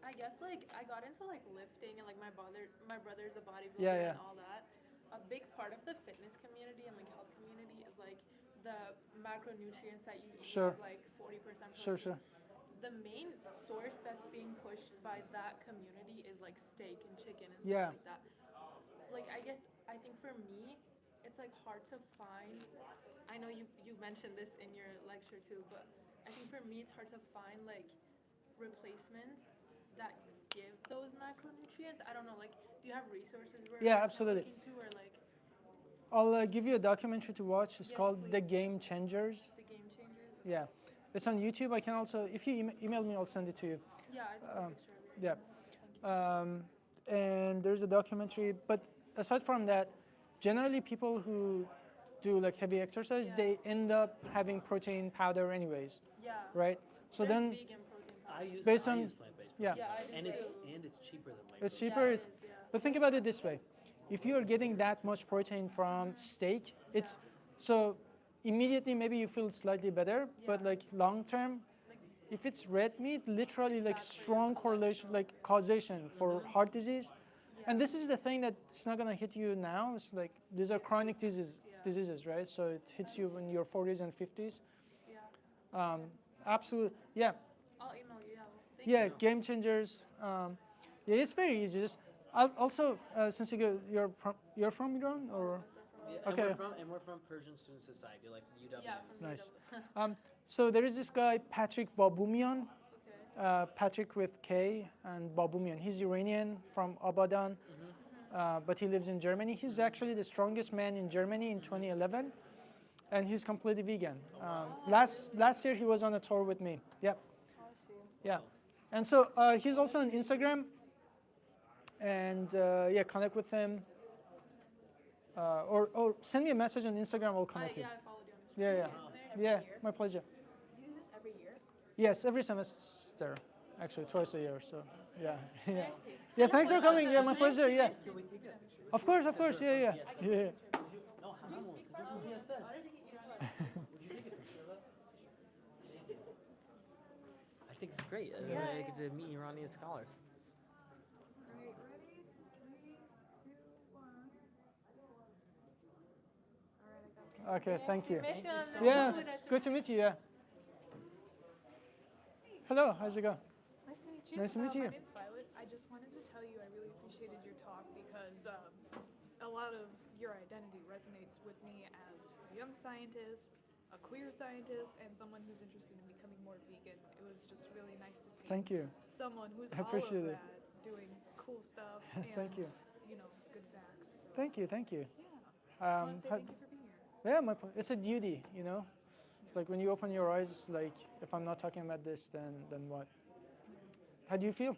[SPEAKER 15] I guess like I got into like lifting and like my brother's a bodybuilder and all that. A big part of the fitness community and like health community is like the macronutrients that you eat, like 40% protein.
[SPEAKER 3] Sure.
[SPEAKER 15] The main source that's being pushed by that community is like steak and chicken and stuff like that. Like I think for me, it's like hard to find. I know you mentioned this in your lecture too, but I think for me it's hard to find like replacements that give those macronutrients. I don't know, like do you have resources where
[SPEAKER 3] Absolutely.
[SPEAKER 15] looking to or like
[SPEAKER 3] I'll give you a documentary to watch. It's called The Game Changers.
[SPEAKER 15] The Game Changers?
[SPEAKER 3] Yeah. It's on YouTube. I can also, if you email me, I'll send it to you.
[SPEAKER 15] Yeah, I took a picture of it.
[SPEAKER 3] Yeah. And there's a documentary. But aside from that, generally people who do like heavy exercise, they end up having protein powder anyways.
[SPEAKER 15] Yeah.
[SPEAKER 3] Right? So
[SPEAKER 15] There's
[SPEAKER 3] then,
[SPEAKER 15] vegan protein powder.
[SPEAKER 3] based on,
[SPEAKER 2] plant-based protein. And it's cheaper than micro.
[SPEAKER 3] It's cheaper. But think about it this way. If you are getting that much protein from steak, it's so immediately maybe you feel slightly better, but like long term, if it's red meat, literally like strong correlation, like causation for heart disease. And this is the thing that it's not gonna hit you now. It's like these are chronic diseases, right? So it hits you in your 40s and 50s.
[SPEAKER 15] Yeah.
[SPEAKER 3] Absolutely. Yeah.
[SPEAKER 15] I'll email you. Thank you.
[SPEAKER 3] Game changers. Yeah, it's very easy. Just also, since you're from Iran or?
[SPEAKER 2] Yeah,
[SPEAKER 3] Okay.
[SPEAKER 2] And we're from Persian Student Society, like UW.
[SPEAKER 15] Yeah,
[SPEAKER 3] Nice. So there is this guy, Patrick Baboumian, Patrick with K and Baboumian. He's Iranian from Abadan, but he lives in Germany. He's actually the strongest man in Germany in 2011, and he's completely vegan. Last year he was on a tour with me. Yep. Yeah. And so he's also on Instagram, and connect with him. Or send me a message on Instagram, I'll connect you.
[SPEAKER 15] I followed you on Instagram.
[SPEAKER 3] Yeah, my pleasure.
[SPEAKER 4] Do you do this every year?
[SPEAKER 3] Yes, every semester, actually twice a year. So yeah, thanks for coming. Yeah, my pleasure. Yeah, of course. Yeah.
[SPEAKER 2] No, I won't, because this will be a sense. Would you take a picture of us? I think it's great. I get to meet Iranian scholars.
[SPEAKER 3] Okay, thank you.
[SPEAKER 15] Mission.
[SPEAKER 3] Yeah, good to meet you. Yeah. Hello, how's it going?
[SPEAKER 16] Nice to meet you.
[SPEAKER 3] Nice to meet you.
[SPEAKER 16] My name's Violet. I just wanted to tell you I really appreciated your talk because a lot of your identity resonates with me as a young scientist, a queer scientist, and someone who's interested in becoming more vegan. It was just really nice to see.
[SPEAKER 3] Thank you.
[SPEAKER 16] Someone who's
[SPEAKER 3] I appreciate
[SPEAKER 16] all of
[SPEAKER 3] it.
[SPEAKER 16] that, doing cool stuff and
[SPEAKER 3] Thank you.
[SPEAKER 16] Good facts. So.
[SPEAKER 3] Thank you.
[SPEAKER 16] Yeah. Just want to say thank you for being here.
[SPEAKER 3] Yeah, it's a duty, It's like when you open your eyes, it's like, if I'm not talking about this, then what? How do you feel?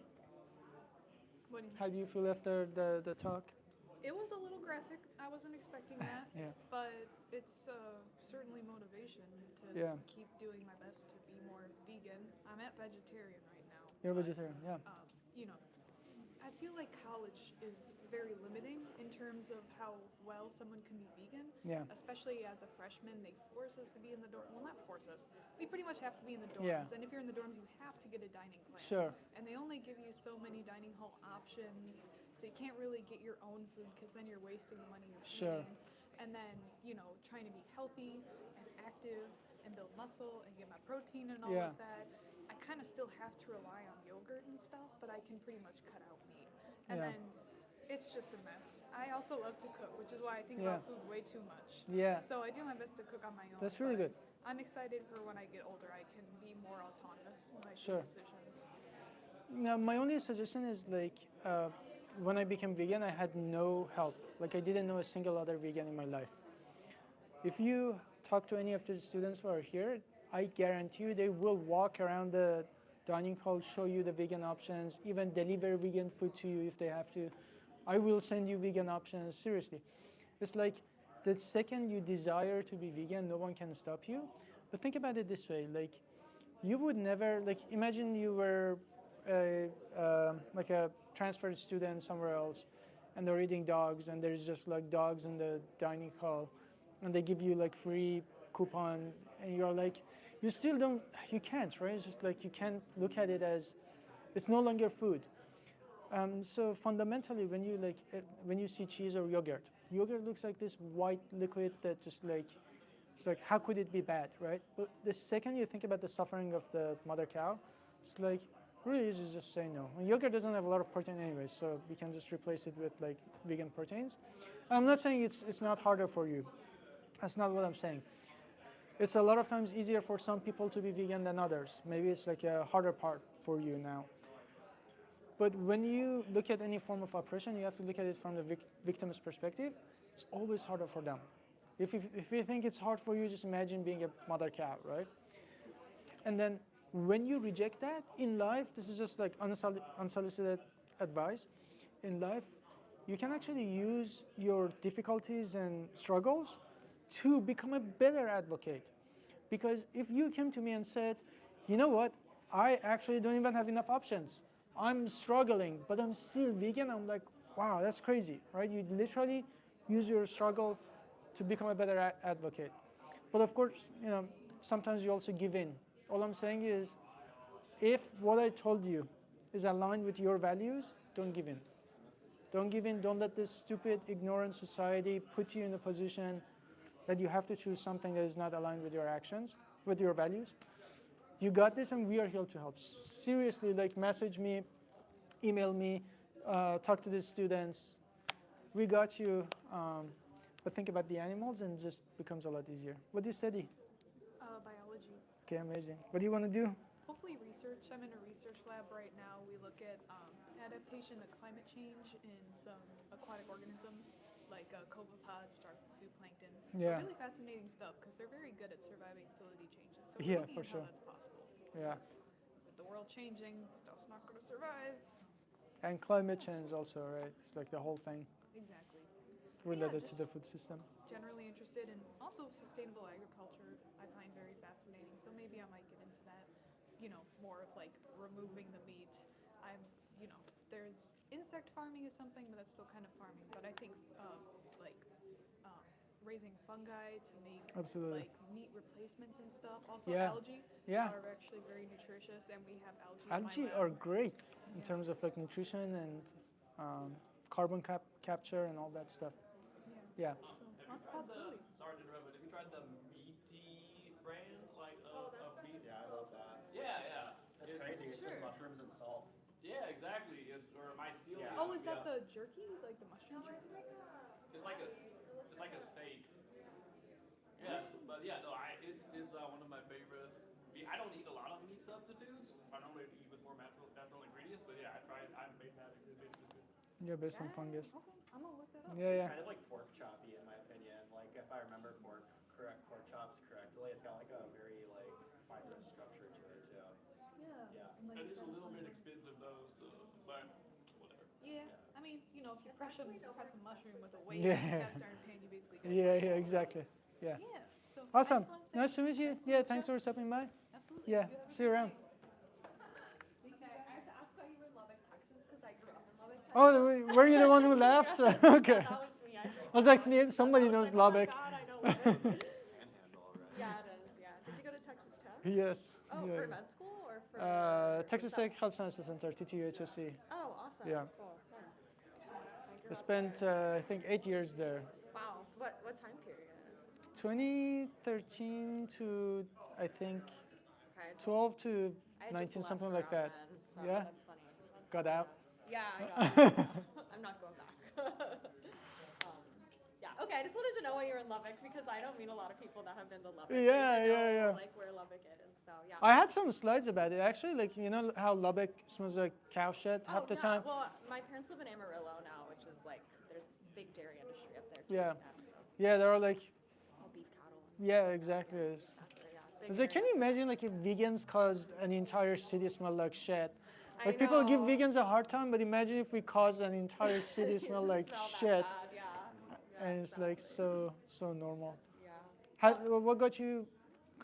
[SPEAKER 16] What do you mean?
[SPEAKER 3] How do you feel after the talk?
[SPEAKER 16] It was a little graphic. I wasn't expecting that.
[SPEAKER 3] Yeah.
[SPEAKER 16] But it's certainly motivation to keep doing my best to be more vegan. I'm at vegetarian right now.
[SPEAKER 3] You're a vegetarian, yeah.
[SPEAKER 16] You know, I feel like college is very limiting in terms of how well someone can be vegan.
[SPEAKER 3] Yeah.
[SPEAKER 16] Especially as a freshman, they force us to be in the dorm. Well, not force us. We pretty much have to be in the dorms.
[SPEAKER 3] Yeah.
[SPEAKER 16] And if you're in the dorms, you have to get a dining plan.
[SPEAKER 3] Sure.
[SPEAKER 16] And they only give you so many dining hall options, so you can't really get your own food because then you're wasting the money you're
[SPEAKER 3] Sure.
[SPEAKER 16] eating. And then, you know, trying to be healthy and active and build muscle and get my protein and all of that. I kind of still have to rely on yogurt and stuff, but I can pretty much cut out meat. And then it's just a mess. I also love to cook, which is why I think about food way too much.
[SPEAKER 3] Yeah.
[SPEAKER 16] So I do my best to cook on my own.
[SPEAKER 3] That's really good.
[SPEAKER 16] I'm excited for when I get older, I can be more autonomous in my
[SPEAKER 3] Sure.
[SPEAKER 16] decisions.
[SPEAKER 3] Now, my only suggestion is like, when I became vegan, I had no help. Like I didn't know a single other vegan in my life. If you talk to any of the students who are here, I guarantee you they will walk around the dining hall, show you the vegan options, even deliver vegan food to you if they have to. I will send you vegan options, seriously. It's like the second you desire to be vegan, no one can stop you. But think about it this way, like you would never, like imagine you were like a transferred student somewhere else and they're eating dogs and there's just like dogs in the dining hall and they give you like free coupon and you're like, you still don't, you can't, right? It's just like you can't look at it as, it's no longer food. So fundamentally, when you see cheese or yogurt looks like this white liquid that just like, it's like, how could it be bad, right? But the second you think about the suffering of the mother cow, it's like really easy to just say no. And yogurt doesn't have a lot of protein anyway, so we can just replace it with like vegan proteins. I'm not saying it's not harder for you. That's not what I'm saying. It's a lot of times easier for some people to be vegan than others. Maybe it's like a harder part for you now. But when you look at any form of oppression, you have to look at it from the victim's perspective. It's always harder for them. If you think it's hard for you, just imagine being a mother cow, right? And then when you reject that in life, this is just like unsolicited advice. In life, you can actually use your difficulties and struggles to become a better advocate. Because if you came to me and said, you know what, I actually don't even have enough options. I'm struggling, but I'm still vegan. I'm like, wow, that's crazy, right? You literally use your struggle to become a better advocate. But of course, you know, sometimes you also give in. All I'm saying is, if what I told you is aligned with your values, don't give in. Don't give in. Don't let this stupid, ignorant society put you in a position that you have to choose something that is not aligned with your actions, with your values. You got this, and we are here to help. Seriously, like message me, email me, talk to the students. We got you, but think about the animals and it just becomes a lot easier. What do you study?
[SPEAKER 16] Biology.
[SPEAKER 3] Okay, amazing. What do you want to do?
[SPEAKER 16] Hopefully research. I'm in a research lab right now. We look at adaptation to climate change in some aquatic organisms, like copepods, which are zooplankton.
[SPEAKER 3] Yeah.
[SPEAKER 16] Really fascinating stuff because they're very good at surviving salinity changes. So
[SPEAKER 3] Yeah,
[SPEAKER 16] we're looking
[SPEAKER 3] for
[SPEAKER 16] at
[SPEAKER 3] sure.
[SPEAKER 16] how that's possible.
[SPEAKER 3] Yeah.
[SPEAKER 16] With the world changing, stuff's not going to survive.
[SPEAKER 3] And climate change also, right? It's like the whole thing
[SPEAKER 16] Exactly.
[SPEAKER 3] related to the food system.
[SPEAKER 16] Generally interested in also sustainable agriculture. I find very fascinating. So maybe I might get into that. You know, more of like removing the meat. There's insect farming is something, but that's still kind of farming. But I think raising fungi to make like meat replacements and stuff. Also algae are actually very nutritious, and we have algae.
[SPEAKER 3] Algae are great in terms of like nutrition and carbon capture and all that stuff. Yeah.
[SPEAKER 16] So lots of possibility.
[SPEAKER 1] Sorry to interrupt, but have you tried the meaty brand of meat?
[SPEAKER 2] Yeah, I love that.
[SPEAKER 1] Yeah.
[SPEAKER 2] That's crazy. It's just mushrooms and salt.
[SPEAKER 1] Yeah, exactly. Or mycelium.
[SPEAKER 16] Yeah. Oh, is that the jerky? Like the mushroom jerky?
[SPEAKER 1] It's like a steak. Yeah, but yeah, no, it's one of my favorite. I don't eat a lot of meat substitutes. I normally eat with more natural ingredients, but yeah, I made that. It's good.
[SPEAKER 3] Yeah, based on fungus.
[SPEAKER 16] Okay, I'm gonna look that up.
[SPEAKER 2] It's kind of like pork choppy in my opinion. Like if I remember pork chops correctly, it's got like a very like fibrous structure to it too.
[SPEAKER 16] Yeah.
[SPEAKER 1] It is a little bit expensive though, so but whatever.
[SPEAKER 16] know, if you press a mushroom with a weight
[SPEAKER 3] Yeah.
[SPEAKER 16] in a cast iron pan, you basically get a
[SPEAKER 3] Yeah,
[SPEAKER 16] cycle.
[SPEAKER 3] exactly. Yeah.
[SPEAKER 16] Yeah. So
[SPEAKER 3] Awesome.
[SPEAKER 16] I just wanna say
[SPEAKER 3] Nice to meet you. Yeah, thanks for stopping by.
[SPEAKER 16] Absolutely.
[SPEAKER 3] Yeah, see you around.
[SPEAKER 14] Okay, I have to ask why you were in Lubbock, Texas, because I grew up in Lubbock, Texas.
[SPEAKER 3] Oh, were you the one who laughed? Okay.
[SPEAKER 14] That was me.
[SPEAKER 3] I was like, somebody knows Lubbock.
[SPEAKER 14] Oh my God, I know Lubbock. Yeah, it is. Yeah. Did you go to Texas Tech?
[SPEAKER 3] Yes.
[SPEAKER 14] Oh,
[SPEAKER 3] yeah.
[SPEAKER 14] for med school or for?
[SPEAKER 3] Texas Tech Health Sciences Center, TTU-HSC.
[SPEAKER 14] Oh, awesome.
[SPEAKER 3] Yeah.
[SPEAKER 14] Cool. Nice.
[SPEAKER 3] I spent, I think, 8 years there.
[SPEAKER 14] Wow. What time period?
[SPEAKER 3] 2013 to, I think,
[SPEAKER 14] Okay.
[SPEAKER 3] 12 to
[SPEAKER 14] I had
[SPEAKER 3] 19,
[SPEAKER 14] just
[SPEAKER 3] something
[SPEAKER 14] left
[SPEAKER 3] like that.
[SPEAKER 14] around then, so
[SPEAKER 3] Yeah?
[SPEAKER 14] That's funny.
[SPEAKER 3] Got out.
[SPEAKER 14] Yeah, I got it. I'm not going back. Yeah, okay, I just wanted to know why you're in Lubbock because I don't meet a lot of people that have been to Lubbock.
[SPEAKER 3] Yeah,
[SPEAKER 14] They know,
[SPEAKER 3] yeah.
[SPEAKER 14] Like where Lubbock is, so yeah.
[SPEAKER 3] I had some slides about it, actually. Like, you know how Lubbock smells like cow shit half the time?
[SPEAKER 14] Well, my parents live in Amarillo now, which is like, there's big dairy industry up there too.
[SPEAKER 3] Yeah.
[SPEAKER 14] So.
[SPEAKER 3] Yeah, there are like,
[SPEAKER 14] All beef cattle.
[SPEAKER 3] yeah, exactly. It's like, can you imagine like if vegans caused an entire city smell like shit? Like people give vegans a hard time, but imagine if we caused an entire city smell like shit.
[SPEAKER 14] Bad, yeah.
[SPEAKER 3] And it's like so normal.
[SPEAKER 14] Yeah.
[SPEAKER 3] What got you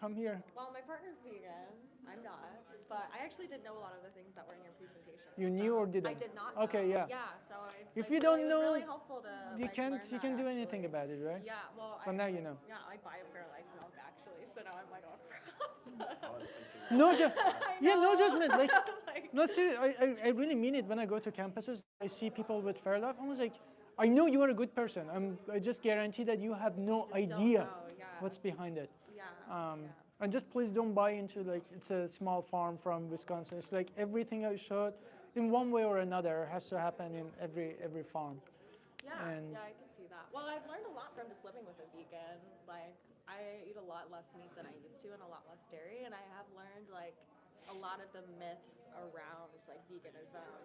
[SPEAKER 3] come here?
[SPEAKER 14] Well, my partner's vegan. I'm not. But I actually did know a lot of the things that were in your presentation.
[SPEAKER 3] You knew or didn't?
[SPEAKER 14] I did not
[SPEAKER 3] Okay,
[SPEAKER 14] know.
[SPEAKER 3] yeah.
[SPEAKER 14] Yeah, so it's
[SPEAKER 3] If
[SPEAKER 14] like
[SPEAKER 3] you
[SPEAKER 14] it
[SPEAKER 3] don't
[SPEAKER 14] was
[SPEAKER 3] know,
[SPEAKER 14] really helpful to
[SPEAKER 3] you
[SPEAKER 14] like,
[SPEAKER 3] can't
[SPEAKER 14] learn
[SPEAKER 3] you can
[SPEAKER 14] that,
[SPEAKER 3] do
[SPEAKER 14] actually.
[SPEAKER 3] anything about it, right?
[SPEAKER 14] Yeah, well,
[SPEAKER 3] But now you know.
[SPEAKER 14] Yeah, I buy a Fairlife milk actually, so now I'm like, oh crap.
[SPEAKER 3] No, yeah, no judgment. Like,
[SPEAKER 14] Like-
[SPEAKER 3] no, seriously, I really mean it when I go to campuses. I see people with Fairlife. I was like, I know you are a good person. I just guarantee that you have no idea what's behind it.
[SPEAKER 14] Yeah.
[SPEAKER 3] And just please don't buy into like it's a small farm from Wisconsin. It's like everything I showed, in one way or another, has to happen in every farm.
[SPEAKER 14] Yeah,
[SPEAKER 3] And
[SPEAKER 14] yeah, I can see that. Well, I've learned a lot from just living with a vegan. Like, I eat a lot less meat than I used to and a lot less dairy, and I have learned, like, a lot of the myths around, like, veganism.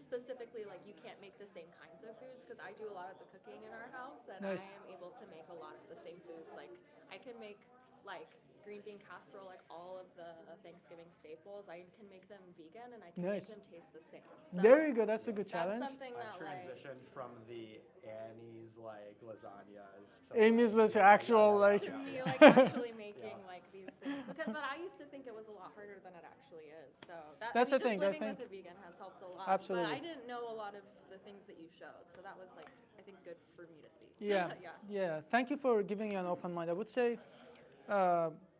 [SPEAKER 14] Specifically, like, you can't make the same kinds of foods, because I do a lot of the cooking in our house, and
[SPEAKER 3] Nice.
[SPEAKER 14] I am able to make a lot of the same foods. Like, I can make, like, green bean casserole, like all of the Thanksgiving staples. I can make them vegan, and I can
[SPEAKER 3] Nice.
[SPEAKER 14] make them taste the same. So
[SPEAKER 3] there you go. That's a good challenge.
[SPEAKER 14] That's something
[SPEAKER 17] I
[SPEAKER 14] that, like...
[SPEAKER 17] transitioned from the Annie's like lasagnas to
[SPEAKER 3] Amy's was actual like.
[SPEAKER 14] To me, like actually making like these things. But I used to think it was a lot harder than it actually is. So
[SPEAKER 3] That's the
[SPEAKER 14] just
[SPEAKER 3] thing, I
[SPEAKER 14] living
[SPEAKER 3] think-
[SPEAKER 14] with a vegan has helped a lot.
[SPEAKER 3] Absolutely.
[SPEAKER 14] But I didn't know a lot of the things that you showed. So that was like, I think, good for me to see.
[SPEAKER 3] Yeah, yeah. Thank you for giving an open mind. I would say,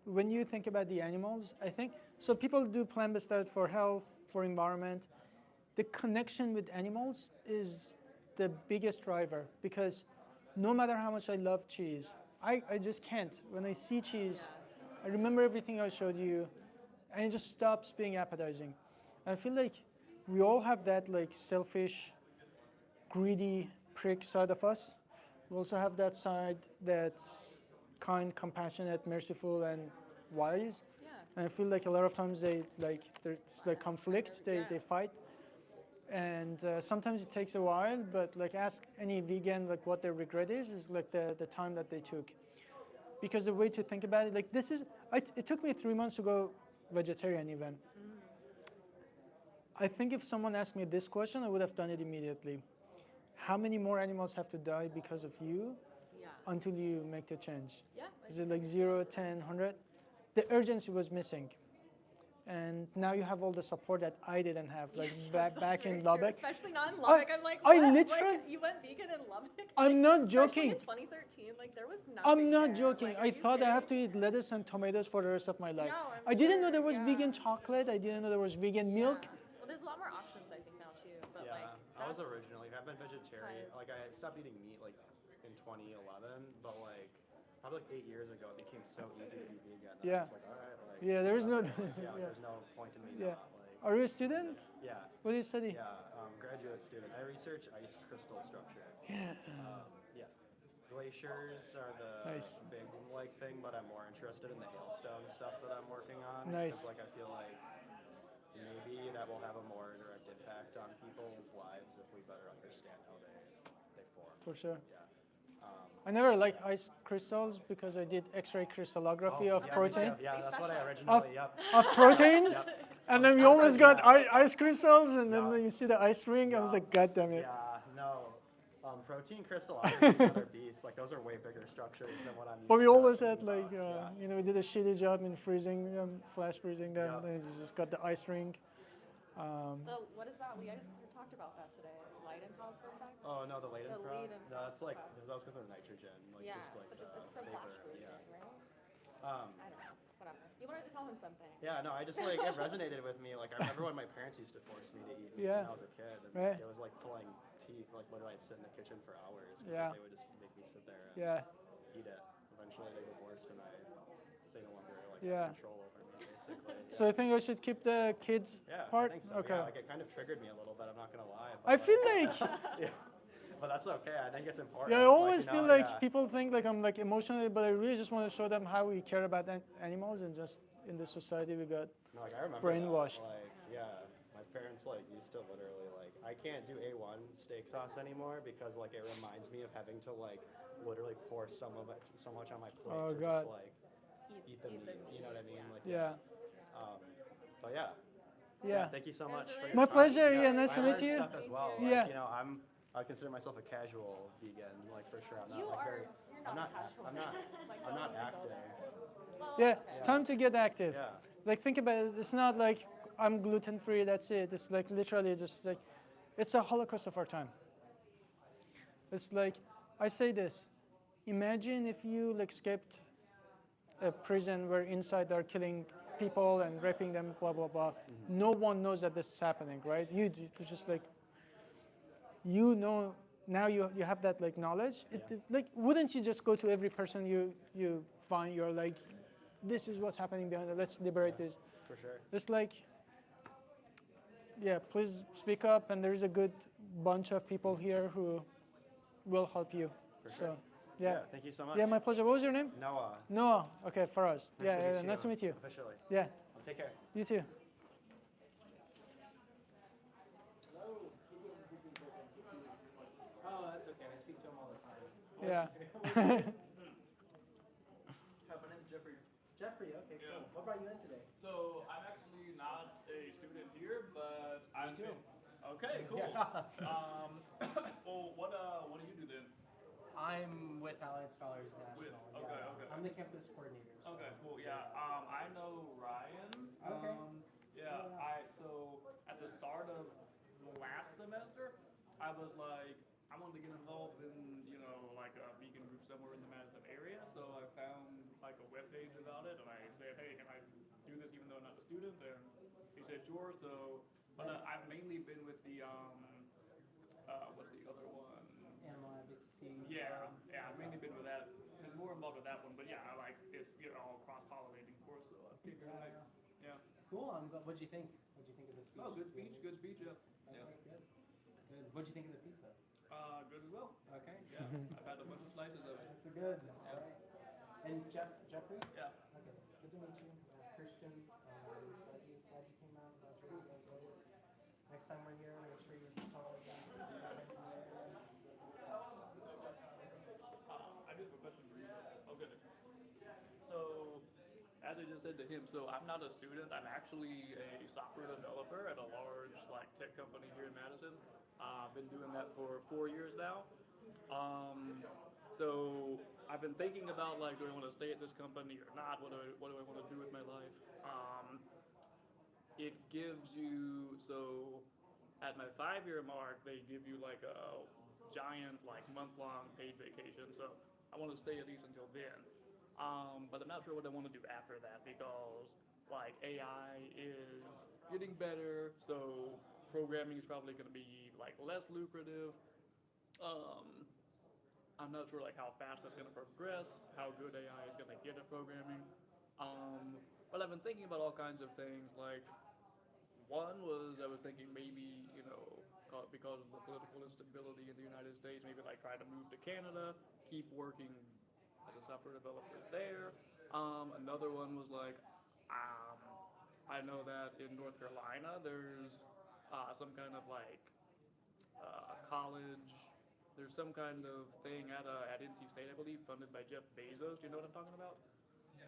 [SPEAKER 3] when you think about the animals, I think so. People do plant-based diet for health, for environment. The connection with animals is the biggest driver because no matter how much I love cheese, I just can't. When I see cheese, I remember everything I showed you, and it just stops being appetizing. I feel like we all have that like selfish, greedy prick side of us. We also have that side that's kind, compassionate, merciful, and wise.
[SPEAKER 14] Yeah.
[SPEAKER 3] And I feel like a lot of times there's like conflict, they fight. And sometimes it takes a while, but like ask any vegan like what their regret is like the time that they took. Because the way to think about it, like it took me 3 months to go vegetarian even. I think if someone asked me this question, I would have done it immediately. How many more animals have to die because of you until you make the change?
[SPEAKER 14] Yeah.
[SPEAKER 3] Is it like 0, 10, 100? The urgency was missing. And now you have all the support that I didn't have, like back in Lubbock.
[SPEAKER 14] Especially not in Lubbock. I'm like,
[SPEAKER 3] I
[SPEAKER 14] what?
[SPEAKER 3] literally-
[SPEAKER 14] Like, you went vegan in Lubbock?
[SPEAKER 3] I'm not joking.
[SPEAKER 14] Especially in 2013, like there was nothing
[SPEAKER 3] I'm not
[SPEAKER 14] there.
[SPEAKER 3] joking.
[SPEAKER 14] Like,
[SPEAKER 3] I thought I have to eat lettuce and tomatoes for the rest of my life.
[SPEAKER 14] No,
[SPEAKER 3] I didn't know there was vegan chocolate. I didn't know there was vegan milk.
[SPEAKER 14] Well, there's a lot more options, I think, now too. But
[SPEAKER 17] yeah,
[SPEAKER 14] like,
[SPEAKER 17] I was originally, I've been vegetarian, like I stopped eating meat like in 2011, but like probably like 8 years ago it became so easy to be vegan. That
[SPEAKER 3] Yeah.
[SPEAKER 17] I was like, all right, like,
[SPEAKER 3] Yeah, there's no.
[SPEAKER 17] yeah, like, there's no point in me
[SPEAKER 3] Yeah.
[SPEAKER 17] not like.
[SPEAKER 3] Are you a student?
[SPEAKER 17] Yeah.
[SPEAKER 3] What do you study?
[SPEAKER 17] Yeah, graduate student. I research ice crystal structure.
[SPEAKER 3] Yeah.
[SPEAKER 17] Yeah. Glaciers are the
[SPEAKER 3] Nice.
[SPEAKER 17] big like thing, but I'm more interested in the hailstone stuff that I'm working on.
[SPEAKER 3] Nice.
[SPEAKER 17] 'Cause, like I feel like maybe that will have a more direct impact on people's lives if we better understand how they form.
[SPEAKER 3] For sure.
[SPEAKER 17] Yeah.
[SPEAKER 3] I never liked ice crystals because I did X-ray crystallography of
[SPEAKER 17] yeah,
[SPEAKER 3] protein.
[SPEAKER 17] Yeah, that's what I originally.
[SPEAKER 3] Of proteins,
[SPEAKER 17] Yep.
[SPEAKER 3] and then we always got ice crystals, and then you see the ice ring. I was like, God damn it.
[SPEAKER 17] Yeah, no, protein crystallography is another beast. Like those are way bigger structures than what I'm used to.
[SPEAKER 3] But we always had
[SPEAKER 17] thinking
[SPEAKER 3] like,
[SPEAKER 17] about.
[SPEAKER 3] you know, we did a shitty job in freezing them, flash freezing them. Then you just got the ice ring.
[SPEAKER 14] What is that? We just talked about that today. Leidenfrost effect?
[SPEAKER 17] Oh no, the Leidenfrost. No,
[SPEAKER 14] Leidenfrost.
[SPEAKER 17] that's like that's because of nitrogen. Like
[SPEAKER 14] Yeah,
[SPEAKER 17] just like
[SPEAKER 14] but
[SPEAKER 17] the
[SPEAKER 14] it's for
[SPEAKER 17] vapor.
[SPEAKER 14] flash freezing,
[SPEAKER 17] Yeah.
[SPEAKER 14] right?
[SPEAKER 17] Um,
[SPEAKER 14] I don't know. Whatever. You wanted to tell him something.
[SPEAKER 17] Yeah, no, I just like it resonated with me. Like I remember when my parents used to force me to eat meat
[SPEAKER 3] Yeah.
[SPEAKER 17] when I was a kid, and
[SPEAKER 3] Right.
[SPEAKER 17] it was like pulling teeth. Like literally, I'd sit in the kitchen for hours. 'Cause,
[SPEAKER 3] Yeah.
[SPEAKER 17] like, they would just make me sit there and
[SPEAKER 3] Yeah.
[SPEAKER 17] eat it. Eventually, they divorced, and they no longer like
[SPEAKER 3] Yeah.
[SPEAKER 17] have control over me, basically.
[SPEAKER 3] So I think I should keep the kids part?
[SPEAKER 17] I think so.
[SPEAKER 3] Okay.
[SPEAKER 17] Yeah, like it kind of triggered me a little bit. I'm not gonna lie. But
[SPEAKER 3] I feel like
[SPEAKER 17] yeah, but that's okay. I think it's important.
[SPEAKER 3] yeah, I always
[SPEAKER 17] you
[SPEAKER 3] feel
[SPEAKER 17] know,
[SPEAKER 3] like
[SPEAKER 17] yeah.
[SPEAKER 3] people think like I'm like emotional, but I really just want to show them how we care about animals, and just in this society we got
[SPEAKER 17] No, like I remember
[SPEAKER 3] brainwashed.
[SPEAKER 17] That. Like, yeah, my parents like used to literally like I can't do A1 steak sauce anymore because like it reminds me of having to like literally pour so much on my plate
[SPEAKER 3] Oh,
[SPEAKER 17] to
[SPEAKER 3] God.
[SPEAKER 17] just like eat the meat. You know what I mean? Like
[SPEAKER 3] Yeah.
[SPEAKER 17] But yeah.
[SPEAKER 3] Yeah.
[SPEAKER 17] Thank you so much. For your
[SPEAKER 3] My
[SPEAKER 17] time.
[SPEAKER 3] pleasure. Yeah, nice
[SPEAKER 17] I
[SPEAKER 3] to meet
[SPEAKER 17] learned
[SPEAKER 3] you.
[SPEAKER 17] Stuff as well.
[SPEAKER 3] Yeah.
[SPEAKER 17] Like, you know, I consider myself a casual vegan, like for sure. I'm not
[SPEAKER 14] You
[SPEAKER 17] like
[SPEAKER 14] are.
[SPEAKER 17] very.
[SPEAKER 14] You're
[SPEAKER 17] I'm
[SPEAKER 14] not
[SPEAKER 17] not.
[SPEAKER 14] casual.
[SPEAKER 17] I'm not.
[SPEAKER 14] Like,
[SPEAKER 17] I'm not
[SPEAKER 14] oh,
[SPEAKER 17] active.
[SPEAKER 14] Well,
[SPEAKER 3] Yeah,
[SPEAKER 14] okay.
[SPEAKER 3] time to get active.
[SPEAKER 17] Yeah.
[SPEAKER 3] Like think about it. It's not like I'm gluten free. That's it. It's like literally just like it's a holocaust of our time. It's like I say this. Imagine if you like escaped a prison where inside they're killing people and raping them, blah blah blah. No one knows that this is happening, right? You just like you know now you have that like knowledge. Like wouldn't you just go to every person you find? You're like, this is what's happening behind it. Let's liberate this.
[SPEAKER 17] For sure.
[SPEAKER 3] It's like, yeah, please speak up, and there's a good bunch of people here who will help you.
[SPEAKER 17] For
[SPEAKER 3] So,
[SPEAKER 17] sure.
[SPEAKER 3] yeah.
[SPEAKER 17] Thank you so much.
[SPEAKER 3] Yeah, my pleasure. What was your name?
[SPEAKER 17] Noah.
[SPEAKER 3] Noah. Okay, Faraz.
[SPEAKER 17] Nice
[SPEAKER 3] Nice to meet you.
[SPEAKER 17] Officially.
[SPEAKER 3] Yeah.
[SPEAKER 17] Take care.
[SPEAKER 3] You too.
[SPEAKER 17] Oh, that's okay. I speak to him all the time.
[SPEAKER 3] Yeah.
[SPEAKER 1] My name's Jeffrey.
[SPEAKER 17] Jeffrey, okay,
[SPEAKER 1] Yeah.
[SPEAKER 17] cool. What brought you in today?
[SPEAKER 1] So I'm actually not a student here, but I'm
[SPEAKER 17] too.
[SPEAKER 1] Okay, cool.
[SPEAKER 17] Yeah.
[SPEAKER 1] Well, what do you do then?
[SPEAKER 18] I'm with Allied Scholars National.
[SPEAKER 1] Okay,
[SPEAKER 18] yeah.
[SPEAKER 1] okay.
[SPEAKER 18] I'm the campus coordinator. So.
[SPEAKER 1] Okay, cool. Yeah. I know Ryan.
[SPEAKER 18] Okay.
[SPEAKER 1] Yeah. So at the start of last semester, I was like, I wanted to get involved in like a vegan group somewhere in the Madison area. So I found like a webpage about it, and I said, hey, can I do this even though I'm not a student? And he said sure. So, but I've mainly been with the what's the other one?
[SPEAKER 18] Animal advocacy.
[SPEAKER 1] Yeah, I've mainly been with that, and more involved with that one. But yeah, I like it's all cross-pollinating course, so I think yeah.
[SPEAKER 18] Cool. What'd you think? What'd you think of the speech?
[SPEAKER 1] Oh, good speech. Good speech. Yeah.
[SPEAKER 18] Okay, good. Good. What'd you think of the pizza?
[SPEAKER 1] Good as well.
[SPEAKER 18] Okay.
[SPEAKER 1] Yeah, I've had a bunch of slices of it.
[SPEAKER 18] That's a good. All right. And Jeffrey?
[SPEAKER 1] Yeah.
[SPEAKER 18] Okay. Good to meet you. Christian. Glad you came out. Glad you enjoyed it. Next time we're here, make sure you follow us.
[SPEAKER 1] I do have a question for you. Oh, good. So, as I just said to him, so I'm not a student. I'm actually a software developer at a large tech company here in Madison. I've been doing that for 4 years now. So I've been thinking about do I want to stay at this company or not? What do I want to do with my life? It gives you at my 5-year mark, they give you a giant month-long paid vacation. So I want to stay at least until then. But I'm not sure what I want to do after that because AI is getting better, so programming is probably going to be less lucrative. I'm not sure how fast that's going to progress, how good AI is going to get at programming. But I've been thinking about all kinds of things. One was I was thinking maybe because of the political instability in the United States, maybe try to move to Canada, keep working as a software developer there. Another one was I know that in North Carolina there's some kind of college. There's some kind of thing at NC State, I believe, funded by Jeff Bezos. Do you know what I'm talking about? Yeah.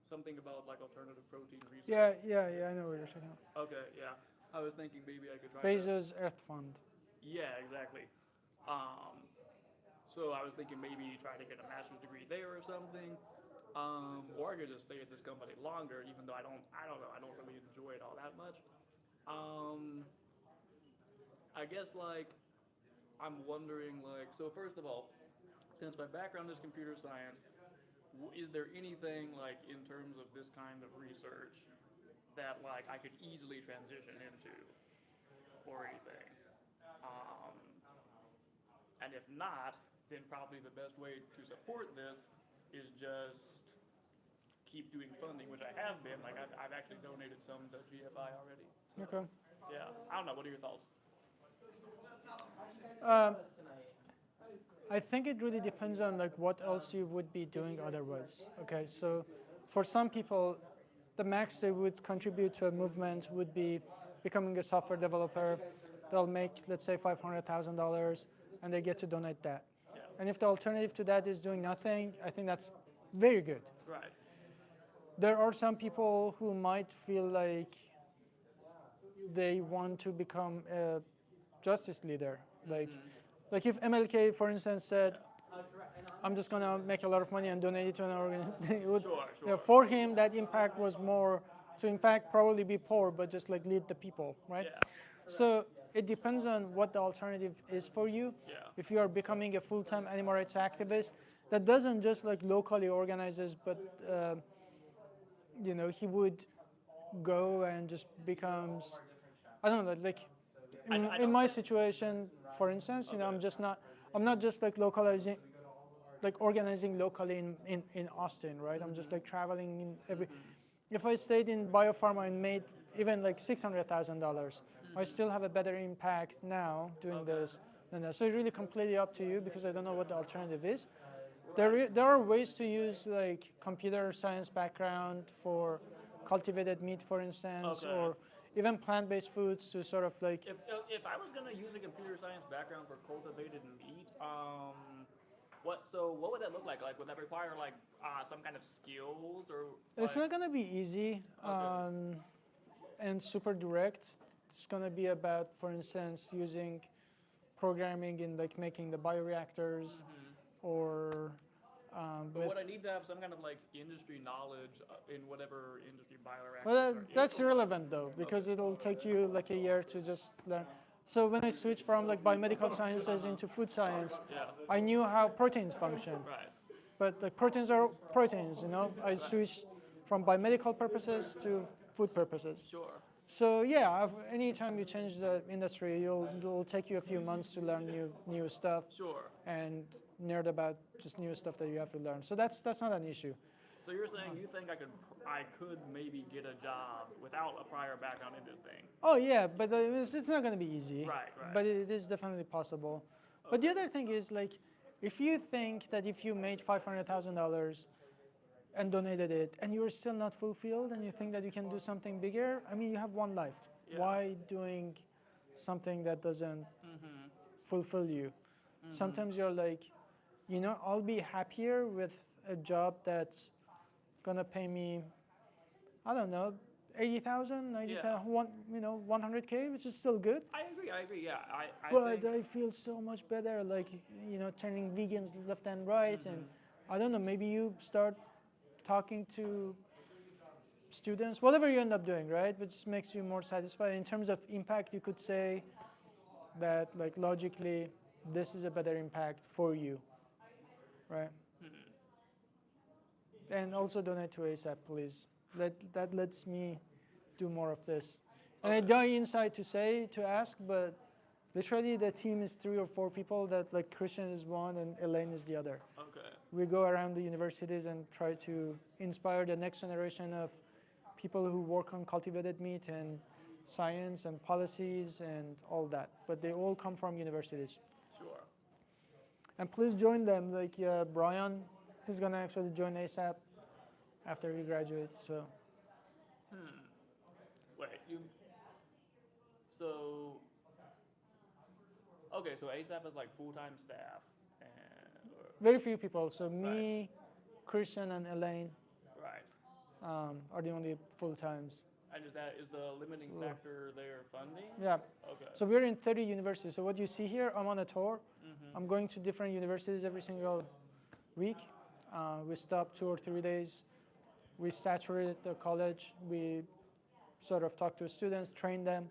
[SPEAKER 1] Something about alternative protein research.
[SPEAKER 3] Yeah, I know what you're saying.
[SPEAKER 1] Okay, yeah. I was thinking maybe I could try.
[SPEAKER 3] Bezos Earth Fund.
[SPEAKER 1] Yeah, exactly. So I was thinking maybe try to get a master's degree there or something, or I could just stay at this company longer, even though I don't know, I don't really enjoy it all that much. I guess like I'm wondering like, so first of all, since my background is computer science, is there anything like in terms of this kind of research that like I could easily transition into or anything? And if not, then probably the best way to support this is just keep doing funding, which I have been. Like I've actually donated some to GFI already. So,
[SPEAKER 3] Okay.
[SPEAKER 1] yeah, I don't know. What are your thoughts?
[SPEAKER 3] I think it really depends on like what else you would be doing otherwise. Okay, so for some people, the max they would contribute to a movement would be becoming a software developer. They'll make, let's say, $500,000, and they get to donate that.
[SPEAKER 1] Yeah.
[SPEAKER 3] And if the alternative to that is doing nothing, I think that's very good.
[SPEAKER 1] Right.
[SPEAKER 3] There are some people who might feel like they want to become a justice leader. Like if MLK, for instance, said, I'm just going to make a lot of money and donate it to an organization. You know, for him, that impact was more to, in fact, probably be poor, but just like lead the people, right?
[SPEAKER 1] Yeah.
[SPEAKER 3] So it depends on what the alternative is for you.
[SPEAKER 1] Yeah.
[SPEAKER 3] If you are becoming a full-time animal rights activist, that doesn't just like locally organizes, but you know, he would go and just becomes, I don't know, like in my situation, for instance, you know, I'm not just like localizing, like organizing locally in Austin, right? I'm just like traveling in every. If I stayed in biopharma and made even like $600,000, I still have a better impact now doing this than that. So it's really completely up to you because I don't know what the alternative is. There are ways to use like computer science background for cultivated meat, for instance, or even plant-based foods to sort of like.
[SPEAKER 1] If I was gonna use a computer science background for cultivated meat, what would that look like? Like, would that require like some kind of skills or?
[SPEAKER 3] It's not gonna be easy and super direct. It's gonna be about, for instance, using programming in like making the bioreactors, or.
[SPEAKER 1] But would I need to have some kind of like industry knowledge in whatever industry bioreactors
[SPEAKER 3] Well, that's irrelevant though, because it'll take you like a year to just learn. So when I switched from like biomedical sciences into food science, I knew how proteins function.
[SPEAKER 1] Right.
[SPEAKER 3] But like proteins are proteins, you know. I switched from biomedical purposes to food purposes.
[SPEAKER 1] Sure.
[SPEAKER 3] So yeah, anytime you change the industry, it'll take you a few months to learn new stuff.
[SPEAKER 1] Sure.
[SPEAKER 3] And nerd about just new stuff that you have to learn. So that's not an issue.
[SPEAKER 1] So you're saying you think I could maybe get a job without a prior background in this thing?
[SPEAKER 3] Oh yeah, but it's not going to be easy.
[SPEAKER 1] Right.
[SPEAKER 3] But it is definitely possible. But the other thing is like, if you think that if you made $500,000 and donated it, and you're still not fulfilled, and you think that you can do something bigger, I mean, you have one life. Yeah. Why doing something that doesn't fulfill you? Sometimes you're like, you know, I'll be happier with a job that's gonna pay me, I don't know, 80,000, 90,000, you know, 100K, which is still good.
[SPEAKER 1] I agree. Yeah,
[SPEAKER 3] But I feel so much better, like, you know, turning vegans left and right, and I don't know, maybe you start talking to students, whatever you end up doing, right? Which just makes you more satisfied. In terms of impact, you could say that, like, logically, this is a better impact for you, right? And also donate to ASAP, please. That lets me do more of this. And I die inside to ask, but literally the team is 3 or 4 people that, like, Christian is one and Elaine is the other.
[SPEAKER 1] Okay.
[SPEAKER 3] We go around the universities and try to inspire the next generation of people who work on cultivated meat and science and policies and all that. But they all come from universities.
[SPEAKER 1] Sure.
[SPEAKER 3] And please join them. Like Brian, he's gonna actually join ASAP after he graduates. So.
[SPEAKER 1] Wait, So. Okay, so ASAP is like full-time staff.
[SPEAKER 3] Very few people. So me, Christian, and Elaine.
[SPEAKER 1] Right.
[SPEAKER 3] Are the only full-times.
[SPEAKER 1] And is the limiting factor there funding?
[SPEAKER 3] Yeah.
[SPEAKER 1] Okay.
[SPEAKER 3] So we're in 30 universities. So what you see here, I'm on a tour.
[SPEAKER 1] Mhm.
[SPEAKER 3] I'm going to different universities every single week. We stop 2 or 3 days. We saturate the college. We sort of talk to students, train them,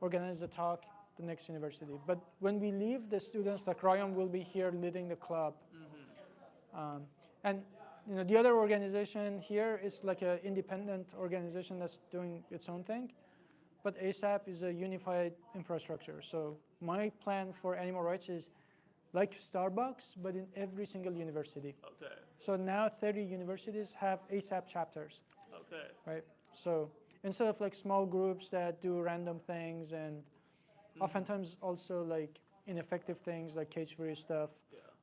[SPEAKER 3] organize the talk, the next university. But when we leave, the students, like Ryan, will be here leading the club. And the other organization here is like an independent organization that's doing its own thing. But ASAP is a unified infrastructure. So my plan for animal rights is like Starbucks, but in every single university.
[SPEAKER 1] Okay.
[SPEAKER 3] So now 30 universities have ASAP chapters.
[SPEAKER 1] Okay.
[SPEAKER 3] Right? So instead of like small groups that do random things and oftentimes also like ineffective things like cage-free stuff,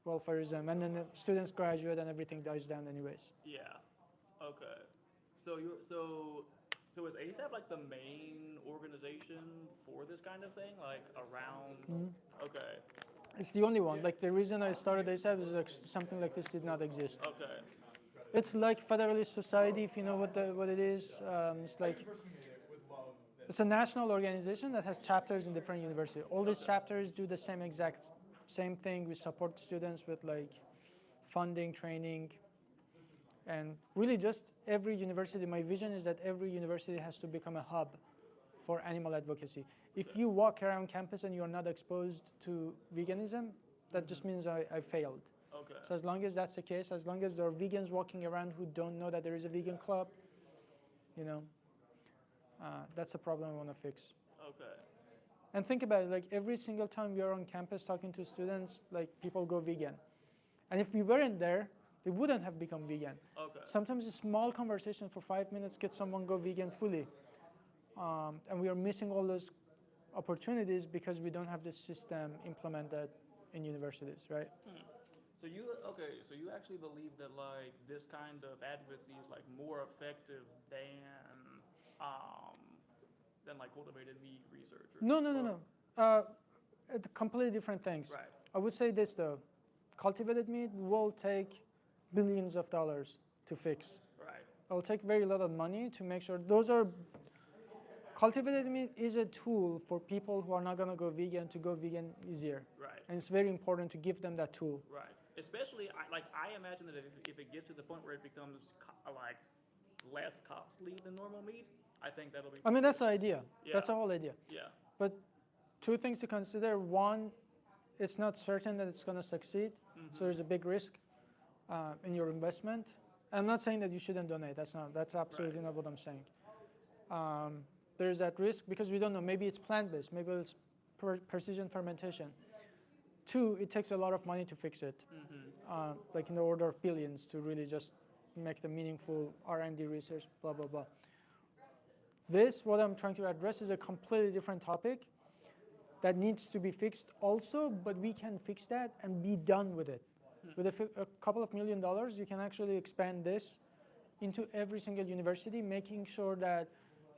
[SPEAKER 3] welfareism, and then the students graduate and everything dies down anyways.
[SPEAKER 1] Yeah. Okay. So is ASAP like the main organization for this kind of thing, like around? Okay.
[SPEAKER 3] It's the only one. Like the reason I started ASAP is like something like this did not exist.
[SPEAKER 1] Okay.
[SPEAKER 3] It's like Federalist Society, if you know what it is. It's like it's a national organization that has chapters in different universities. All these chapters do the same thing. We support students with like funding, training, and really just every university. My vision is that every university has to become a hub for animal advocacy. If you walk around campus and you're not exposed to veganism, that just means I failed.
[SPEAKER 1] Okay.
[SPEAKER 3] So as long as that's the case, as long as there are vegans walking around who don't know that there is a vegan club, that's a problem I want to fix.
[SPEAKER 1] Okay.
[SPEAKER 3] And think about it, like every single time we are on campus talking to students, like people go vegan. And if we weren't there, they wouldn't have become vegan.
[SPEAKER 1] Okay.
[SPEAKER 3] Sometimes a small conversation for 5 minutes gets someone go vegan fully. And we are missing all those opportunities because we don't have this system implemented in universities, right?
[SPEAKER 1] So you actually believe that like this kind of advocacy is like more effective than like cultivated meat research?
[SPEAKER 3] No. It's completely different things.
[SPEAKER 1] Right.
[SPEAKER 3] I would say this though, cultivated meat will take billions of dollars to fix.
[SPEAKER 1] Right.
[SPEAKER 3] It will take very lot of money to make sure cultivated meat is a tool for people who are not going to go vegan to go vegan easier.
[SPEAKER 1] Right.
[SPEAKER 3] And it's very important to give them that tool.
[SPEAKER 1] Right. Especially, I imagine that if it gets to the point where it becomes like less costly than normal meat, I think that'll be.
[SPEAKER 3] I mean, that's the idea.
[SPEAKER 1] Yeah.
[SPEAKER 3] That's the whole idea.
[SPEAKER 1] Yeah.
[SPEAKER 3] But 2 things to consider. One, it's not certain that it's going to succeed. So there's a big risk in your investment. I'm not saying that you shouldn't donate. That's absolutely not what I'm saying. There's that risk because we don't know. Maybe it's plant-based. Maybe it's precision fermentation. 2, it takes a lot of money to fix it, like in the order of billions to really just make the meaningful R&D research, blah, blah, blah. What I'm trying to address is a completely different topic that needs to be fixed also, but we can fix that and be done with it. With a couple of $1 million, you can actually expand this into every single university, making sure that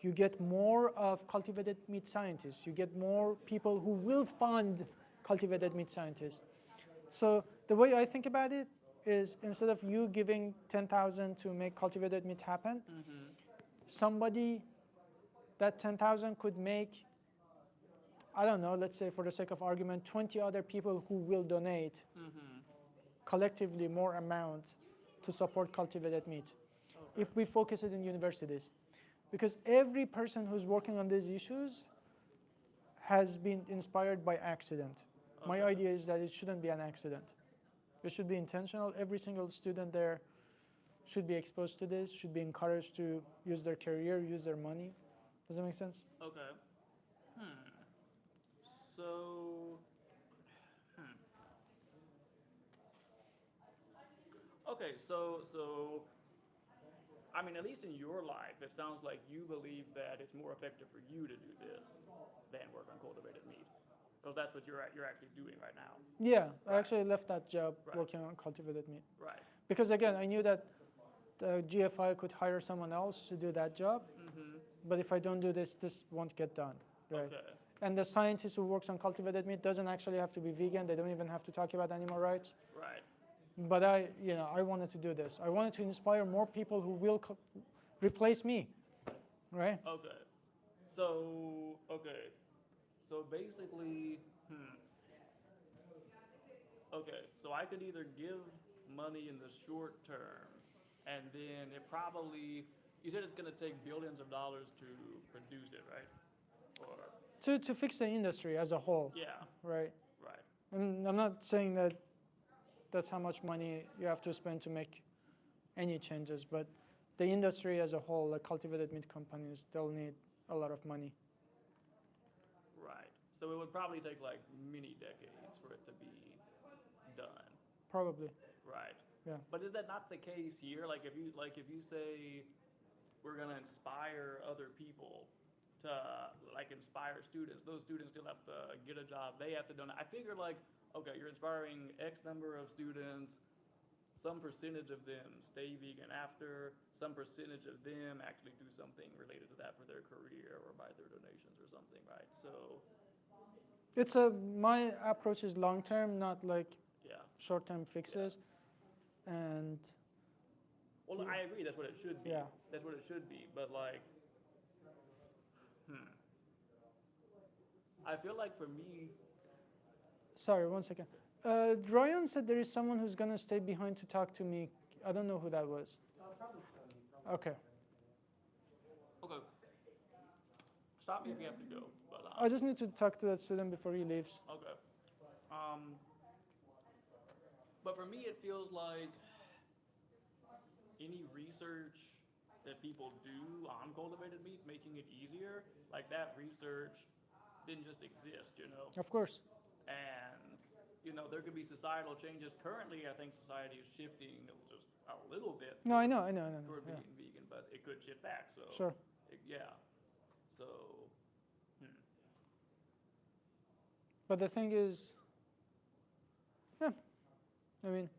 [SPEAKER 3] you get more of cultivated meat scientists. You get more people who will fund cultivated meat scientists. So the way I think about it is instead of you giving $10,000 to make cultivated meat happen, somebody, that $10,000 could make, I don't know, let's say for the sake of argument, 20 other people who will donate collectively more amount to support cultivated meat. If we focus it in universities. Because every person who's working on these issues has been inspired by accident. My idea is that it shouldn't be an accident. It should be intentional. Every single student there should be exposed to this, should be encouraged to use their career, use their money. Does that make sense?
[SPEAKER 1] Okay. Okay, so I mean, at least in your life, it sounds like you believe that it's more effective for you to do this than work on cultivated meat, because that's what you're actually doing right now.
[SPEAKER 3] Yeah, I actually left that job working on cultivated meat.
[SPEAKER 1] Right.
[SPEAKER 3] Because again, I knew that the GFI could hire someone else to do that job, but if I don't do this, this won't get done. Right.
[SPEAKER 1] Okay.
[SPEAKER 3] And the scientist who works on cultivated meat doesn't actually have to be vegan. They don't even have to talk about animal rights.
[SPEAKER 1] Right.
[SPEAKER 3] But I wanted to do this. I wanted to inspire more people who will replace me. right?
[SPEAKER 1] Okay. So basically, okay, so I could either give money in the short term, and then it probably, you said it's going to take billions of dollars to produce it, right? Or
[SPEAKER 3] To fix the industry as a whole.
[SPEAKER 1] yeah,
[SPEAKER 3] Right.
[SPEAKER 1] right.
[SPEAKER 3] And I'm not saying that that's how much money you have to spend to make any changes, but the industry as a whole, like cultivated meat companies, they'll need a lot of money.
[SPEAKER 1] Right. So it would probably take like many decades for it to be done.
[SPEAKER 3] Probably.
[SPEAKER 1] Right.
[SPEAKER 3] Yeah.
[SPEAKER 1] But is that not the case here? Like if you say we're gonna inspire other people to like inspire students, those students still have to get a job. They have to donate. I figure like, okay, you're inspiring X number of students. Some percentage of them stay vegan after. Some percentage of them actually do something related to that for their career or by their donations or something, right? So
[SPEAKER 3] it's my approach is long term, not like short term fixes. And
[SPEAKER 1] well, I agree. That's what it should be.
[SPEAKER 3] Yeah.
[SPEAKER 1] That's what it should be. But like, I feel like for me.
[SPEAKER 3] Sorry, 1 second. Ryan said there is someone who's gonna stay behind to talk to me. I don't know who that was. Okay.
[SPEAKER 1] Okay. Stop me if you have to go. But
[SPEAKER 3] I just need to talk to that student before he leaves.
[SPEAKER 1] Okay. But for me, it feels like any research that people do on cultivated meat, making it easier, like that research didn't just exist, you know?
[SPEAKER 3] Of course.
[SPEAKER 1] And, you know, there could be societal changes. Currently, I think society is shifting just a little bit.
[SPEAKER 3] No, I know.
[SPEAKER 1] Toward being vegan, but it could shift back, so.
[SPEAKER 3] Sure.
[SPEAKER 1] Yeah. So,
[SPEAKER 3] But the thing is, yeah, I mean,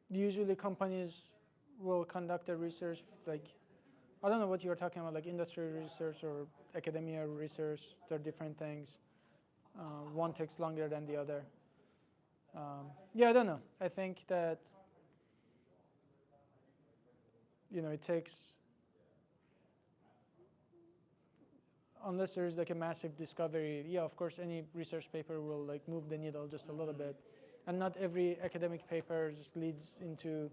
[SPEAKER 3] usually companies will conduct a research, like, I don't know what you're talking about, like industry research or academia research, they're different things. One takes longer than the other. Yeah, I don't know. I think that, you know, it takes, unless there's like a massive discovery, yeah, of course, any research paper will like move the needle just a little bit. And not every academic paper just leads into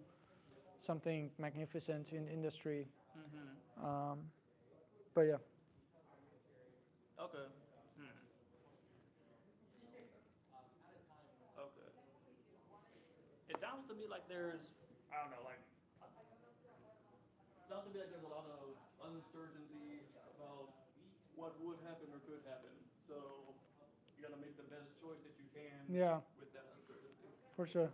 [SPEAKER 3] something magnificent in industry. But yeah.
[SPEAKER 1] okay. Okay. It sounds to me like there's, I don't know, like, it sounds to me like there's a lot of uncertainty about what would happen or could happen. So you gotta make the best choice that you can with that uncertainty.
[SPEAKER 3] For sure.